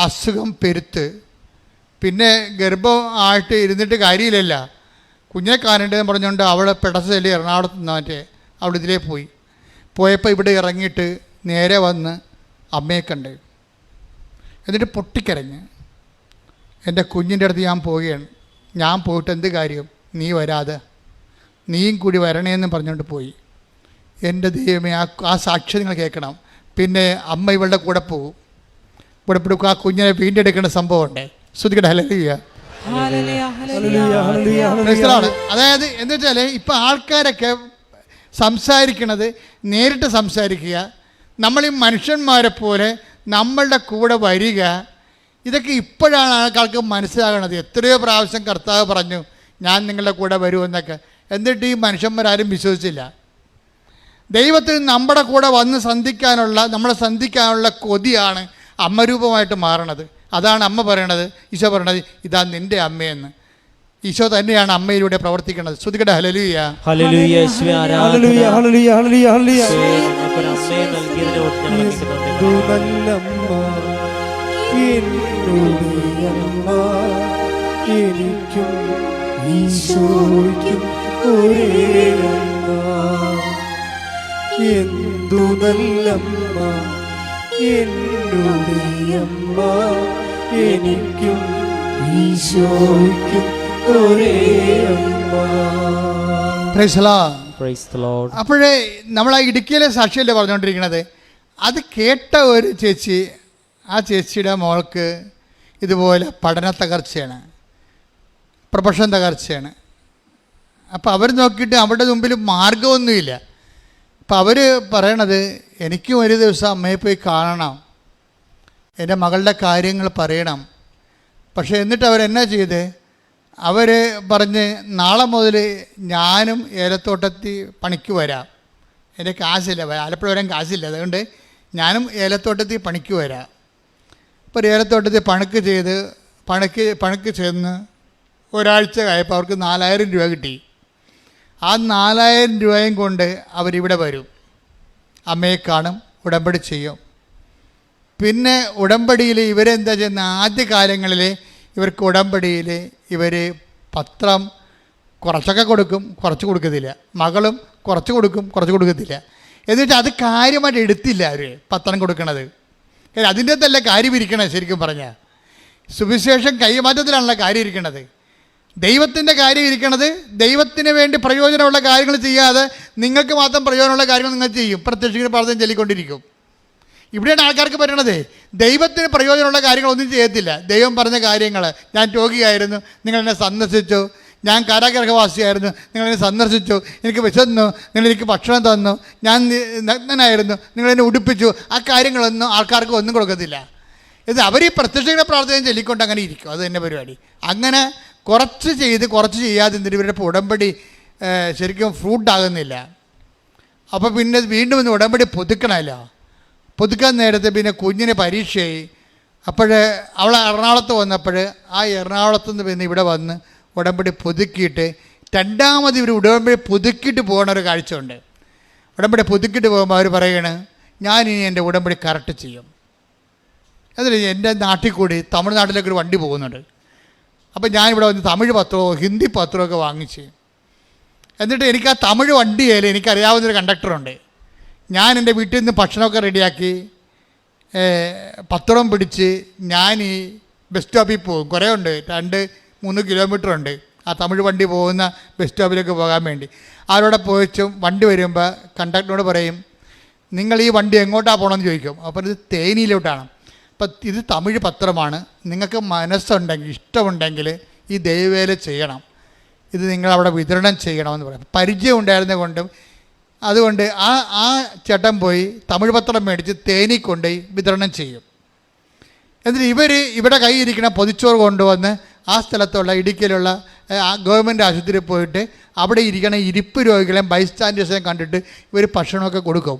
അസുഖം പെരുത്ത്. പിന്നെ ഗർഭം ആയിട്ട് ഇരുന്നിട്ട് കാര്യമില്ലല്ല, കുഞ്ഞിനെ കാണേണ്ടതെന്ന് പറഞ്ഞുകൊണ്ട് അവൾ പെടസലി എറണാകുളത്ത് നിന്നിട്ട് അവിടെ ഇതിലേ പോയപ്പോൾ ഇവിടെ ഇറങ്ങിയിട്ട് നേരെ വന്ന് അമ്മയെ കണ്ട്. എന്നിട്ട് പൊട്ടിക്കരഞ്ഞ് എൻ്റെ കുഞ്ഞിൻ്റെ അടുത്ത് ഞാൻ പോവുകയാണ്, ഞാൻ പോയിട്ട് എന്ത് കാര്യം, നീ വരാതെ നീയും കൂടി വരണേന്ന് പറഞ്ഞുകൊണ്ട് പോയി. എൻ്റെ ദൈവമേ, ആ സാക്ഷ്യം നിങ്ങൾ കേൾക്കണം. പിന്നെ അമ്മ ഇവളുടെ കൂടെ പോകും. ഇവിടെ ആ കുഞ്ഞിനെ വീണ്ടെടുക്കേണ്ട സംഭവമുണ്ട്. ശ്രുതികട്ടെ. ഹല്ലേലൂയ. അതായത് എന്ന് വെച്ചാൽ ഇപ്പം ആൾക്കാരൊക്കെ സംസാരിക്കണത് നേരിട്ട് സംസാരിക്കുക, നമ്മൾ ഈ മനുഷ്യന്മാരെ പോലെ നമ്മളുടെ കൂടെ വരിക, ഇതൊക്കെ ഇപ്പോഴാണ് ആൾക്കാർക്ക് മനസ്സിലാകണത്. എത്രയോ പ്രാവശ്യം കർത്താവ് പറഞ്ഞു ഞാൻ നിങ്ങളുടെ കൂടെ വരുമെന്നൊക്കെ. എന്നിട്ട് ഈ മനുഷ്യന്മാരാരും വിശ്വസിച്ചില്ല. ദൈവത്തിന് നമ്മുടെ കൂടെ വന്ന് നമ്മളെ സന്ധിക്കാനുള്ള കൊതിയാണ് അമ്മരൂപമായിട്ട് മാറണത്. അതാണ് അമ്മ പറയണത്, ഈശോ പറയണത് ഇതാ നിൻ്റെ അമ്മയെന്ന്. ഈശോ തന്നെയാണ് അമ്മയിലൂടെ പ്രവർത്തിക്കുന്നത്. ശ്രുതികട്ടെ. ഹല്ലേലൂയ. ഹല്ലേലൂയ. യേശുവേ ആരാധന. ഹല്ലേലൂയ, ഹല്ലേലൂയ, ഹല്ലേലൂയ, ഹല്ലേലൂയ. ഞങ്ങൾക്കൊരു അമ്മയെ നൽകിയതിനെ ഓർത്ത് ഞങ്ങൾ എന്തു നല്ലമ്മ എന്നോടമ്മ, എനിക്കും ഈശോയ്ക്കും ഒരേ അമ്മ. എന്തു നല്ലമ്മ എന്നോടമ്മ, എനിക്കും ഈശോയ്ക്കും ഒരേ അമ്മ. Price the Lord. Price the Lord. അപ്പോഴേ നമ്മൾ ആ ഇടുക്കിയിലെ സാക്ഷിയല്ലേ പറഞ്ഞുകൊണ്ടിരിക്കുന്നത്. അത് കേട്ട ഒരു ചേച്ചി, ആ ചേച്ചിയുടെ മോൾക്ക് ഇതുപോലെ പഠന തകർച്ചയാണ്, പ്രൊഫഷൻ തകർച്ചയാണ്. അപ്പോൾ അവർ നോക്കിയിട്ട് അവരുടെ മുമ്പിൽ മാർഗമൊന്നുമില്ല. അപ്പോൾ അവർ പറയണത് എനിക്കും ഒരു ദിവസം അമ്മയെ പോയി കാണണം, എൻ്റെ മകളുടെ കാര്യങ്ങൾ പറയണം. പക്ഷേ എന്നിട്ട് അവരെന്നാ ചെയ്ത്, അവർ പറഞ്ഞ് നാളെ മുതൽ ഞാനും ഏലത്തോട്ടത്തിൽ പണിക്ക് വരാം, എൻ്റെ കാശില്ല, ആലപ്പുഴ വരാൻ കാശില്ല, അതുകൊണ്ട് ഞാനും ഏലത്തോട്ടത്തിൽ പണിക്ക് വരാം. അപ്പോൾ ഏലത്തോട്ടത്തിൽ പണിക്ക് ചെന്ന് ഒരാഴ്ച കഴിയപ്പോൾ അവർക്ക് 4000 രൂപ കിട്ടി. ആ 4000 രൂപയും കൊണ്ട് അവരിവിടെ വരും, അമ്മയെ കാണും, ഉടമ്പടി ചെയ്യും. പിന്നെ ഉടമ്പടിയിൽ ഇവരെന്താ ചെയ്യുന്ന, ആദ്യ കാലങ്ങളിൽ ഇവർക്ക് ഉടമ്പടിയിൽ ഇവർ പത്രം കുറച്ചൊക്കെ കൊടുക്കും, കുറച്ച് കൊടുക്കത്തില്ല. മകളും കുറച്ച് കൊടുക്കും, കുറച്ച് കൊടുക്കത്തില്ല. എന്നിട്ട് അത് കാര്യമായിട്ട് എടുത്തില്ല അവർ പത്രം കൊടുക്കണത്. അതിൻ്റെ തന്നെ കാര്യം ഇരിക്കണത്. ശരിക്കും പറഞ്ഞാൽ സുവിശേഷം കൈമാറ്റത്തിലാണല്ലോ കാര്യം ഇരിക്കണത്. ദൈവത്തിൻ്റെ കാര്യം ഇരിക്കണത്, ദൈവത്തിന് വേണ്ടി പ്രയോജനമുള്ള കാര്യങ്ങൾ ചെയ്യാതെ നിങ്ങൾക്ക് മാത്രം പ്രയോജനമുള്ള കാര്യങ്ങൾ നിങ്ങൾ ചെയ്യും, പ്രത്യക്ഷിക്കുന്ന പ്രാർത്ഥന ചൊല്ലിക്കൊണ്ടിരിക്കും. ഇവിടെയാണ് ആൾക്കാർക്ക് പറ്റണത്. ദൈവത്തിന് പ്രയോജനമുള്ള കാര്യങ്ങളൊന്നും ചെയ്യത്തില്ല. ദൈവം പറഞ്ഞ കാര്യങ്ങൾ, ഞാൻ രോഗിയായിരുന്നു, നിങ്ങളെന്നെ സന്ദർശിച്ചു, ഞാൻ കാരാഗൃഹവാസിയായിരുന്നു, നിങ്ങളെന്നെ സന്ദർശിച്ചു, എനിക്ക് വിശന്നു, നിങ്ങളെനിക്ക് ഭക്ഷണം തന്നു, ഞാൻ നഗ്നനായിരുന്നു, നിങ്ങളെന്നെ ഉടുപ്പിച്ചു, ആ കാര്യങ്ങളൊന്നും ആൾക്കാർക്ക് ഒന്നും കൊടുക്കത്തില്ല. ഇത് അവർ ഈ പ്രത്യക്ഷയുടെ പ്രാർത്ഥന ചൊല്ലിക്കൊണ്ട് അങ്ങനെ ഇരിക്കും. അത് തന്നെ പരിപാടി. അങ്ങനെ കുറച്ച് ചെയ്യാതെ ഇവരുടെ ഉടമ്പടി ശരിക്കും ഫ്രൂട്ടാകുന്നില്ല. അപ്പോൾ പിന്നെ വീണ്ടും ഒന്ന് ഉടമ്പടി പുതുക്കണമല്ലോ. പുതുക്കാൻ നേരത്തെ പിന്നെ കുഞ്ഞിന് പരീക്ഷയായി. അപ്പോൾ അവൾ എറണാകുളത്ത് വന്നപ്പോൾ ആ എറണാകുളത്ത് നിന്ന് പിന്നെ ഇവിടെ വന്ന് ഉടമ്പടി പുതുക്കിയിട്ട് രണ്ടാമത് ഇവർ ഉടമ്പടി പുതുക്കിയിട്ട് പോകുന്ന ഒരു കാഴ്ചയുണ്ട്. ഉടമ്പടി പുതുക്കിയിട്ട് പോകുമ്പോൾ അവർ പറയണ്, ഞാനിനി എൻ്റെ ഉടമ്പടി കറക്റ്റ് ചെയ്യും. എന്നിട്ട് എൻ്റെ നാട്ടിൽ കൂടി തമിഴ്നാട്ടിലേക്ക് ഒരു വണ്ടി പോകുന്നുണ്ട്. അപ്പോൾ ഞാനിവിടെ വന്ന് തമിഴ് പത്രമോ ഹിന്ദി പത്രമൊക്കെ വാങ്ങിച്ച്, എന്നിട്ട് എനിക്ക് ആ തമിഴ് വണ്ടിയിൽ എനിക്കറിയാവുന്നൊരു കണ്ടക്ടറുണ്ട്. ഞാൻ എൻ്റെ വീട്ടിൽ നിന്ന് ഭക്ഷണമൊക്കെ റെഡിയാക്കി പത്രം പിടിച്ച് ഞാൻ ഈ ബസ് സ്റ്റോപ്പിൽ പോകും. കുറേ ഉണ്ട്, 2-3 കിലോമീറ്റർ ഉണ്ട് ആ തമിഴ് വണ്ടി പോകുന്ന ബസ് സ്റ്റോപ്പിലേക്ക് പോകാൻ വേണ്ടി. അവരോടെ പോയിച്ചും വണ്ടി വരുമ്പോൾ കണ്ടക്ടറിനോട് പറയും, നിങ്ങൾ ഈ വണ്ടി എങ്ങോട്ടാണ് പോകണമെന്ന് ചോദിക്കും. അപ്പോൾ ഇത് തേനിയിലോട്ടാണ്. അപ്പം ഇത് തമിഴ് പത്രമാണ്, നിങ്ങൾക്ക് മനസ്സുണ്ടെങ്കിൽ ഇഷ്ടമുണ്ടെങ്കിൽ ഈ ദൈവവേല ചെയ്യണം, ഇത് നിങ്ങളവിടെ വിതരണം ചെയ്യണമെന്ന് പറയും. പരിചയം ഉണ്ടായിരുന്നത് കൊണ്ടും അതുകൊണ്ട് ആ ചേട്ടൻ പോയി തമിഴ് പത്രം മേടിച്ച് തേനി കൊണ്ടുപോയി വിതരണം ചെയ്യും. എന്നിട്ട് ഇവിടെ കയ്യിരിക്കുന്ന പൊതിച്ചോറ് കൊണ്ടുവന്ന് ആ സ്ഥലത്തുള്ള ഇടുക്കിയിലുള്ള ഗവൺമെൻറ് ആശുപത്രിയിൽ പോയിട്ട് അവിടെ ഇരിക്കണ ഇരിപ്പ് രോഗികളെയും ബൈസ്റ്റാൻഡേഴ്സിനെയും കണ്ടിട്ട് ഇവർ ഭക്ഷണമൊക്കെ കൊടുക്കും.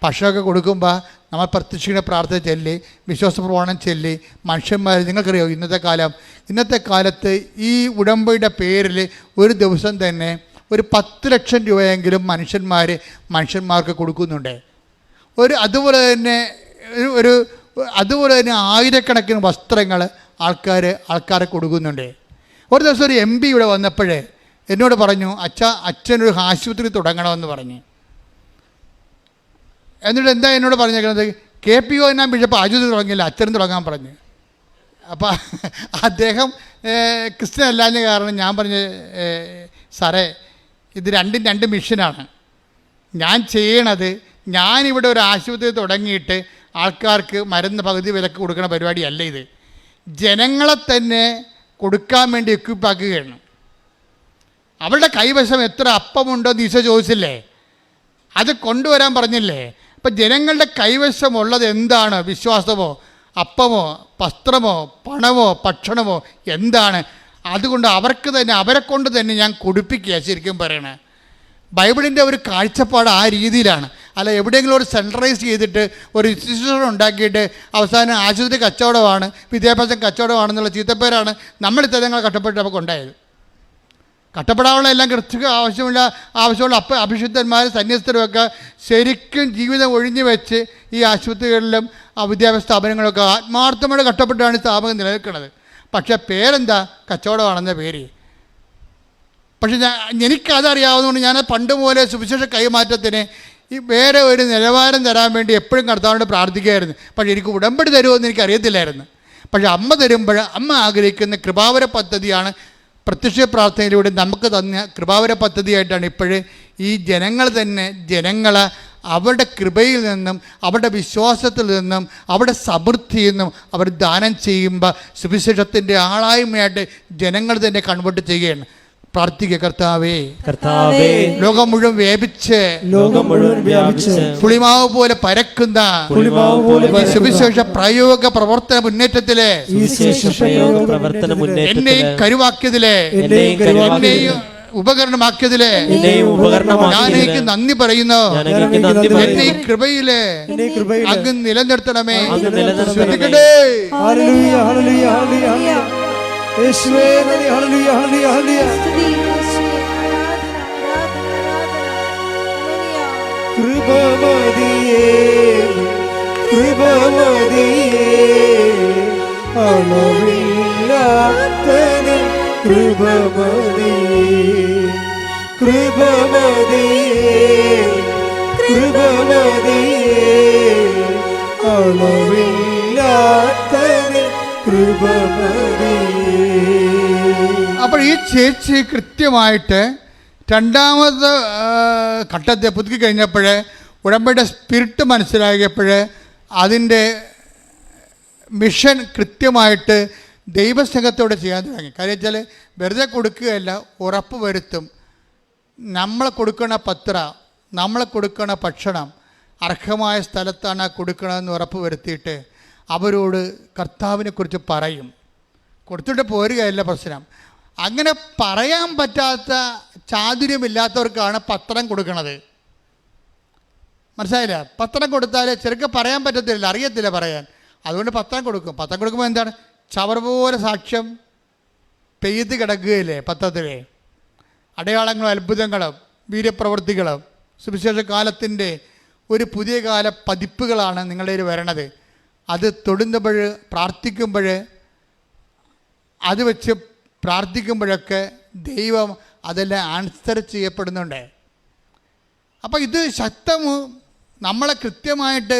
ഭക്ഷണമൊക്കെ കൊടുക്കുമ്പോൾ നമ്മൾ പ്രത്യക്ഷയുടെ പ്രാർത്ഥന ചൊല്ലി വിശ്വാസ പ്രമാണം ചൊല്ലി മനുഷ്യന്മാർ, നിങ്ങൾക്കറിയോ ഇന്നത്തെ കാലത്ത് ഈ ഉടമ്പടിയുടെ പേരിൽ ഒരു ദിവസം തന്നെ ഒരു 10 ലക്ഷം രൂപയെങ്കിലും മനുഷ്യന്മാർക്ക് കൊടുക്കുന്നുണ്ട്. അതുപോലെ തന്നെ ആയിരക്കണക്കിന് വസ്ത്രങ്ങൾ ആൾക്കാരെ കൊടുക്കുന്നുണ്ട്. ഒരു ദിവസം ഒരു MP ഇവിടെ വന്നപ്പോഴേ എന്നോട് പറഞ്ഞു, അച്ഛനൊരു ആശുപത്രി തുടങ്ങണമെന്ന് പറഞ്ഞു. എന്നിട്ട് എന്താ എന്നോട് പറഞ്ഞേക്കുന്നത്, KPO ഞാൻ ബിഷപ്പ് ആശുപത്രി തുടങ്ങിയില്ല, അച്ഛനും തുടങ്ങാൻ പറഞ്ഞു. അപ്പോൾ അദ്ദേഹം ക്രിസ്ത്യൻ അല്ലാഞ്ഞ കാരണം ഞാൻ പറഞ്ഞു, സാറേ ഇത് രണ്ടും 2 മിഷനാണ്. ഞാൻ ചെയ്യണത്, ഞാനിവിടെ ഒരു ആശുപത്രി തുടങ്ങിയിട്ട് ആൾക്കാർക്ക് മരുന്ന് പകുതി വിലക്ക് കൊടുക്കുന്ന പരിപാടിയല്ല ഇത്. ജനങ്ങളെ തന്നെ കൊടുക്കാൻ വേണ്ടി എക്വിപ്പാക്കുകയാണ്. അവളുടെ കൈവശം എത്ര അപ്പമുണ്ടോ ഈശോ ചോദിച്ചില്ലേ, അത് കൊണ്ടുവരാൻ പറഞ്ഞില്ലേ. അപ്പം ജനങ്ങളുടെ കൈവശമുള്ളത് എന്താണ്? വിശ്വാസമോ അപ്പമോ വസ്ത്രമോ പണമോ ഭക്ഷണമോ എന്താണ്? അതുകൊണ്ട് അവരെ കൊണ്ട് തന്നെ ഞാൻ കൊടുപ്പിക്കുക. ശരിക്കും പറയണേ, ബൈബിളിൻ്റെ ഒരു കാഴ്ചപ്പാട് ആ രീതിയിലാണ്. അല്ല എവിടെയെങ്കിലും ഒരു സെൻട്രലൈസ് ചെയ്തിട്ട് ഒരു ഇൻസ്റ്റിറ്റ്യൂഷൻ ഉണ്ടാക്കിയിട്ട് അവസാനം ആശുപത്രി കച്ചവടമാണ്, വിദ്യാഭ്യാസം കച്ചവടമാണെന്നുള്ള ചീത്തപ്പേരാണ് നമ്മൾ ഇത്തരങ്ങൾ കഷ്ടപ്പെട്ട് നമുക്ക് ഉണ്ടായത്. കഷ്ടപ്പെടാനുള്ള എല്ലാം കൃത്യ ആവശ്യമുള്ള അഭിഷിക്തന്മാരും സന്യസ്തരുമൊക്കെ ശരിക്കും ജീവിതം ഒഴിഞ്ഞു വെച്ച് ഈ ആശുപത്രികളിലും വിദ്യാഭ്യാസ സ്ഥാപനങ്ങളൊക്കെ ആത്മാർത്ഥമായിട്ട് കഷ്ടപ്പെട്ടാണ് ഈ സ്ഥാപനം നിലനിൽക്കുന്നത്. പക്ഷേ പേരെന്താ? കച്ചവടമാണെന്ന പേര്. പക്ഷെ എനിക്കതറിയാവുന്നതുകൊണ്ട് ഞാൻ പണ്ട് പോലെ സുവിശേഷ കൈമാറ്റത്തിന് ഈ വേറെ ഒരു നിലവാരം തരാൻ വേണ്ടി എപ്പോഴും കർത്താവിനോട് പ്രാർത്ഥിക്കുകയായിരുന്നു. പക്ഷേ എനിക്ക് ഉടമ്പടി തരുമെന്ന് എനിക്കറിയത്തില്ലായിരുന്നു. പക്ഷേ അമ്മ തരുമ്പോൾ അമ്മ ആഗ്രഹിക്കുന്ന കൃപാവര പദ്ധതിയാണ്. പ്രത്യക്ഷ പ്രാർത്ഥനയിലൂടെ നമുക്ക് തന്ന കൃപാവര പദ്ധതിയായിട്ടാണ് ഇപ്പോഴേ ഈ ജനങ്ങളെ അവരുടെ കൃപയിൽ നിന്നും അവരുടെ വിശ്വാസത്തിൽ നിന്നും അവരുടെ സമൃദ്ധിയിൽ നിന്നും അവർ ദാനം ചെയ്യുമ്പോൾ സുവിശേഷത്തിൻ്റെ ആളായ്മയായിട്ട് ജനങ്ങൾ തന്നെ കൺവേർട്ട് ചെയ്യുകയാണ്. പ്രാർത്ഥിക്കുക, കർത്താവേ ലോകം മുഴുവൻ വ്യാപിച്ച് പുളിമാവ് പോലെ പരക്കുന്ന സുവിശേഷ പ്രയോഗ പ്രവർത്തന മുന്നേറ്റത്തിലെ എന്നെയും കരുവാക്കിയതിലെ എന്നെയും ഉപകരണമാക്കിയതിലെ ഞാനേക്ക് നന്ദി പറയുന്നു. എന്നെ ഈ കൃപയിലെ അങ്ങ് നിലനിർത്തണമേ. ശ്രദ്ധിക്കട്ടെ. യേശുവേ നന്ദി. ഹല്ലേലൂയ ഹല്ലേലൂയ ഹല്ലേലൂയ. കൃപമതിയേ അളവില്ലാത്ത കൃപമതിയേ അളവില്ലാത്ത അപ്പോൾ ഈ ചേച്ചി കൃത്യമായിട്ട് രണ്ടാമത് ഘട്ടത്തെ പുതുക്കി കഴിഞ്ഞപ്പോൾ ഉടമ്പടിയുടെ സ്പിരിറ്റ് മനസ്സിലാക്കിയപ്പോൾ അതിൻ്റെ മിഷൻ കൃത്യമായിട്ട് ദൈവസ്നേഹത്തോടെ ചെയ്യാൻ തുടങ്ങി. കാര്യം വെച്ചാൽ വെറുതെ കൊടുക്കുകയല്ല, ഉറപ്പ് വരുത്തും. നമ്മൾ കൊടുക്കണ നമ്മൾ കൊടുക്കണ ഭക്ഷണം അർഹമായ സ്ഥലത്താണ് കൊടുക്കണമെന്ന് ഉറപ്പ് വരുത്തിയിട്ട് അവരോട് കർത്താവിനെക്കുറിച്ച് പറയും. കൊടുത്തിട്ട് പോരുകയല്ല പ്രശ്നം. അങ്ങനെ പറയാൻ പറ്റാത്ത ചാതുര്യമില്ലാത്തവർക്കാണ് പത്രം കൊടുക്കുന്നത്. മനസ്സിലായില്ല? പത്രം കൊടുത്താൽ ചെറുക്കെ പറയാൻ പറ്റത്തില്ല, അറിയത്തില്ല പറയാൻ. അതുകൊണ്ട് പത്രം കൊടുക്കും. പത്രം കൊടുക്കുമ്പോൾ എന്താണ്? ചവർ പോലെ സാക്ഷ്യം പെയ്ത് കിടക്കുകയില്ലേ പത്രത്തിലെ അടയാളങ്ങളും അത്ഭുതങ്ങളും വീര്യപ്രവൃത്തികളും സുവിശേഷ കാലത്തിൻ്റെ ഒരു പുതിയ കാല പതിപ്പുകളാണ് നിങ്ങളുടെ കയ്യിൽ വരണത്. അത് തൊടുന്നപ്പോൾ പ്രാർത്ഥിക്കുമ്പോൾ അത് വെച്ച് പ്രാർത്ഥിക്കുമ്പോഴൊക്കെ ദൈവം അതെല്ലാം ആൻസർ ചെയ്യപ്പെടുന്നുണ്ട്. അപ്പോൾ ഇത് നമ്മളെ കൃത്യമായിട്ട്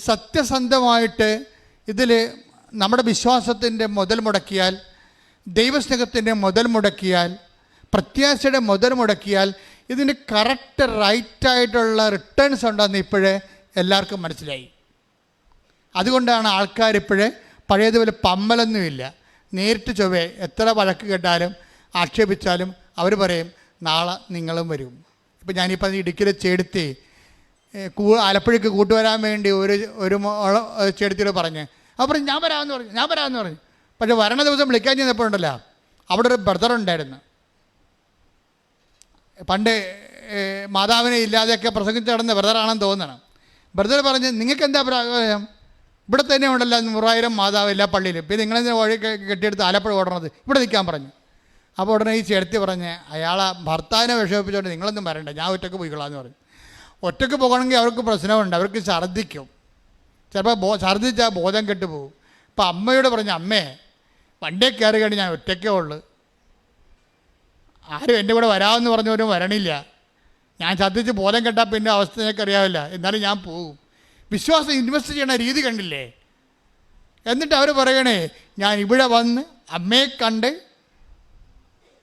സത്യസന്ധമായിട്ട് ഇതിൽ നമ്മുടെ വിശ്വാസത്തിൻ്റെ മുതൽ മുടക്കിയാൽ, ദൈവസ്നേഹത്തിൻ്റെ മുതൽ മുടക്കിയാൽ, പ്രത്യാശയുടെ മുതൽ മുടക്കിയാൽ ഇതിന് കറക്റ്റ് റൈറ്റായിട്ടുള്ള റിട്ടേൺസ് ഉണ്ടെന്ന് ഇപ്പോഴേ എല്ലാവർക്കും മനസ്സിലായി. അതുകൊണ്ടാണ് ആൾക്കാരിപ്പോഴേ പഴയതുപോലെ പമ്മലൊന്നുമില്ല. നേരിട്ട് ചൊവ്വേ എത്ര വഴക്ക് കേട്ടാലും ആക്ഷേപിച്ചാലും അവർ പറയും നാളെ നിങ്ങളും വരും. ഇപ്പം ഞാനിപ്പോൾ ഇടുക്കിയിലെ ചേടുത്തി ആലപ്പുഴയ്ക്ക് കൂട്ടുവരാൻ വേണ്ടി ഒരു ചേടുത്തിയോട് പറഞ്ഞ് അപ്പോൾ ഞാൻ വരാമെന്ന് പറഞ്ഞു. പക്ഷെ വരണ ദിവസം വിളിക്കാൻ ചെന്നപ്പോഴുണ്ടല്ലോ അവിടെ ഒരു ബ്രദർ ഉണ്ടായിരുന്നു. പണ്ട് മാതാവിനെ ഇല്ലാതെയൊക്കെ പ്രസംഗിച്ച് നടന്ന ബ്രദറാണെന്ന് തോന്നണം. ബ്രദർ പറഞ്ഞ് നിങ്ങൾക്ക് എന്താ പ്രായം? ഇവിടെ തന്നെ ഉണ്ടല്ലോ 100,000 മാതാവ് എല്ലാ പള്ളിയിലും. പിന്നെ നിങ്ങളെന്തിനാ വഴി കെട്ടിയെടുത്ത് ആലപ്പുഴ ഓടണത്? ഇവിടെ നിൽക്കാൻ പറഞ്ഞു. അപ്പോൾ ഉടനെ ഈ ചേർത്തി പറഞ്ഞ് അയാളെ ഭർത്താവിനെ വിഷമിപ്പിച്ചുകൊണ്ട് നിങ്ങളൊന്നും വരണ്ട, ഞാൻ ഒറ്റയ്ക്ക് പോയിക്കൊള്ളാമെന്ന് പറഞ്ഞു. ഒറ്റയ്ക്ക് പോകണമെങ്കിൽ അവർക്ക് പ്രശ്നമുണ്ട്, അവർക്ക് ഛർദ്ദിക്കും. ചിലപ്പോൾ ഛർദ്ദിച്ചാൽ ബോധം കെട്ടുപോകും. അപ്പോൾ അമ്മയോട് പറഞ്ഞു, അമ്മേ വണ്ടിയെ കയറി കഴിഞ്ഞ് ഞാൻ ഒറ്റയ്ക്കേ ഉള്ളു, ആരും എൻ്റെ കൂടെ വരാമെന്ന് പറഞ്ഞവരും വരണില്ല. ഞാൻ ഛർദ്ദിച്ച് ബോധം കെട്ടാൽ പിന്നെ അവസ്ഥ എനിക്കറിയാവില്ല, എന്നാലും ഞാൻ പോകും. വിശ്വാസം ഇൻവെസ്റ്റ് ചെയ്യണ രീതി കണ്ടില്ലേ? എന്നിട്ട് അവർ പറയണേ ഞാൻ ഇവിടെ വന്ന് അമ്മയെ കണ്ട്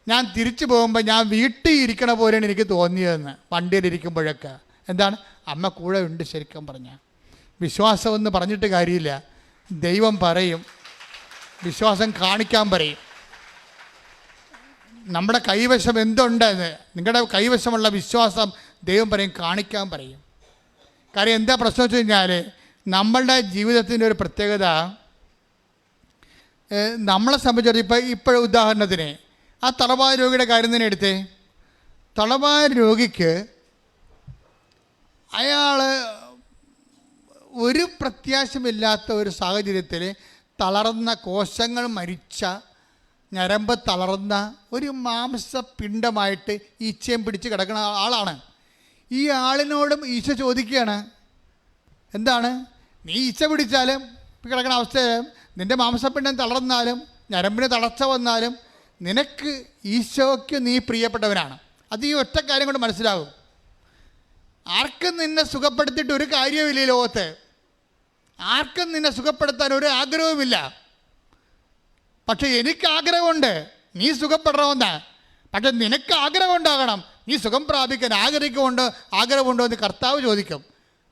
ഞാൻ തിരിച്ചു പോകുമ്പോൾ ഞാൻ വീട്ടിൽ ഇരിക്കണ പോലെയാണ് എനിക്ക് തോന്നിയതെന്ന്. വണ്ടിയിലിരിക്കുമ്പോഴൊക്കെ എന്താണ് അമ്മ കൂടെ ഉണ്ട്. ശരിക്കും പറഞ്ഞാൽ വിശ്വാസമെന്ന് പറഞ്ഞിട്ട് കാര്യമില്ല. ദൈവം പറയും, വിശ്വാസം കാണിക്കാൻ പറയും. നമ്മുടെ കൈവശം എന്തുണ്ടെന്ന്, നിങ്ങളുടെ കൈവശമുള്ള വിശ്വാസം ദൈവം പറയും, കാണിക്കാൻ പറയും. കാര്യം എന്താ പ്രശ്നം വെച്ച് കഴിഞ്ഞാൽ നമ്മളുടെ ജീവിതത്തിൻ്റെ ഒരു പ്രത്യേകത, നമ്മളെ സംബന്ധിച്ചിടത്തോളം ഇപ്പോൾ ഉദാഹരണത്തിന് ആ തളവായ രോഗിയുടെ കാര്യം തന്നെ എടുത്തേ. തളവായ രോഗിക്ക് അയാൾ ഒരു പ്രത്യാശമില്ലാത്ത ഒരു സാഹചര്യത്തിൽ തളർന്ന കോശങ്ങൾ മരിച്ച ഞരമ്പ് തളർന്ന ഒരു മാംസപിണ്ഡമായിട്ട് ഈച്ചയും പിടിച്ച് കിടക്കുന്ന ആളാണ്. ഈ ആളിനോടും ഈശോ ചോദിക്കുകയാണ്, എന്താണ് നീ ഈച്ച പിടിച്ചാലും കിടക്കുന്ന അവസ്ഥയിലും നിൻ്റെ മാംസപിണ്ഡം തളർന്നാലും ഞരമ്പിന് തളർച്ച വന്നാലും നിനക്ക് ഈശോയ്ക്ക് നീ പ്രിയപ്പെട്ടവനാണ്. അത് ഈ ഒറ്റ കാര്യം കൊണ്ട് മനസ്സിലാകും. ആർക്കും നിന്നെ സുഖപ്പെടുത്തിയിട്ട് ഒരു കാര്യവുമില്ല ഈ ലോകത്ത്. ആർക്കും നിന്നെ സുഖപ്പെടുത്താൻ ഒരു ആഗ്രഹവുമില്ല. പക്ഷെ എനിക്ക് ആഗ്രഹമുണ്ട് നീ സുഖപ്പെടണമെന്ന്. പക്ഷെ നിനക്ക് ആഗ്രഹം ഉണ്ടാകണം, നീ സുഖം പ്രാപിക്കാൻ ആഗ്രഹമുണ്ടോ എന്ന് കർത്താവ് ചോദിക്കും.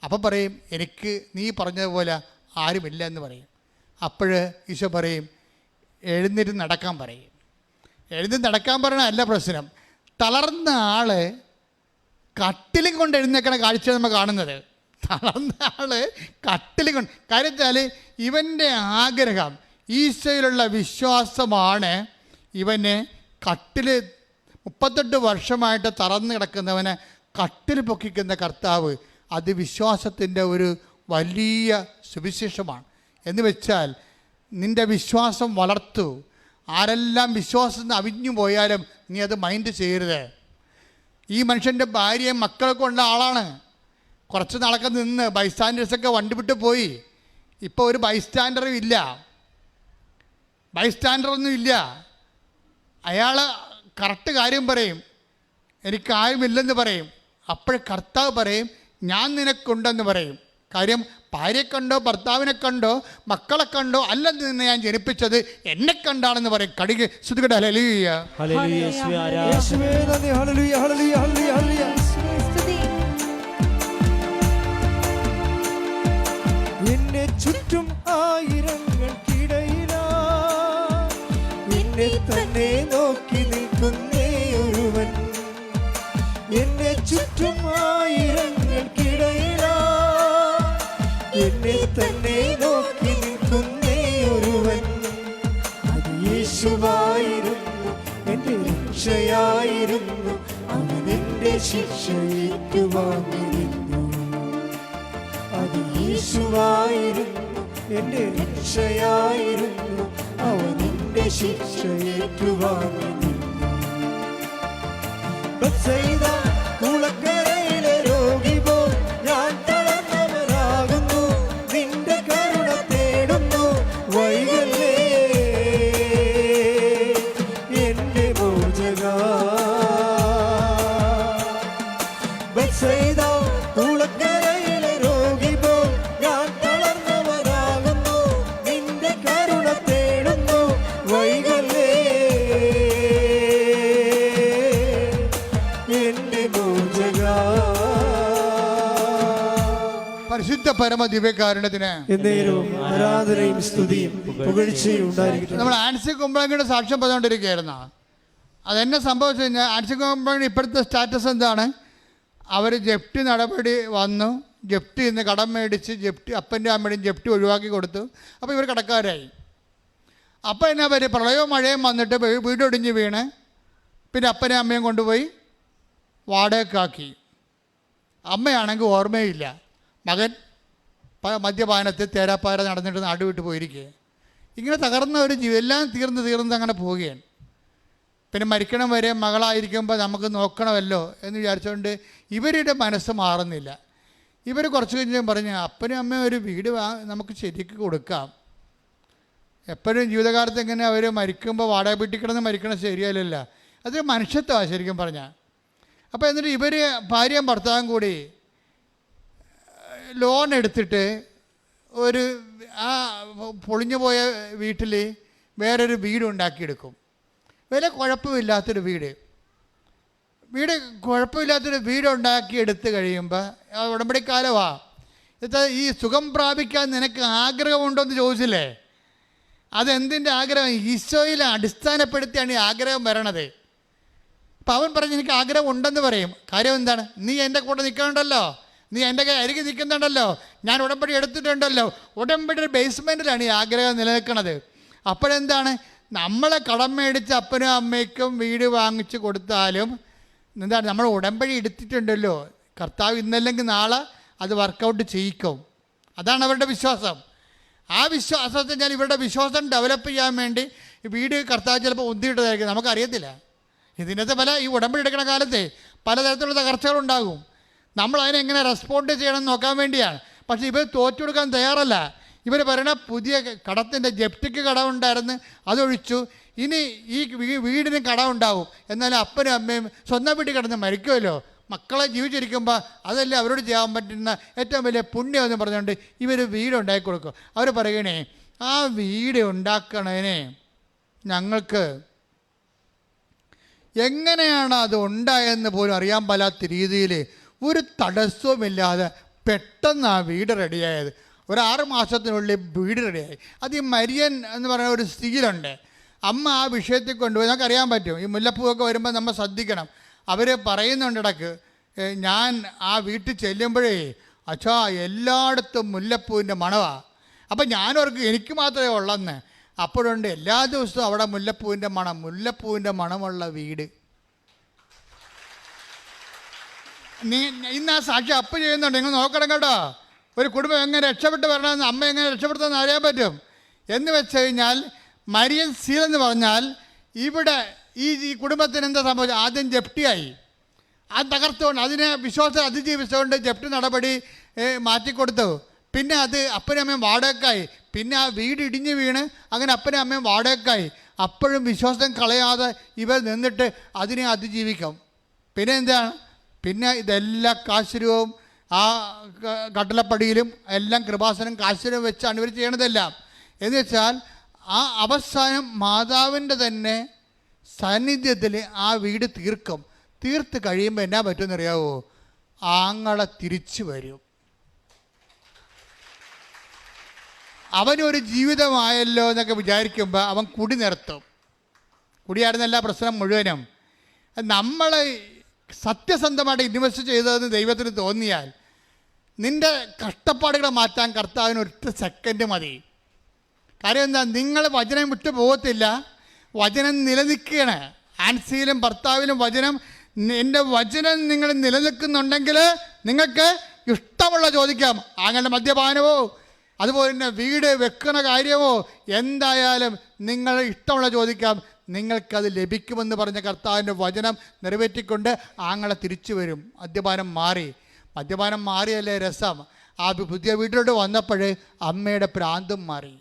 അപ്പം പറയും എനിക്ക് നീ പറഞ്ഞതുപോലെ ആരുമില്ല എന്ന് പറയും. അപ്പോൾ ഈശോ പറയും എഴുന്നേറ്റ് നടക്കാൻ പറയും. എഴുന്നേറ്റ് നടക്കാൻ പറയണല്ല പ്രശ്നം. തളർന്ന ആൾ കട്ടിലും കൊണ്ട് എഴുന്നേക്കണ കാഴ്ച നമ്മൾ കാണുന്നത്. തളർന്ന ആൾ കട്ടിലും കൊണ്ട്, കാര്യം വെച്ചാൽ ഇവൻ്റെ ആഗ്രഹം ഈശോയിലുള്ള വിശ്വാസമാണ് ഇവനെ കട്ടിൽ 38 വർഷമായിട്ട് തളർന്നു കിടക്കുന്നവനെ കട്ടിൽ പൊക്കിക്കുന്ന കർത്താവ്. അത് വിശ്വാസത്തിൻ്റെ ഒരു വലിയ സുവിശേഷമാണ്. എന്ന് വെച്ചാൽ നിൻ്റെ വിശ്വാസം വളർത്തു. ആരെല്ലാം വിശ്വാസം അവിഞ്ഞു പോയാലും നീ അത് മൈൻഡ് ചെയ്യരുത്. ഈ മനുഷ്യൻ്റെ ഭാര്യയും മക്കളൊക്കെ ഉള്ള ആളാണ്. കുറച്ച് നാളൊക്കെ നിന്ന് ബൈസ്റ്റാൻഡേഴ്സൊക്കെ വണ്ടി വിട്ട് പോയി. ഇപ്പോൾ ഒരു ബൈസ്റ്റാൻഡറും ഇല്ല, ബൈസ്റ്റാൻഡറൊന്നും ഇല്ല. അയാൾ കറക്റ്റ് കാര്യം പറയും, എനിക്കാരുമില്ലെന്ന് പറയും. അപ്പോൾ കർത്താവ് പറയും ഞാൻ നിനക്കുണ്ടെന്ന് പറയും. കാര്യം ഭാര്യയെ കണ്ടോ ഭർത്താവിനെ കണ്ടോ മക്കളെ കണ്ടോ അല്ല നിന്ന് ഞാൻ ജനിപ്പിച്ചത്, എന്നെ കണ്ടാണെന്ന് പറയും. കടികെ ശ്രുതികട ഹല്ലേലൂയ ഹല്ലേലൂയ യേശുവേ ആരാധന. യേശുവേ നന്ദി. ഹല്ലേലൂയ ഹല്ലേലൂയ ഹല്ലേലൂയ ഹല്ലേലൂയ. എന്നെ ചുറ്റും ആയിരങ്ങൾക്കിടയിലാ എന്നെ തന്നെ നോക്കി നിൽക്കുന്നേ ഒരുവൻ. എന്നെ ചുറ്റും ആയിരങ്ങൾക്കിടയിലാ എന്നെ തന്നെ നോക്കി യേശുവായിരുന്നു, അവൻ എന്റെ ശിക്ഷ ഏറ്റുവാങ്ങിയിരുന്നു. അത് യേശുവായിരുന്നു, എന്റെ രക്ഷയായിരുന്നു, അവൻ എന്റെ ശിക്ഷ ഏറ്റുവാങ്ങിയിരുന്നു. ബത്സയിദ കുളക്കരയിലെ രോഗി പോൽ ഞാൻ തളർന്നവനാകുന്നു, നിന്റെ കരുണ തേടുന്നു, വൈകല്ലേ എന്റെ മോചകാ. ബത്സയിദ കുളക്കരയിലെ രോഗി പോൽ ഞാൻ തളർന്നവനാകുന്നു, നിന്റെ കരുണ തേടുന്നു, വൈകല്ലേ എന്റെ മോചകാ. പരിശുദ്ധ പരമ ദിവ്യകാരുണ്യത്തിന് എന്നേരവും ആരാധനയും സ്തുതിയും പുകഴ്ചയും ഉണ്ടായിരിക്കട്ടെ. നമ്മൾ ആൻസി കുമ്പളങ്ങിയുടെ സാക്ഷ്യം പറഞ്ഞുകൊണ്ടിരിക്കുകയായിരുന്നു. അതെന്നെ സംഭവിച്ചു കഴിഞ്ഞാൽ ആൻസി കുമ്പളങ്ങി ഇപ്പോഴത്തെ സ്റ്റാറ്റസ് എന്താണ്? അവർ ജപ്തി നടപടി വന്നു, ജപ്തി ഇന്ന് കടം മേടിച്ച് ജപ്തി അപ്പൻ്റെ അമ്മയുടെയും ജപ്തി ഒഴിവാക്കി കൊടുത്തു. അപ്പോൾ ഇവർ കടക്കാരായി. അപ്പോൾ എന്നാ പറ്റി? പ്രളയവും മഴയും വന്നിട്ട് വീടൊടിഞ്ഞ് വീണ് പിന്നെ അപ്പനെയും അമ്മയും കൊണ്ടുപോയി വാടകയ്ക്കാക്കി. അമ്മയാണെങ്കിൽ ഓർമ്മയില്ല. മകൻ മദ്യപാനത്തിൽ തേരാപ്പാര നടന്നിട്ട് നാടുവിട്ട് പോയിരിക്കുക. ഇങ്ങനെ തകർന്ന ഒരു ജീവിതം, എല്ലാം തീർന്ന് അങ്ങനെ പോവുകയാണ്. പിന്നെ മരിക്കണം വരെ മകളായിരിക്കുമ്പോൾ നമുക്ക് നോക്കണമല്ലോ എന്ന് വിചാരിച്ചുകൊണ്ട് ഇവരുടെ മനസ്സ് മാറുന്നില്ല. ഇവർ കുറച്ച് കഴിഞ്ഞ് പറഞ്ഞു, അപ്പനും അമ്മയും ഒരു വീട് നമുക്ക് ശരിക്ക് കൊടുക്കാം. എപ്പോഴും ജീവിതകാലത്ത് എങ്ങനെ അവർ മരിക്കുമ്പോൾ വാടക വീട്ടിൽ കിടന്ന് മരിക്കണം ശരിയല്ലല്ല, അതൊരു മനുഷ്യത്വമാണ് ശരിക്കും പറഞ്ഞാൽ. അപ്പോൾ എന്നിട്ട് ഇവർ ഭാര്യയും ഭർത്താവും കൂടി ലോൺ എടുത്തിട്ട് ഒരു ആ പൊളിഞ്ഞു പോയ വീട്ടിൽ വേറൊരു വീട് ഉണ്ടാക്കിയെടുക്കും. വില കുഴപ്പമില്ലാത്തൊരു വീട് കുഴപ്പമില്ലാത്തൊരു വീട് ഉണ്ടാക്കിയെടുത്ത് കഴിയുമ്പോൾ ഉടമ്പടിക്കാലമാണ്. എന്നിട്ട് ഈ സുഖം പ്രാപിക്കാൻ നിനക്ക് ആഗ്രഹമുണ്ടോ എന്ന് ചോദിച്ചില്ലേ? അതെന്തിൻ്റെ ആഗ്രഹം? ഈശോയിൽ അടിസ്ഥാനപ്പെടുത്തിയാണ് ഈ ആഗ്രഹം വരണത്. അപ്പം അവൻ പറഞ്ഞ് എനിക്ക് ആഗ്രഹം ഉണ്ടെന്ന് പറയും. കാര്യം എന്താണ്? നീ എൻ്റെ കൂടെ നിൽക്കണുണ്ടല്ലോ, നീ എൻ്റെ അരികെ നിൽക്കുന്നുണ്ടല്ലോ, ഞാൻ ഉടമ്പടി എടുത്തിട്ടുണ്ടല്ലോ. ഉടമ്പടിയുടെ ബേസ്മെൻറ്റിലാണ് ഈ ആഗ്രഹം നിലനിൽക്കുന്നത്. അപ്പോഴെന്താണ്? നമ്മളെ കടം മേടിച്ച് അപ്പനും അമ്മയ്ക്കും വീട് വാങ്ങിച്ച് കൊടുത്താലും എന്താണ്, നമ്മൾ ഉടമ്പടി എടുത്തിട്ടുണ്ടല്ലോ, കർത്താവ് ഇന്നല്ലെങ്കിൽ നാളെ അത് വർക്കൗട്ട് ചെയ്യിക്കും. അതാണ് അവരുടെ വിശ്വാസം. ആ വിശ്വാസത്തെ ഞാൻ ഇവരുടെ വിശ്വാസം ഡെവലപ്പ് ചെയ്യാൻ വേണ്ടി വീട് കർത്താവ് ചിലപ്പോൾ ഉന്തിയിട്ടതായിരിക്കും, നമുക്കറിയത്തില്ല. ഇതിനകത്ത് ഈ ഉടമ്പടി എടുക്കുന്ന കാലത്തെ പലതരത്തിലുള്ള തകർച്ചകളുണ്ടാകും. നമ്മൾ അതിനെങ്ങനെ റെസ്പോണ്ട് ചെയ്യണമെന്ന് നോക്കാൻ വേണ്ടിയാണ്. പക്ഷേ ഇവർ തോറ്റു കൊടുക്കാൻ തയ്യാറല്ല. ഇവർ പറയണ പുതിയ കടത്തിൻ്റെ ജപ്തിക്ക് കടമുണ്ടായിരുന്നു, അതൊഴിച്ചു, ഇനി ഈ വീടിന് കടമുണ്ടാവും. എന്നാലും അപ്പനും അമ്മയും സ്വന്തം വീട്ടിൽ കിടന്ന് മരിക്കുമല്ലോ, മക്കളെ ജീവിച്ചിരിക്കുമ്പോൾ അതല്ലേ അവരോട് ചെയ്യാൻ പറ്റുന്ന ഏറ്റവും വലിയ പുണ്യം എന്ന് പറഞ്ഞുകൊണ്ട് ഇവർ വീടുണ്ടാക്കി കൊടുക്കും. അവർ പറയണേ, ആ വീട് ഉണ്ടാക്കണേനെ ഞങ്ങൾക്ക് എങ്ങനെയാണ് അത് ഉണ്ടായതെന്ന് പോലും അറിയാൻ പാലാത്ത രീതിയിൽ ഒരു തടസ്സവുമില്ലാതെ പെട്ടെന്ന് ആ വീട് റെഡിയായത്. ഒരു 6 മാസത്തിനുള്ളിൽ വീട് റെഡിയായി. അത് ഈ മരിയൻ എന്ന് പറയുന്ന ഒരു സ്ത്രീയിലുണ്ട്. അമ്മ ആ വിഷയത്തിൽ കൊണ്ടുപോയി നമുക്കറിയാൻ പറ്റും. ഈ മുല്ലപ്പൂവൊക്കെ വരുമ്പോൾ നമ്മൾ ശ്രദ്ധിക്കണം. അവർ പറയുന്നുണ്ട് ഇടയ്ക്ക്, ഞാൻ ആ വീട്ടിൽ ചെല്ലുമ്പോഴേ അച്ഛാ എല്ലായിടത്തും മുല്ലപ്പൂവിൻ്റെ മണമാണ്. അപ്പം ഞാനവർക്ക് എനിക്ക് മാത്രമേ ഉള്ളെന്ന്. അപ്പോഴുണ്ട് എല്ലാ ദിവസവും അവിടെ മുല്ലപ്പൂവിൻ്റെ മണം, മുല്ലപ്പൂവിൻ്റെ മണമുള്ള വീട്. ഇന്ന് ആ സാക്ഷി അപ്പ് ചെയ്യുന്നുണ്ട്, നിങ്ങൾ നോക്കണം കേട്ടോ. ഒരു കുടുംബം എങ്ങനെ രക്ഷപ്പെട്ട് വരണമെന്ന്, അമ്മ എങ്ങനെ രക്ഷപ്പെടുത്തുമെന്ന് അറിയാൻ പറ്റും. എന്ന് വെച്ച് കഴിഞ്ഞാൽ മരിയൻ സീൽ എന്ന് പറഞ്ഞാൽ ഇവിടെ ഈ കുടുംബത്തിന് എന്താ സംഭവിച്ചത്? ആദ്യം ജപ്തിയായി, അത് തകർത്തുകൊണ്ട് അതിനെ വിശ്വാസം അതിജീവിച്ചുകൊണ്ട് ജപ്തി നടപടി മാറ്റിക്കൊടുത്തു. പിന്നെ അത് അപ്പനും അമ്മയും വാടകയ്ക്കായി. പിന്നെ ആ വീട് ഇടിഞ്ഞ് വീണ് അങ്ങനെ അപ്പനും അമ്മയും വാടകയ്ക്കായി. അപ്പോഴും വിശ്വാസം കളയാതെ ഇവർ നിന്നിട്ട് അതിനെ അതിജീവിക്കും. പിന്നെ എന്താണ്? പിന്നെ ഇതെല്ലാം കാശുരവും ആ കട്ടളപ്പടിയിലും എല്ലാം കൃപാസനം കാശുരവും വെച്ചാണ് ഇവർ ചെയ്യണതെല്ലാം. എന്ന് വെച്ചാൽ ആ അവസാനം മാതാവിൻ്റെ തന്നെ സാന്നിധ്യത്തിൽ ആ വീട് തീർക്കും. തീർത്ത് കഴിയുമ്പോൾ എന്നാ പറ്റുമെന്നറിയാവോ? ആങ്ങളെ തിരിച്ചു വരും. അവനൊരു ജീവിതമായല്ലോ എന്നൊക്കെ വിചാരിക്കുമ്പോൾ അവൻ കുടി നിർത്തും. കുടിയായിരുന്നല്ല പ്രശ്നം മുഴുവനും. നമ്മൾ സത്യസന്ധമായിട്ട് ഇൻവെസ്റ്റ് ചെയ്തതെന്ന് ദൈവത്തിന് തോന്നിയാൽ നിൻ്റെ കഷ്ടപ്പാടുകളെ മാറ്റാൻ കർത്താവിന് 1 സെക്കൻഡ് മതി. കാര്യം എന്താ? നിങ്ങൾ വചനം വിട്ടു പോകത്തില്ല, വചനം നിലനിൽക്കുകയാണ്. ആൻസിയിലും ഭർത്താവിലും വചനം, എൻ്റെ വചനം നിങ്ങൾ നിലനിൽക്കുന്നുണ്ടെങ്കിൽ നിങ്ങൾക്ക് ഇഷ്ടമുള്ള ചോദിക്കാം. അങ്ങനെ മദ്യപാനമോ അതുപോലെ തന്നെ വീട് വെക്കുന്ന കാര്യമോ എന്തായാലും നിങ്ങൾ ഇഷ്ടമുള്ള ചോദിക്കാം, നിങ്ങൾക്കത് ലഭിക്കുമെന്ന് പറഞ്ഞ കർത്താവിൻ്റെ വചനം നിറവേറ്റിക്കൊണ്ട് ആങ്ങളെ തിരിച്ചു വരും. മദ്യപാനം മാറിയല്ലേ രസം. ആ പുതിയ വീട്ടിലോട്ട് വന്നപ്പോൾ അമ്മയുടെ ഭ്രാന്തും മാറി.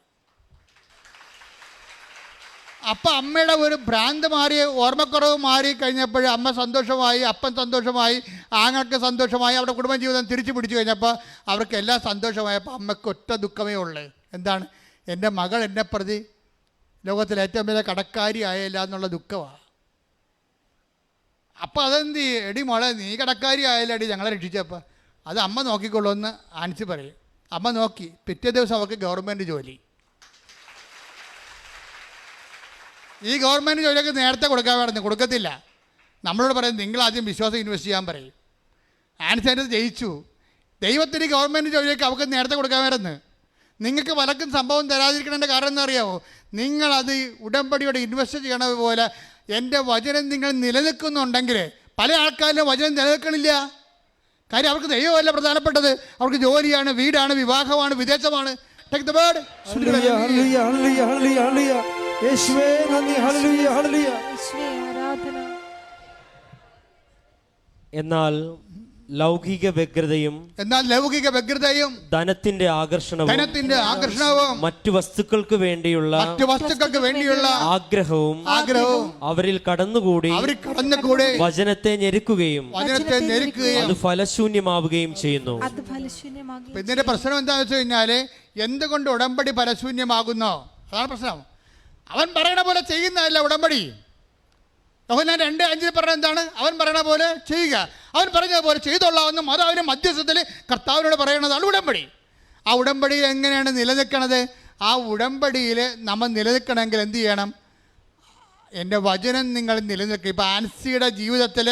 അപ്പം അമ്മയുടെ ഒരു ഭ്രാന്ത് മാറി, ഓർമ്മക്കുറവ് മാറി കഴിഞ്ഞപ്പോൾ അമ്മ സന്തോഷമായി, അപ്പൻ സന്തോഷമായി, ആങ്ങൾക്ക് സന്തോഷമായി, അവരുടെ കുടുംബജീവിതം തിരിച്ചു പിടിച്ചു കഴിഞ്ഞപ്പോൾ അവർക്ക് എല്ലാം സന്തോഷമായപ്പോൾ അമ്മയ്ക്ക് ഒറ്റ ദുഃഖമേ ഉള്ളൂ. എന്താണ്? എൻ്റെ മകൾ എന്നെ പ്രതി ലോകത്തിലെ ഏറ്റവും വലിയ കടക്കാരി ആയല്ല എന്നുള്ള ദുഃഖമാണ്. അപ്പം അതെന്ത് ചെയ്യും? എടി മോളെ, നീ കടക്കാരി ആയല്ല എടി ഞങ്ങളെ രക്ഷിച്ചപ്പോൾ. അത് അമ്മ നോക്കിക്കൊള്ളൂ എന്ന് ആൻസി പറയും. അമ്മ നോക്കി. പിറ്റേ ദിവസം അവർക്ക് ഗവൺമെൻറ് ജോലി. ഈ ഗവൺമെൻറ് ജോലിയൊക്കെ നേരത്തെ കൊടുക്കാൻ വേണമെന്ന് കൊടുക്കത്തില്ല. നമ്മളോട് പറയും നിങ്ങൾ ആദ്യം വിശ്വാസം ഇൻവെസ്റ്റ് ചെയ്യാൻ പറയും. ആൻസി അതിനകത്ത് ജയിച്ചു. ദൈവത്തിന് ഗവൺമെൻറ് ജോലിയൊക്കെ അവർക്ക് നേരത്തെ കൊടുക്കാൻ വരുന്നത്. നിങ്ങൾക്ക് പലർക്കും സംഭവം തരാതിരിക്കണതിൻ്റെ കാരണം എന്താ അറിയാമോ? നിങ്ങളത് ഉടമ്പടിയോടെ ഇൻവെസ്റ്റ് ചെയ്യണത് പോലെ എൻ്റെ വചനം നിങ്ങൾ നിലനിൽക്കുന്നുണ്ടെങ്കിൽ പല ആൾക്കാരിലും വചനം നിലനിൽക്കണില്ല. കാര്യം അവർക്ക് ദൈവമല്ല പ്രധാനപ്പെട്ടത്, അവർക്ക് ജോലിയാണ്, വീടാണ്, വിവാഹമാണ്, വിദേശമാണ്. Take the word. യേശുവേ നന്ദി. ഹല്ലേലൂയ ഹല്ലേലൂയ. യേശുവേ ആരാധന. എന്നാൽ ലൗകിക വ്യഗ്രതയും ധനത്തിന്റെ ആകർഷണവും മറ്റു വസ്തുക്കൾക്ക് വേണ്ടിയുള്ള ആഗ്രഹവും അവരിൽ കടന്നുകൂടി വചനത്തെ ഞെരുക്കുകയും അത് ഫലശൂന്യമാവുകയും ചെയ്യുന്നു. ഇതിന്റെ പ്രശ്നം എന്താണെന്ന് വെച്ച് കഴിഞ്ഞാല് എന്തുകൊണ്ട് ഉടമ്പടി ഫലശൂന്യമാകുന്നോ? അതാണ് പ്രശ്നം. അവൻ പറയണ പോലെ ചെയ്യുന്നതല്ല ഉടമ്പടി. യോഹന്നാൻ 2:5 പറഞ്ഞ എന്താണ്? അവൻ പറയണ പോലെ ചെയ്യുക, അവൻ പറഞ്ഞതുപോലെ ചെയ്തോളാമെന്നും അത് അവന് മധ്യസ്ഥത്തിൽ കർത്താവിനോട് പറയണതാണ് ഉടമ്പടി. ആ ഉടമ്പടിയിൽ എങ്ങനെയാണ് നിലനിൽക്കണത്? ആ ഉടമ്പടിയിൽ നമ്മൾ നിലനിൽക്കണമെങ്കിൽ എന്ത് ചെയ്യണം? എൻ്റെ വചനം നിങ്ങൾ നിലനിൽക്കുക. ഇപ്പം ആൻസിയുടെ ജീവിതത്തിൽ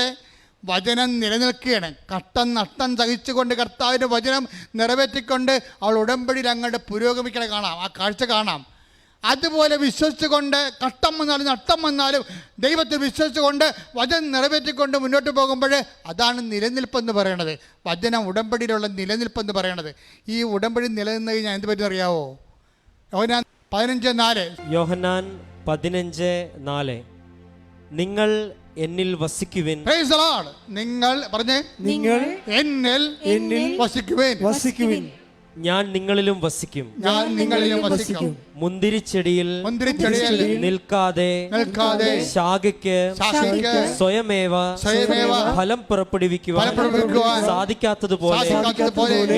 വചനം നിലനിൽക്കുകയാണ്. കഷ്ടം നഷ്ടം സഹിച്ചുകൊണ്ട് കർത്താവിൻ്റെ വചനം നിറവേറ്റിക്കൊണ്ട് അവൾ ഉടമ്പടിയിൽ അങ്ങോട്ട് പുരോഗമിക്കണ കാണാം, ആ കാഴ്ച കാണാം. അതുപോലെ വിശ്വസിച്ചുകൊണ്ട് കഷ്ടം വന്നാലും നഷ്ടം വന്നാലും ദൈവത്തെ വിശ്വസിച്ചുകൊണ്ട് വചനം നിറവേറ്റിക്കൊണ്ട് മുന്നോട്ട് പോകുമ്പോൾ അതാണ് നിലനിൽപ്പെന്ന് പറയണത്. വചനം ഉടമ്പടിയിലുള്ള നിലനിൽപ്പെന്ന് പറയണത്. ഈ ഉടമ്പടി നിലനിന്ന് കഴിഞ്ഞാൽ എന്ത് പറ്റും അറിയാവോ? യോഹന്നാൻ 15:4. യോഹന്നാൻ 15:4 നിങ്ങൾ എന്നിൽ വസിക്കുവിൻ. Price the Lord. നിങ്ങൾ പറഞ്ഞേ, നിങ്ങൾ എന്നിൽ വസിക്കുവിൻ. ഞാൻ നിങ്ങളിലും വസിക്കും. മുന്തിരിച്ചെടിയിൽ നിൽക്കാതെ ശാഖയ്ക്ക് സ്വയമേവ ഫലം പുറപ്പെടുവിക്കുവാൻ സാധിക്കാത്തതുപോലെ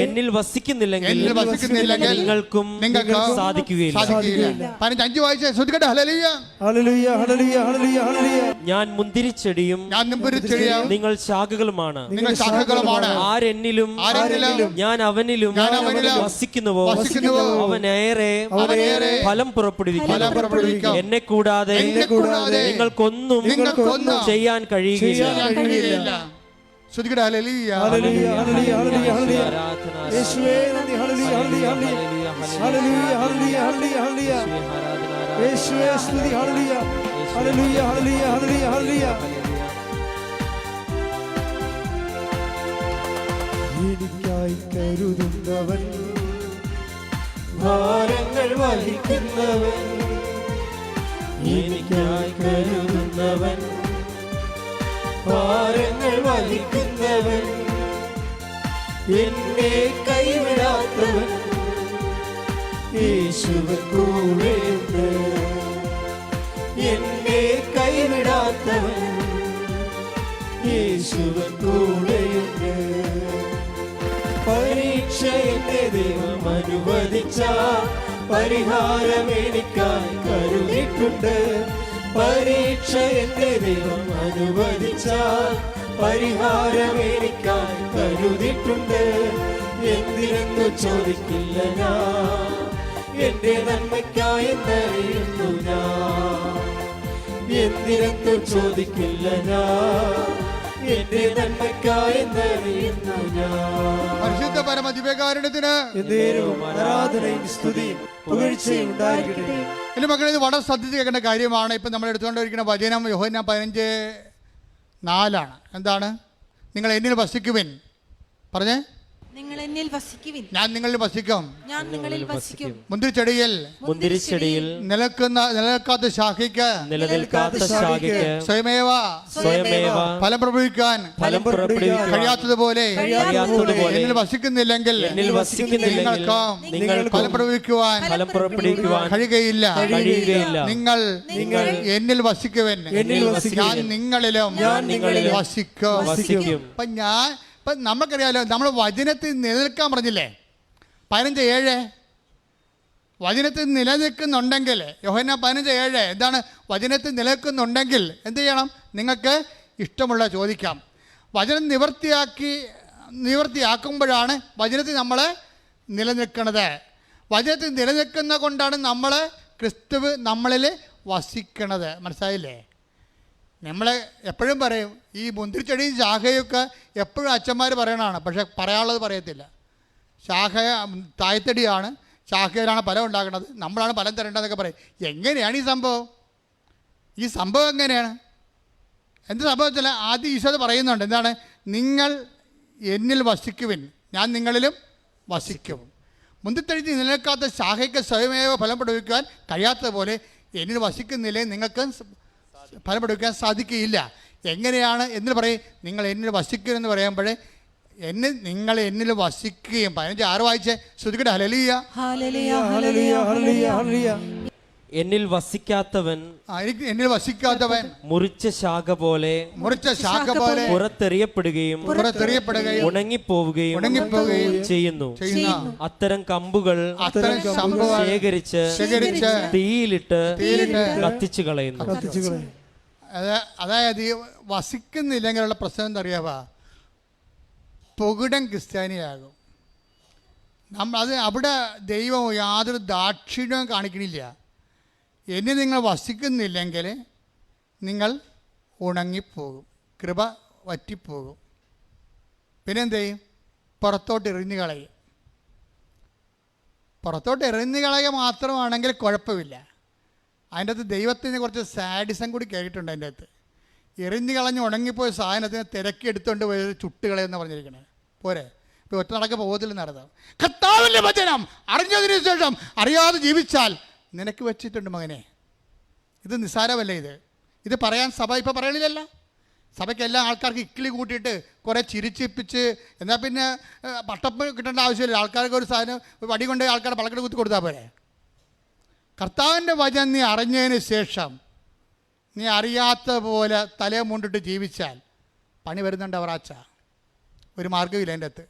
എന്നിൽ വസിക്കുന്നില്ലെങ്കിൽ നിങ്ങൾക്കും സാധിക്കുകയില്ല. ഞാൻ മുന്തിരിച്ചെടിയും നിങ്ങൾ ശാഖകളുമാണ്. ആരെന്നിലും ഞാൻ അവനിലും വസിക്കുന്നുവോ അവൻ ഏറെ ഫലം പുറപ്പെടുവിക്കും. എന്നെ കൂടാതെ നിങ്ങൾക്കൊന്നും ചെയ്യാൻ കഴിയുകയില്ല. എനിക്കായി കരുതുന്നവൻ, ഭാരങ്ങൾ വഹിക്കുന്നവൻ, എനിക്കായി കരുതുന്നവൻ, ഭാരങ്ങൾ വഹിക്കുന്നവൻ, എന്നെ കൈവിടാത്തവൻ, യേശുവൻ കൂടെയുണ്ട്. എന്നെ കൈവിടാത്തവൻ, യേശുവൻ കൂടെയുണ്ട്. പരീക്ഷ എന്റെ ദൈവം അനുവദിച്ച പരിഹാരം എനിക്കായി കരുതിയിട്ടുണ്ട്. പരീക്ഷ എന്റെ ദൈവം അനുവദിച്ച പരിഹാരം എനിക്കായി കരുതിയിട്ടുണ്ട്. എന്തിനെന്നു ചോദിക്കില്ല ഞാൻ, എന്റെ നന്മയ്ക്കായി എന്നറിയുന്നു ഞാൻ. എന്തിനെന്നു ചോദിക്കില്ല ഞാൻ, എന്റെ നന്മയ്ക്കായി എന്നറിയുന്നു ഞാൻ. പരിശുദ്ധ പരമദിവ്യകാരുണ്യത്തിന് എന്നേരവും ആരാധനയും സ്തുതിയും പുകഴ്ചയും ഉണ്ടായിരിക്കട്ടെ. എൻ്റെ മക്കളെ, ഇത് വളരെ ശ്രദ്ധിച്ച് കേൾക്കേണ്ട കാര്യമാണ്. ഇപ്പം നമ്മൾ എടുത്തുകൊണ്ടിരിക്കുന്ന വചനം യോഹന്നാൻ 15:4 എന്താണ്? നിങ്ങൾ എന്നിൽ വസിക്കുവിൻ. പറഞ്ഞേ, നിങ്ങൾ എന്നിൽ വസിക്കുവിൻ, ഞാൻ നിങ്ങളിൽ വസിക്കും. ഞാൻ നിങ്ങളിൽ വസിക്കും. മുന്തിരിച്ചെടിയിൽ നിലനിൽക്കാത്ത ശാഖയ്ക്ക് സ്വയമേവ ഫലം പ്രഭവിക്കാൻ കഴിയാത്തതുപോലെ എന്നിൽ വസിക്കുന്നില്ലെങ്കിൽ നിങ്ങൾക്ക് ഫലം പ്രഭവിക്കുവാൻ കഴിയുകയില്ല. നിങ്ങൾ എന്നിൽ വസിക്കുവൻ, ഞാൻ നിങ്ങളിലും വസിക്കും. ഇപ്പം നമുക്കറിയാലോ, നമ്മൾ വചനത്തിൽ നിലനിൽക്കാൻ പറഞ്ഞില്ലേ? 15:7 വചനത്തിൽ നിലനിൽക്കുന്നുണ്ടെങ്കിൽ, യോഹന്നാൻ 15:7 എന്താണ്? വചനത്തിൽ നിലനിൽക്കുന്നുണ്ടെങ്കിൽ എന്ത് ചെയ്യണം? നിങ്ങൾക്ക് ഇഷ്ടമുള്ള ചോദിക്കാം. വചനം നിവർത്തിയാക്കുമ്പോഴാണ് വചനത്തിൽ നമ്മൾ നിലനിൽക്കുന്നത്. വചനത്തിൽ നിലനിൽക്കുന്ന കൊണ്ടാണ് നമ്മൾ ക്രിസ്തുവ് നമ്മളിൽ വസിക്കണത്. മനസ്സിലായില്ലേ? നമ്മൾ എപ്പോഴും പറയും, ഈ മുന്തിരിച്ചെടിയും ശാഖയൊക്കെ എപ്പോഴും അച്ഛന്മാർ പറയണതാണ്, പക്ഷെ പറയാനുള്ളത് പറയത്തില്ല. ശാഖ തായ്തടിയാണ്, ശാഖയിലാണ് ഫലം ഉണ്ടാക്കുന്നത്, നമ്മളാണ് ഫലം തരേണ്ടതെന്നൊക്കെ പറയും. എങ്ങനെയാണ് ഈ സംഭവം എങ്ങനെയാണ്? എന്ത് സംഭവത്തില്ല? ആദ്യം ഈശോ പറയുന്നുണ്ട്, എന്താണ്? നിങ്ങൾ എന്നിൽ വസിക്കുവിൻ, ഞാൻ നിങ്ങളിലും വസിക്കും. മുന്തിരിച്ചെടി നിലനിൽക്കാത്ത ശാഖയ്ക്ക് സ്വയമേവ ഫലം പ്രയോഗിക്കാൻ കഴിയാത്തതുപോലെ എന്നിൽ വസിക്കുന്നില്ലേ നിങ്ങൾക്ക് ഫലം പ്രയോഗിക്കാൻ സാധിക്കുകയില്ല. എങ്ങനെയാണ് എന്ന് പറയും? നിങ്ങൾ എന്നിൽ വസിക്കും എന്ന് പറയുമ്പോഴേ നിങ്ങൾ എന്നിൽ വസിക്കുകയും 15:6 വായിച്ചേ, ശ്രുതിക്കട്ടെ. ഹല്ലേലൂയ, ഹല്ലേലൂയ, ഹല്ലേലൂയ, ഹല്ലേലൂയ. എന്നിൽ വസിക്കാത്തവൻ മുറിച്ച ശാഖ പോലെ പുറത്തെറിയപ്പെടുകയും ഉണങ്ങിപ്പോവുകയും ചെയ്യുന്നു. അത്തരം കമ്പുകൾ ശേഖരിച്ച് തീയിലിട്ട് കത്തിച്ചു കളയുന്നു. അതായത് വസിക്കുന്നില്ലെങ്കിലുള്ള പ്രശ്നം എന്താ അറിയാവാ? പൊകിടൻ ക്രിസ്ത്യാനിയാകും. അവിടെ ദൈവം യാതൊരു ദാക്ഷിണ്യവും കാണിക്കണില്ല. എന്നെ നിങ്ങൾ വസിക്കുന്നില്ലെങ്കിൽ നിങ്ങൾ ഉണങ്ങിപ്പോകും, കൃപ വറ്റിപ്പോകും. പിന്നെന്ത് ചെയ്യും? പുറത്തോട്ട് എറിഞ്ഞു കളയും. പുറത്തോട്ട് എറിഞ്ഞു കളയുക മാത്രമാണെങ്കിൽ കുഴപ്പമില്ല. അതിൻ്റെ അകത്ത് ദൈവത്തിന് കുറച്ച് സാഡിസം കൂടി കേട്ടിട്ടുണ്ട്. അതിൻ്റെ അകത്ത് എറിഞ്ഞു കളഞ്ഞ് ഉണങ്ങിപ്പോയ സാധനത്തിന് തിരക്കി എടുത്തുകൊണ്ട് പോയി ചുട്ടുകളയെന്ന് പറഞ്ഞിരിക്കണേ. പോരെ? ഇപ്പോൾ ഒറ്റ നടക്ക പോകത്തില്ല നടത്താം. കർത്താവിൻ്റെ വചനം അറിഞ്ഞതിന് ശേഷം അറിയാതെ ജീവിച്ചാൽ നിനക്ക് വെച്ചിട്ടുണ്ട് മകനെ. ഇത് നിസ്സാരമല്ലേ? ഇത് പറയാൻ സഭ ഇപ്പോൾ പറയണില്ലല്ല. സഭയ്ക്ക് എല്ലാ ആൾക്കാർക്ക് ഇക്കിളി കൂട്ടിയിട്ട് കുറേ ചിരിച്ചിപ്പിച്ച് എന്നാൽ പിന്നെ പട്ടപ്പ് കിട്ടേണ്ട ആവശ്യമില്ല. ആൾക്കാർക്ക് ഒരു സാധനം വടി കൊണ്ട് ആൾക്കാരുടെ പളക്കെട്ട് കുത്തി കൊടുത്താൽ പോരെ? കർത്താവിൻ്റെ വചനം നീ അറിഞ്ഞതിന് ശേഷം നീ അറിയാത്ത പോലെ തലയെ മുണ്ടിട്ട് ജീവിച്ചാൽ പണി വരുന്നുണ്ട് അവറാച്ച. ഒരു മാർഗ്ഗമില്ല എൻ്റെ അകത്ത്.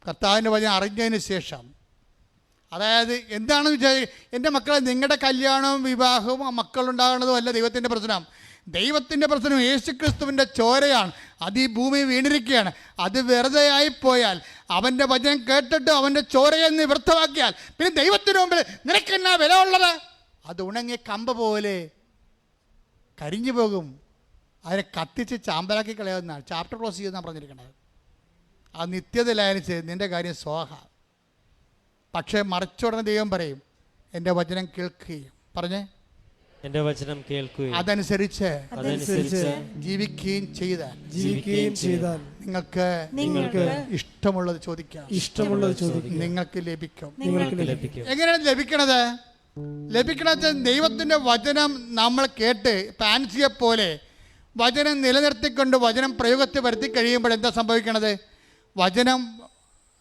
കർത്താവിൻ്റെ വചനം അറിഞ്ഞതിന് ശേഷം, അതായത് എന്താണെന്ന് വിചാരിക്കുക, എൻ്റെ മക്കളെ, നിങ്ങളുടെ കല്യാണവും വിവാഹവും മക്കളുണ്ടാകുന്നതും അല്ല ദൈവത്തിൻ്റെ പ്രശ്നം. ദൈവത്തിൻ്റെ പ്രശ്നം യേശുക്രിസ്തുവിൻ്റെ ചോരയാണ്. അത് ഈ ഭൂമി വീണിരിക്കുകയാണ്. അത് വെറുതെ ആയിപ്പോയാൽ, അവൻ്റെ വചനം കേട്ടിട്ട് അവൻ്റെ ചോരയെ നീ വ്യർത്ഥമാക്കിയാൽ പിന്നെ ദൈവത്തിന് മുമ്പിൽ നിനക്കെന്നാ വില ഉള്ളത്? അത് ഉണങ്ങിയ കമ്പ് പോലെ കരിഞ്ഞു പോകും. അതിനെ കത്തിച്ച് ചാമ്പലാക്കി കളയാവുന്നതാണ്. ചാപ്റ്റർ ക്ലോസ് ചെയ്യുന്നതാണ് പറഞ്ഞിരിക്കുന്നത്. ആ നിത്യതയിലായാലും നിൻ്റെ കാര്യം സ്വാഹ. പക്ഷേ മറിച്ചുടനെ ദൈവം പറയും, എൻ്റെ വചനം കേൾക്കുകയും പറഞ്ഞേ എൻ്റെ വചനം കേൾക്കുകയും അതനുസരിച്ച് ജീവിക്കുകയും ചെയ്താൽ നിങ്ങൾക്ക് ഇഷ്ടമുള്ളത് ചോദിക്കാം, നിങ്ങൾക്ക് ലഭിക്കും. എങ്ങനെയാണ് ലഭിക്കണത്? ദൈവത്തിൻ്റെ വചനം നമ്മൾ കേട്ട് പാൻസിയെ പോലെ വചനം നിലനിർത്തിക്കൊണ്ട് വചനം പ്രയോഗത്തിൽ വരുത്തി കഴിയുമ്പോൾ എന്താ സംഭവിക്കണത്? വചനം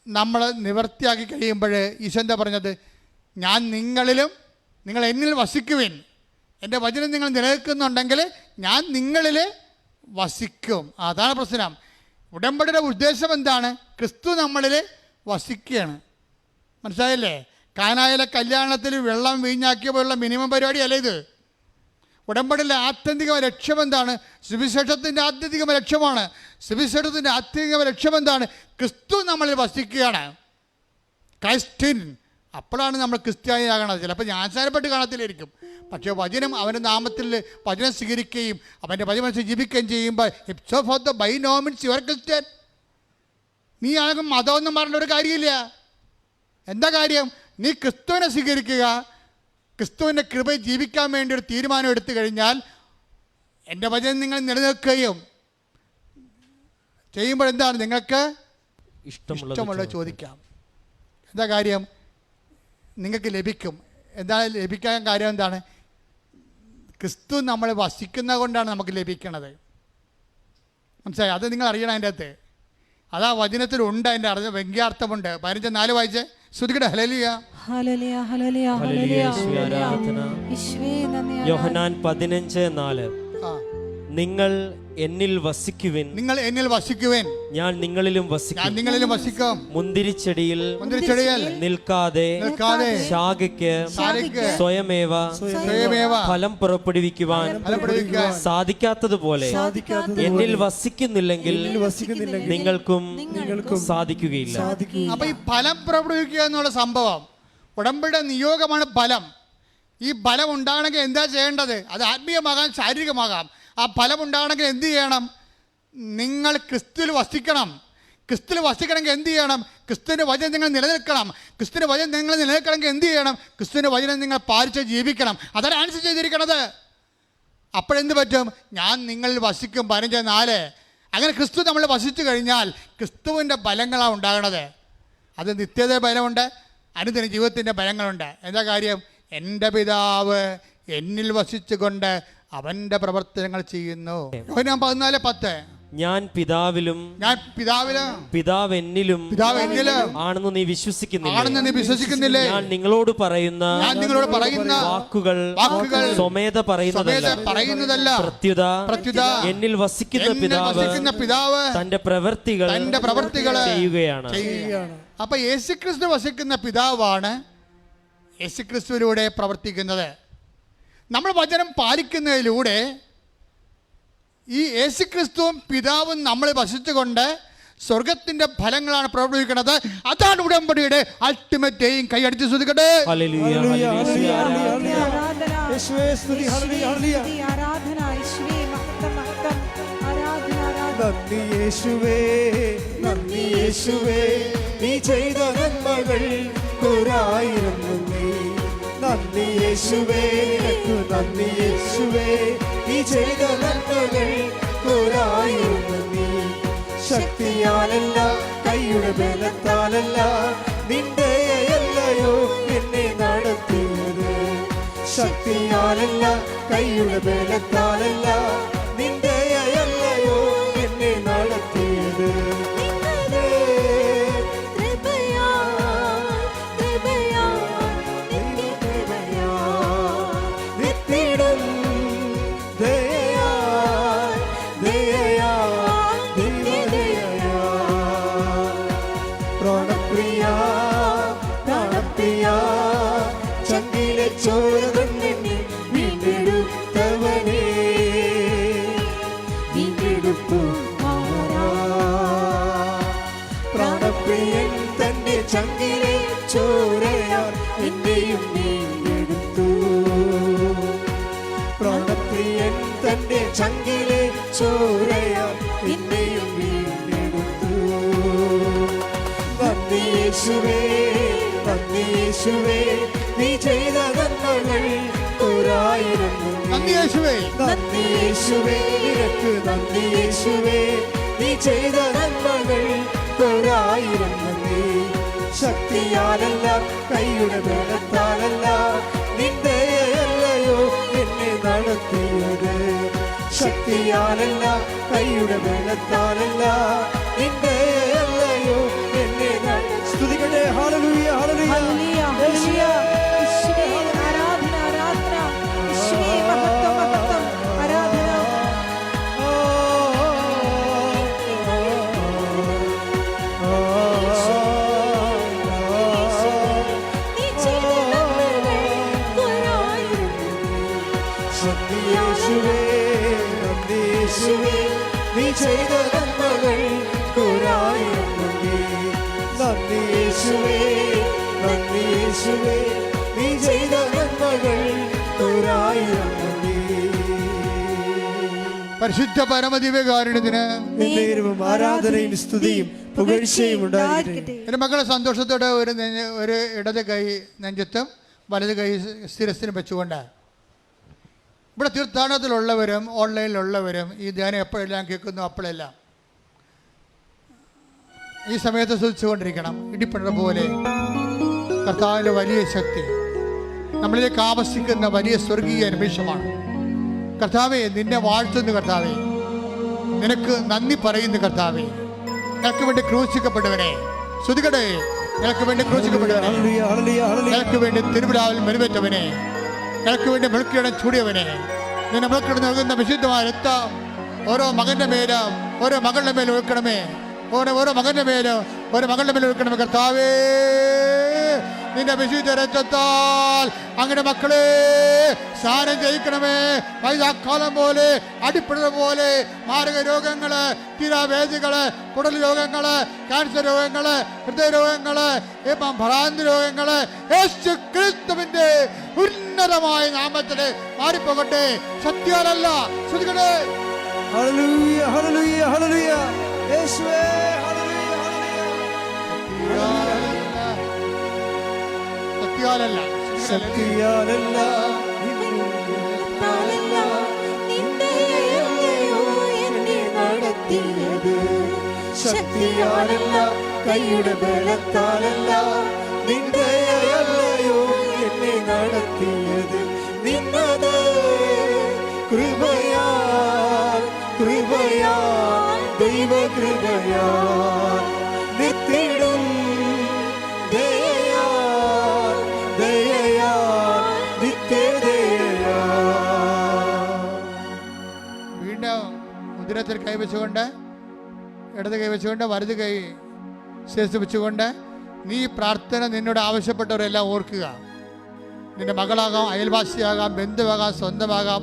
നമ്മൾ നിവർത്തിയാക്കി കഴിയുമ്പോൾ ഈശോ എന്താ പറഞ്ഞത്? ഞാൻ നിങ്ങളിലും നിങ്ങൾ എന്നിൽ വസിക്കുവിൻ. എൻ്റെ വചനം നിങ്ങൾ നിലനിൽക്കുന്നുണ്ടെങ്കിൽ ഞാൻ നിങ്ങളിൽ വസിക്കും. അതാണ് പ്രശ്നം. ഉടമ്പടിയുടെ ഉദ്ദേശം എന്താണ്? ക്രിസ്തു നമ്മളിൽ വസിക്കുകയാണ്. മനസ്സിലായില്ലേ? കാനായിലെ കല്യാണത്തിൽ വെള്ളം വീഞ്ഞാക്കിയപ്പോഴുള്ള മിനിമം പരിപാടിയല്ല ഇത്. ഉടമ്പടിയിലെ ആത്യന്തിക ലക്ഷ്യം എന്താണ്? സുവിശേഷത്തിൻ്റെ ആത്യന്തിക ലക്ഷ്യമാണ്. സുവിശേഷത്തിൻ്റെ ആത്യന്തിക ലക്ഷ്യം എന്താണ്? ക്രിസ്തു നമ്മളിൽ വസിക്കുകയാണ്. ക്രൈസ്റ്റിൻ. അപ്പോഴാണ് നമ്മൾ ക്രിസ്ത്യാനിയാകണത്. ചിലപ്പോൾ ജ്ഞാനസ്നാനപ്പെട്ട് കാണത്തിലായിരിക്കും, പക്ഷേ വചനം അവൻ്റെ നാമത്തിൽ വചനം സ്വീകരിക്കുകയും അവൻ്റെ വചനം ജീവിക്കുകയും ചെയ്യുമ്പോൾ it's of the by no means your Christian. നീ ആകെ മതമൊന്നും പറഞ്ഞ ഒരു കാര്യമില്ല. എന്താ കാര്യം? നീ ക്രിസ്തുവിനെ സ്വീകരിക്കുക, ക്രിസ്തുവിൻ്റെ കൃപ ജീവിക്കാൻ വേണ്ടി ഒരു തീരുമാനം എടുത്തു കഴിഞ്ഞാൽ എൻ്റെ വചനം നിങ്ങൾ നിലനിൽക്കുകയും ചെയ്യുമ്പോൾ എന്താണ് നിങ്ങൾക്ക് ഇഷ്ടമുള്ളത് ചോദിക്കാം. എന്താ കാര്യം? നിങ്ങൾക്ക് ലഭിക്കും. എന്താണ് ലഭിക്കാൻ കാര്യം? എന്താണ്? ക്രിസ്തു നമ്മൾ വസിക്കുന്നത് കൊണ്ടാണ് നമുക്ക് ലഭിക്കണത്. മനസ്സിലായി? അത് നിങ്ങൾ അറിയണം. അതിൻ്റെ അകത്ത് അതാ വചനത്തിലുണ്ട്, അതിൻ്റെ അർത്ഥം വ്യംഗ്യാർത്ഥമുണ്ട്. 15:4 വായിച്ച് ശ്രുതികട ഹല്ലേലൂയ. ഹല്ലേലൂയ ഹല്ലേലൂയ ഹല്ലേലൂയ ആരാധന. യേശുവേ നന്ദി. യോഹന്നാൻ 15:4 നിങ്ങൾ എന്നിൽ വസിക്കുവിൻ, നിങ്ങൾ എന്നിൽ വസിക്കുവിൻ, ഞാൻ നിങ്ങളിലും ഞാൻ വസിക്കും. നിങ്ങളിലും വസിക്കും. മുന്തിരിച്ചെടിയിൽ നിൽക്കാതെ ശാഖയ്ക്ക് സ്വയമേവ ഫലം പുറപ്പെടുവിക്കുവാൻ സാധിക്കാത്തതുപോലെ എന്നിൽ വസിക്കുന്നില്ലെങ്കിൽ നിങ്ങൾക്കും സാധിക്കുകയില്ല. അപ്പൊ ഈ ഫലം പുറപ്പെടുവിക്കുക എന്നുള്ള സംഭവം ഉടമ്പടിയുടെ നിയോഗമാണ് ഫലം. ഈ ഫലം ഉണ്ടാകണമെങ്കിൽ എന്താ ചെയ്യേണ്ടത്? അത് ആത്മീയമാകാം, ശാരീരികമാകാം. ആ ഫലം ഉണ്ടാകണമെങ്കിൽ എന്ത് ചെയ്യണം? നിങ്ങൾ ക്രിസ്തുവിൽ വസിക്കണം. ക്രിസ്തുവിൽ വസിക്കണമെങ്കിൽ എന്ത് ചെയ്യണം? ക്രിസ്തുവിൻ്റെ വചനം നിങ്ങൾ നിലനിൽക്കണം. ക്രിസ്തുവിൻ്റെ വചനം നിങ്ങൾ നിലനിൽക്കണമെങ്കിൽ എന്ത് ചെയ്യണം? ക്രിസ്തുവിൻ്റെ വചനം നിങ്ങൾ പാലിച്ച് ജീവിക്കണം. അതാണ് ആൻസർ ചെയ്തിരിക്കണത്. അപ്പോഴെന്ത് പറ്റും? ഞാൻ നിങ്ങളിൽ വസിക്കും. 15:4. അങ്ങനെ ക്രിസ്തു നമ്മൾ വസിച്ചു കഴിഞ്ഞാൽ ക്രിസ്തുവിൻ്റെ ഫലങ്ങളാണ് ഉണ്ടാകണത്. അത് നിത്യത ഫലമുണ്ട്, അനുദിന ജീവിതത്തിൻ്റെ ഫലങ്ങളുണ്ട്. എന്താ കാര്യം? എൻ്റെ പിതാവ് എന്നിൽ വസിച്ചുകൊണ്ട് അവൻ്റെ പ്രവർത്തനങ്ങൾ ചെയ്യുന്നു. യോഹന്നാൻ 14:10 ഞാൻ പിതാവിലും പിതാവ് എന്നിലും ആണെന്ന് നീ വിശ്വസിക്കുന്നില്ലേ? ഞാൻ നിങ്ങളോട് പറയുന്ന വാക്കുകൾ സ്വമേധ പറയുന്നതല്ല, പ്രത്യുത എന്നിൽ വസിക്കുന്ന പിതാവ് തന്റെ പ്രവൃത്തികൾ ചെയ്യുകയാണ്. അപ്പൊ യേശുക്രിസ്തു വസിക്കുന്ന പിതാവാണ് യേശുക്രിസ്തുവിലൂടെ പ്രവർത്തിക്കുന്നത്. നമ്മൾ വചനം പാലിക്കുന്നതിലൂടെ ഈ യേശുക്രിസ്തുവും പിതാവും നമ്മൾ വസിച്ചുകൊണ്ട് സ്വർഗത്തിന്റെ ഫലങ്ങളാണ് പ്രവർത്തിക്കുന്നത്. അതാണ് ഉടമ്പടിയുടെ അൾട്ടിമേറ്റ് എയിം. കൈയടിച്ച് ശ്രദ്ധിക്കട്ടെ. നീ ചെയ്ത നന്മകൾ ഒരായിരം നന്ദി. നന്ദി യേശുവേ, നിനക്ക് നന്ദി യേശുവേ. നീ ചെയ്ത നന്മകൾ ഒരായിരം നന്ദി. ശക്തിയാലല്ല, കൈയുടെ ബലത്താലല്ല, നിന്റെ അല്ലയോ എന്നെ നടത്തിയത്. ശക്തിയാലല്ല, കൈയുടെ ബലത്താലല്ല, നിന്റെ അല്ലയോ എന്നെ നടത്തിയത്. ചങ്കിലെ ചോരയാൽ എന്നെയും വീണ്ടെടുത്തു. പ്രാണപ്രിയൻ തന്റെ ചങ്കിലെ ചോരയാൽ എന്നെയും വീണ്ടെടുത്തു. നന്ദി യേശുവേ, നന്ദി യേശുവേ. നീ ചെയ്ത നന്മകൾ ഒരായിരം നന്ദി. നന്ദി യേശുവേ, നിനക്ക് നന്ദി യേശുവേ. നീ ചെയ്ത നന്മകൾ ഒരായിരം നന്ദി. ശക്തിയാലല്ല, കൈയുടെ ബലത്താലല്ല, നിന്റെ അല്ലയോ എന്നെ നടത്തിയത്. ശക്തിയാലല്ല, കൈയുടെ ബലത്താലല്ല, നിന്റെ അല്ലയോ എന്നെ സ്തുതിക്കട്ടെ. ഹല്ലേലൂയ ഹല്ലേലൂയ ഹല്ലേലൂയ. ആരാധന ആരാധന. യേശുവേ മഹത്വം മഹത്വം. ആരാധന. നീ ചെയ്ത നന്മകൾ ഒരായിരം നന്ദി. നന്ദി യേശുവേ, നന്ദി യേശുവേ. നീ ചെയ്ത നന്മകൾ ഒരായിരം നന്ദി. പരിശുദ്ധ പരമദിവ്യകാരുണ്യത്തിന് ആരാധനയും സ്തുതിയും പുകഴ്ചയും ഉണ്ടായിരിക്കട്ടെ. എൻ്റെ മക്കളെ സന്തോഷത്തോടെ ഒരു ഇടത് കൈ നെഞ്ചത്തും വലത് കൈ സ്ഥിരസ്ഥിരം വെച്ചുകൊണ്ട് ഇവിടെ തീർത്ഥാടനത്തിലുള്ളവരും ഓൺലൈനിലുള്ളവരും ഈ ധ്യാനം എപ്പോഴെല്ലാം കേൾക്കുന്നു അപ്പോഴെല്ലാം ഈ സമയത്ത് ശ്രദ്ധിച്ചുകൊണ്ടിരിക്കണം. ഇടിപ്പണ പോലെ കർത്താവിൻ്റെ വലിയ ശക്തി നമ്മളിലേക്ക് ആവശ്യിക്കുന്ന വലിയ സ്വർഗീയ നിമിഷമാണ്. കർത്താവേ, നിന്നെ വാഴ്ത്തുന്നു കർത്താവേ, നിനക്ക് നന്ദി പറയുന്നു കർത്താവേ. നിനക്ക് വേണ്ടി ക്രൂശിക്കപ്പെട്ടവനെ ശ്രുതികടേ, നിനക്ക് വേണ്ടി ക്രൂശിക്കപ്പെട്ടവനെ, നിനക്ക് വേണ്ടി തിരുവിടാവിൽ മെരുവേറ്റവനെ, നിനക്ക് വേണ്ടി മെഴുക്കിടം ചൂടിയവനെ, നിന്നെ മെഴുക്കിടം നൽകുന്ന വിശുദ്ധമായ രക്തം ഓരോ മകൻ്റെ മേലും ഓരോ മകളുടെ മേലും ഒഴുക്കണമേ. ഓരോ മകൻ്റെ മേലും ഓരോ മകളുടെ മേലും ഒഴുക്കണമേ കർത്താവേ. നിന്റെ വിശുദ്ധ രക്തത്താൽ അങ്ങനെ മക്കളെ സ്നാനം ചെയ്യിക്കണമേ. വൈദാക്കാലം പോലെ അടിപ്പിട പോലെ മാരക രോഗങ്ങള്, തീരാവേദികള്, കുടൽ രോഗങ്ങള്, ക്യാൻസർ രോഗങ്ങള്, ഹൃദയരോഗങ്ങള്, ഇപ്പം ഭ്രാന്തി രോഗങ്ങള് യേശു ക്രിസ്തുവിന്റെ ഉന്നതമായ നാമത്തില് മാറിപ്പോകട്ടെ. സത്യാലല്ല ശ്രുതികളെ. ഹല്ലേലൂയ, ഹല്ലേലൂയ, ഹല്ലേലൂയ. യേശുവേ, ഹല്ലേലൂയ, ഹല്ലേലൂയ. സത്യാലല്ല, ശക്തിയാലല്ല, ശക്തിയാലല്ല, കൈയുടെ ബലത്താലല്ല, നിന്ദയല്ലയോ എന്നെ നടത്തിയത്. നിന്നത് കൃപയാൽ, കൃപയാൽ, ദൈവകൃപയാൽ, നിത്തിടും ദയയാൽ, ദയയാൽ, നിത്യദയയാൽ. വീണ്ടും ഉദരത്തിൽ കൈവച്ചുകൊണ്ട് ഇടത് കൈവച്ചുകൊണ്ട് വലത് കൈ ശേഷം വെച്ചുകൊണ്ട് നീ പ്രാർത്ഥന നിന്നോട് ആവശ്യപ്പെട്ടവരെല്ലാം ഓർക്കുക. നിന്റെ മകളാകാം, അയൽവാസിയാകാം, ബന്ധുവാകാം, സ്വന്തമാകാം,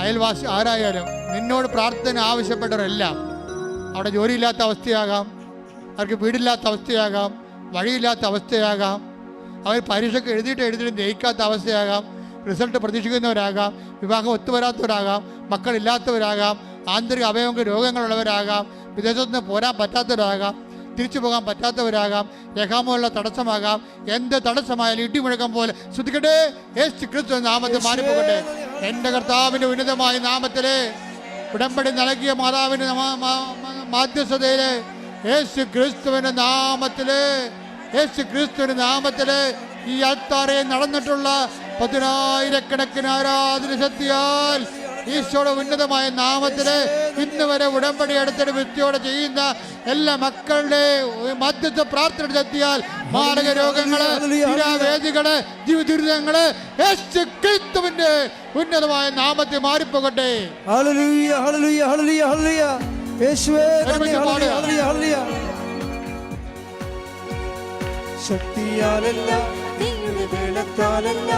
അയൽവാസി ആരായാലും നിന്നോട് പ്രാർത്ഥന ആവശ്യപ്പെട്ടവരെല്ലാം അവിടെ ജോലിയില്ലാത്ത അവസ്ഥയാകാം, അവർക്ക് വീടില്ലാത്ത അവസ്ഥയാകാം, വഴിയില്ലാത്ത അവസ്ഥയാകാം, അവർ പരീക്ഷയ്ക്ക് എഴുതിയിട്ട് ജയിക്കാത്ത അവസ്ഥയാകാം, റിസൾട്ട് പ്രതീക്ഷിക്കുന്നവരാകാം, വിവാഹം ഒത്തുവരാത്തവരാകാം, മക്കളില്ലാത്തവരാകാം, ആന്തരിക അവയവങ്ങൾ രോഗങ്ങളുള്ളവരാകാം, വിദേശത്ത് നിന്ന് പോരാൻ പറ്റാത്തവരാകാം, തിരിച്ചു പോകാൻ പറ്റാത്തവരാകാം, രേഖാമുള്ള തടസ്സമാകാം. എന്ത് തടസ്സമായാലും ഇടിമുഴക്കം പോലെ ശ്രദ്ധിക്കട്ടെ. യേശു ക്രിസ്തു നാമത്തിൽ മാറിപ്പോകട്ടെ. എൻ്റെ കർത്താവിൻ്റെ ഉന്നതമായ നാമത്തിലെ ഉടമ്പടി നൽകിയ മാതാവിൻ്റെ മാധ്യസ്ഥതയിലെ യേശു ക്രിസ്തുവിൻ്റെ നാമത്തില്, യേശു ക്രിസ്തുവിൻ്റെ നാമത്തില് ഈ അൾത്താറയിൽ നടന്നിട്ടുള്ള 10,000-കണക്കിന് ആരാധന ശക്തിയാൽ ഈശോയുടെ ഉന്നതമായ നാമത്തില് ഇന്ന് വരെ ഉടമ്പടി എടുത്തിട്ട് വൃത്തിയോടെ ചെയ്യുന്ന എല്ലാ മക്കളുടെ മധ്യസ്ഥ പ്രാർത്ഥന ശക്തിയാൽ മാരക രോഗങ്ങള്, വേദികള്, ജീവിതങ്ങള് യേശു ക്രിസ്തുവിന്റെ ഉന്നതമായ നാമത്തിൽ മാറിപ്പോകട്ടെ. ഹല്ലേലൂയ, ഹല്ലേലൂയ, ഹല്ലേലൂയ, ഹല്ലേലൂയ. യേശുവേ, ഹല്ലേലൂയ, ഹല്ലേലൂയ. ശക്തിയാലല്ല, നിങ്ങളുടെ ബലത്താലല്ല,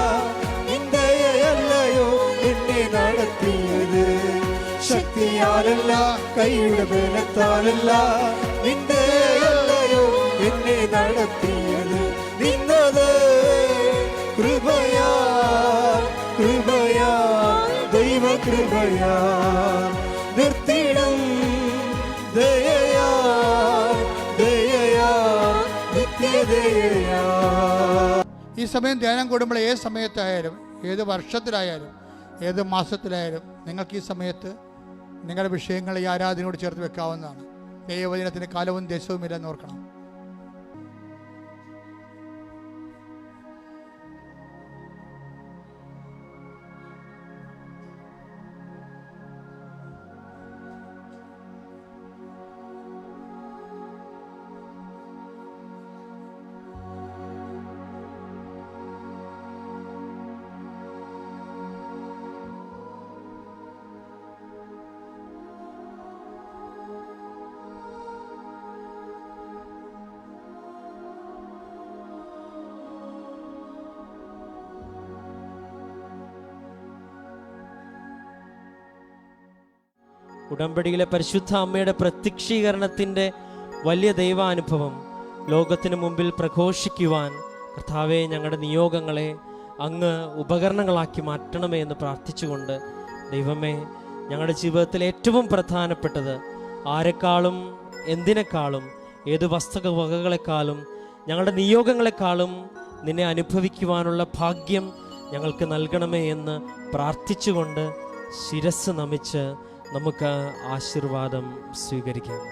നിന്ദയല്ലയോ എന്നെ നടത്തിയത്. ശക്തിയാലല്ല, കൈയുടെ ബലത്താലല്ല, നിന്ദയല്ലയോ എന്നെ നടത്തിയത്. നിന്നത് കൃപയാൽ, കൃപയാൽ, ദൈവകൃപയാൽ, നിർത്തിടും ദയയാൽ, ദയയാൽ, നിത്യദയയാൽ. ഈ സമയം ധ്യാനം കൂടുമ്പോൾ ഏത് സമയത്തായാലും, ഏത് വർഷത്തിലായാലും, ഏത് മാസത്തിലായാലും നിങ്ങൾക്ക് ഈ സമയത്ത് നിങ്ങളുടെ വിഷയങ്ങൾ ഈ ആരാധനയോട് ചേർത്ത് വെക്കാവുന്നതാണ്. ദൈവവചനത്തിന് കാലവും ദേശവും ഇല്ലെന്ന് ഓർക്കണം. ഉടമ്പടിയിലെ പരിശുദ്ധ അമ്മയുടെ പ്രത്യക്ഷീകരണത്തിൻ്റെ വലിയ ദൈവാനുഭവം ലോകത്തിന് മുമ്പിൽ പ്രഘോഷിക്കുവാൻ കർത്താവെ, ഞങ്ങളുടെ നിയോഗങ്ങളെ അങ്ങ് ഉപകരണങ്ങളാക്കി മാറ്റണമേ എന്ന് പ്രാർത്ഥിച്ചുകൊണ്ട്, ദൈവമേ, ഞങ്ങളുടെ ജീവിതത്തിൽ ഏറ്റവും പ്രധാനപ്പെട്ടത് ആരെക്കാളും എന്തിനേക്കാളും, ഏത് വസ്തുവകകളെക്കാളും, ഞങ്ങളുടെ നിയോഗങ്ങളെക്കാളും നിന്നെ അനുഭവിക്കുവാനുള്ള ഭാഗ്യം ഞങ്ങൾക്ക് നൽകണമേ എന്ന് പ്രാർത്ഥിച്ചുകൊണ്ട് ശിരസ് നമിച്ച് നമുക്ക് ആശീർവാദം സ്വീകരിക്കാം.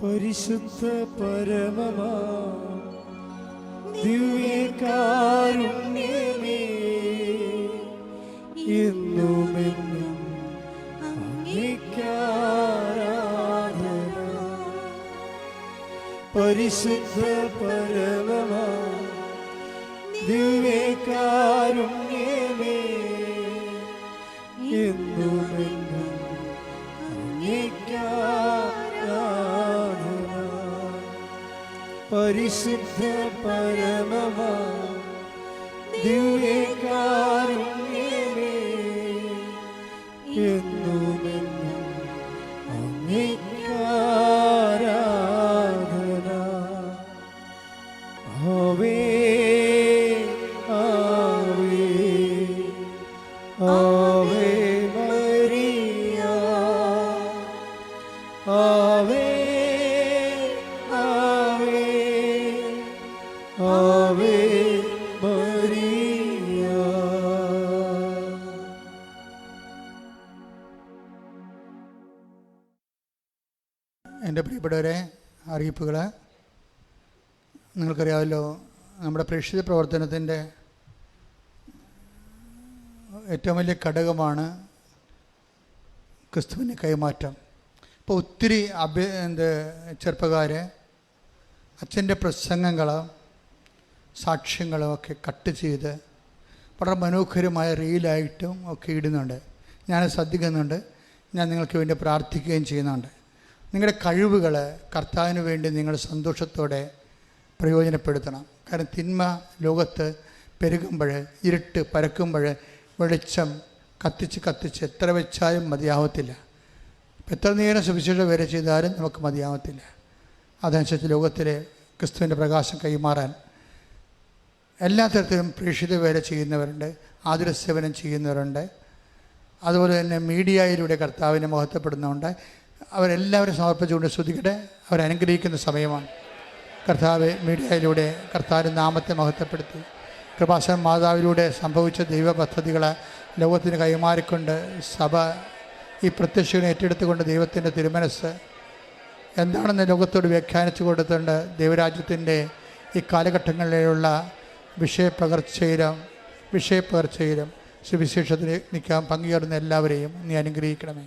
പരിശുദ്ധ പരമമാ ദിവ്യകാരുണ്യമേ, എന്നുമെന്നും അങ്ങേക്കാരാധന. പരിശുദ്ധ പരമമാ ദിവ്യകാരുണ്യമേ, എന്നുമെന്നും അങ്ങേക്കാരാധന. പരിശുദ്ധ പരമമാ ദിവ്യകാരുണ്യമേ, എന്നുമെന്നും അങ്ങേക്കാരാധന. ആവേ ആവേ ആവേ മരിയ, ആവേ ആവേ ആവേ മരിയ. എൻ്റെ പ്രിയപ്പെട്ടവരെ, അറിയിപ്പുകൾ നിങ്ങൾക്കറിയാമല്ലോ. നമ്മുടെ പ്രേക്ഷിത പ്രവർത്തനത്തിൻ്റെ ഏറ്റവും വലിയ ഘടകമാണ് ക്രിസ്തുവിൻ്റെ കൈമാറ്റം. ഇപ്പോൾ ഒത്തിരി ചെറുപ്പക്കാർ അച്ഛൻ്റെ പ്രസംഗങ്ങളും സാക്ഷ്യങ്ങളും ഒക്കെ കട്ട് ചെയ്ത് വളരെ മനോഹരമായ റീലായിട്ടും ഒക്കെ ഇടുന്നുണ്ട്. ഞാൻ ശ്രദ്ധിക്കുന്നുണ്ട്. ഞാൻ നിങ്ങൾക്ക് വേണ്ടി പ്രാർത്ഥിക്കുകയും ചെയ്യുന്നുണ്ട്. നിങ്ങളുടെ കഴിവുകൾ കർത്താവിന് വേണ്ടി നിങ്ങൾ സന്തോഷത്തോടെ പ്രയോജനപ്പെടുത്തണം. കാരണം തിന്മ ലോകത്ത് പെരുകുമ്പോൾ, ഇരുട്ട് പരക്കുമ്പോൾ വെളിച്ചം കത്തിച്ച് എത്ര വെച്ചാലും മതിയാവത്തില്ല. എത്ര നേരം സുവിശേഷ വേല ചെയ്താലും നമുക്ക് മതിയാവത്തില്ല. അതനുസരിച്ച് ലോകത്തിലെ ക്രിസ്തുവിൻ്റെ പ്രകാശം കൈമാറാൻ എല്ലാ തരത്തിലും പ്രേക്ഷിത വേല ചെയ്യുന്നവരുണ്ട്, ആതുര സേവനം ചെയ്യുന്നവരുണ്ട്. അതുപോലെ തന്നെ മീഡിയയിലൂടെ കർത്താവിനെ മഹത്വപ്പെടുന്നുണ്ട്. അവരെല്ലാവരും സമർപ്പിച്ചുകൊണ്ട് സ്തുതിക്കട്ടെ. അവരനുഗ്രഹിക്കുന്ന സമയമാണ്. കർത്താവ് മീഡിയയിലൂടെ കർത്താവിൻ്റെ നാമത്തെ മഹത്വപ്പെടുത്തി കൃപാസന മാതാവിലൂടെ സംഭവിച്ച ദൈവ പദ്ധതികളെ ലോകത്തിന് കൈമാറിക്കൊണ്ട് സഭ ഈ പ്രത്യക്ഷനെ ഏറ്റെടുത്തുകൊണ്ട് ദൈവത്തിൻ്റെ തിരുമനസ് എന്താണെന്ന് ലോകത്തോട് വ്യാഖ്യാനിച്ചു കൊടുത്തുകൊണ്ട് ദൈവരാജ്യത്തിൻ്റെ ഈ കാലഘട്ടങ്ങളിലുള്ള വിഷയപ്പകർച്ചയിലും സുവിശേഷത്തിൽ നിൽക്കാൻ പങ്കുചേർന്ന എല്ലാവരെയും നീ അനുഗ്രഹിക്കണമേ.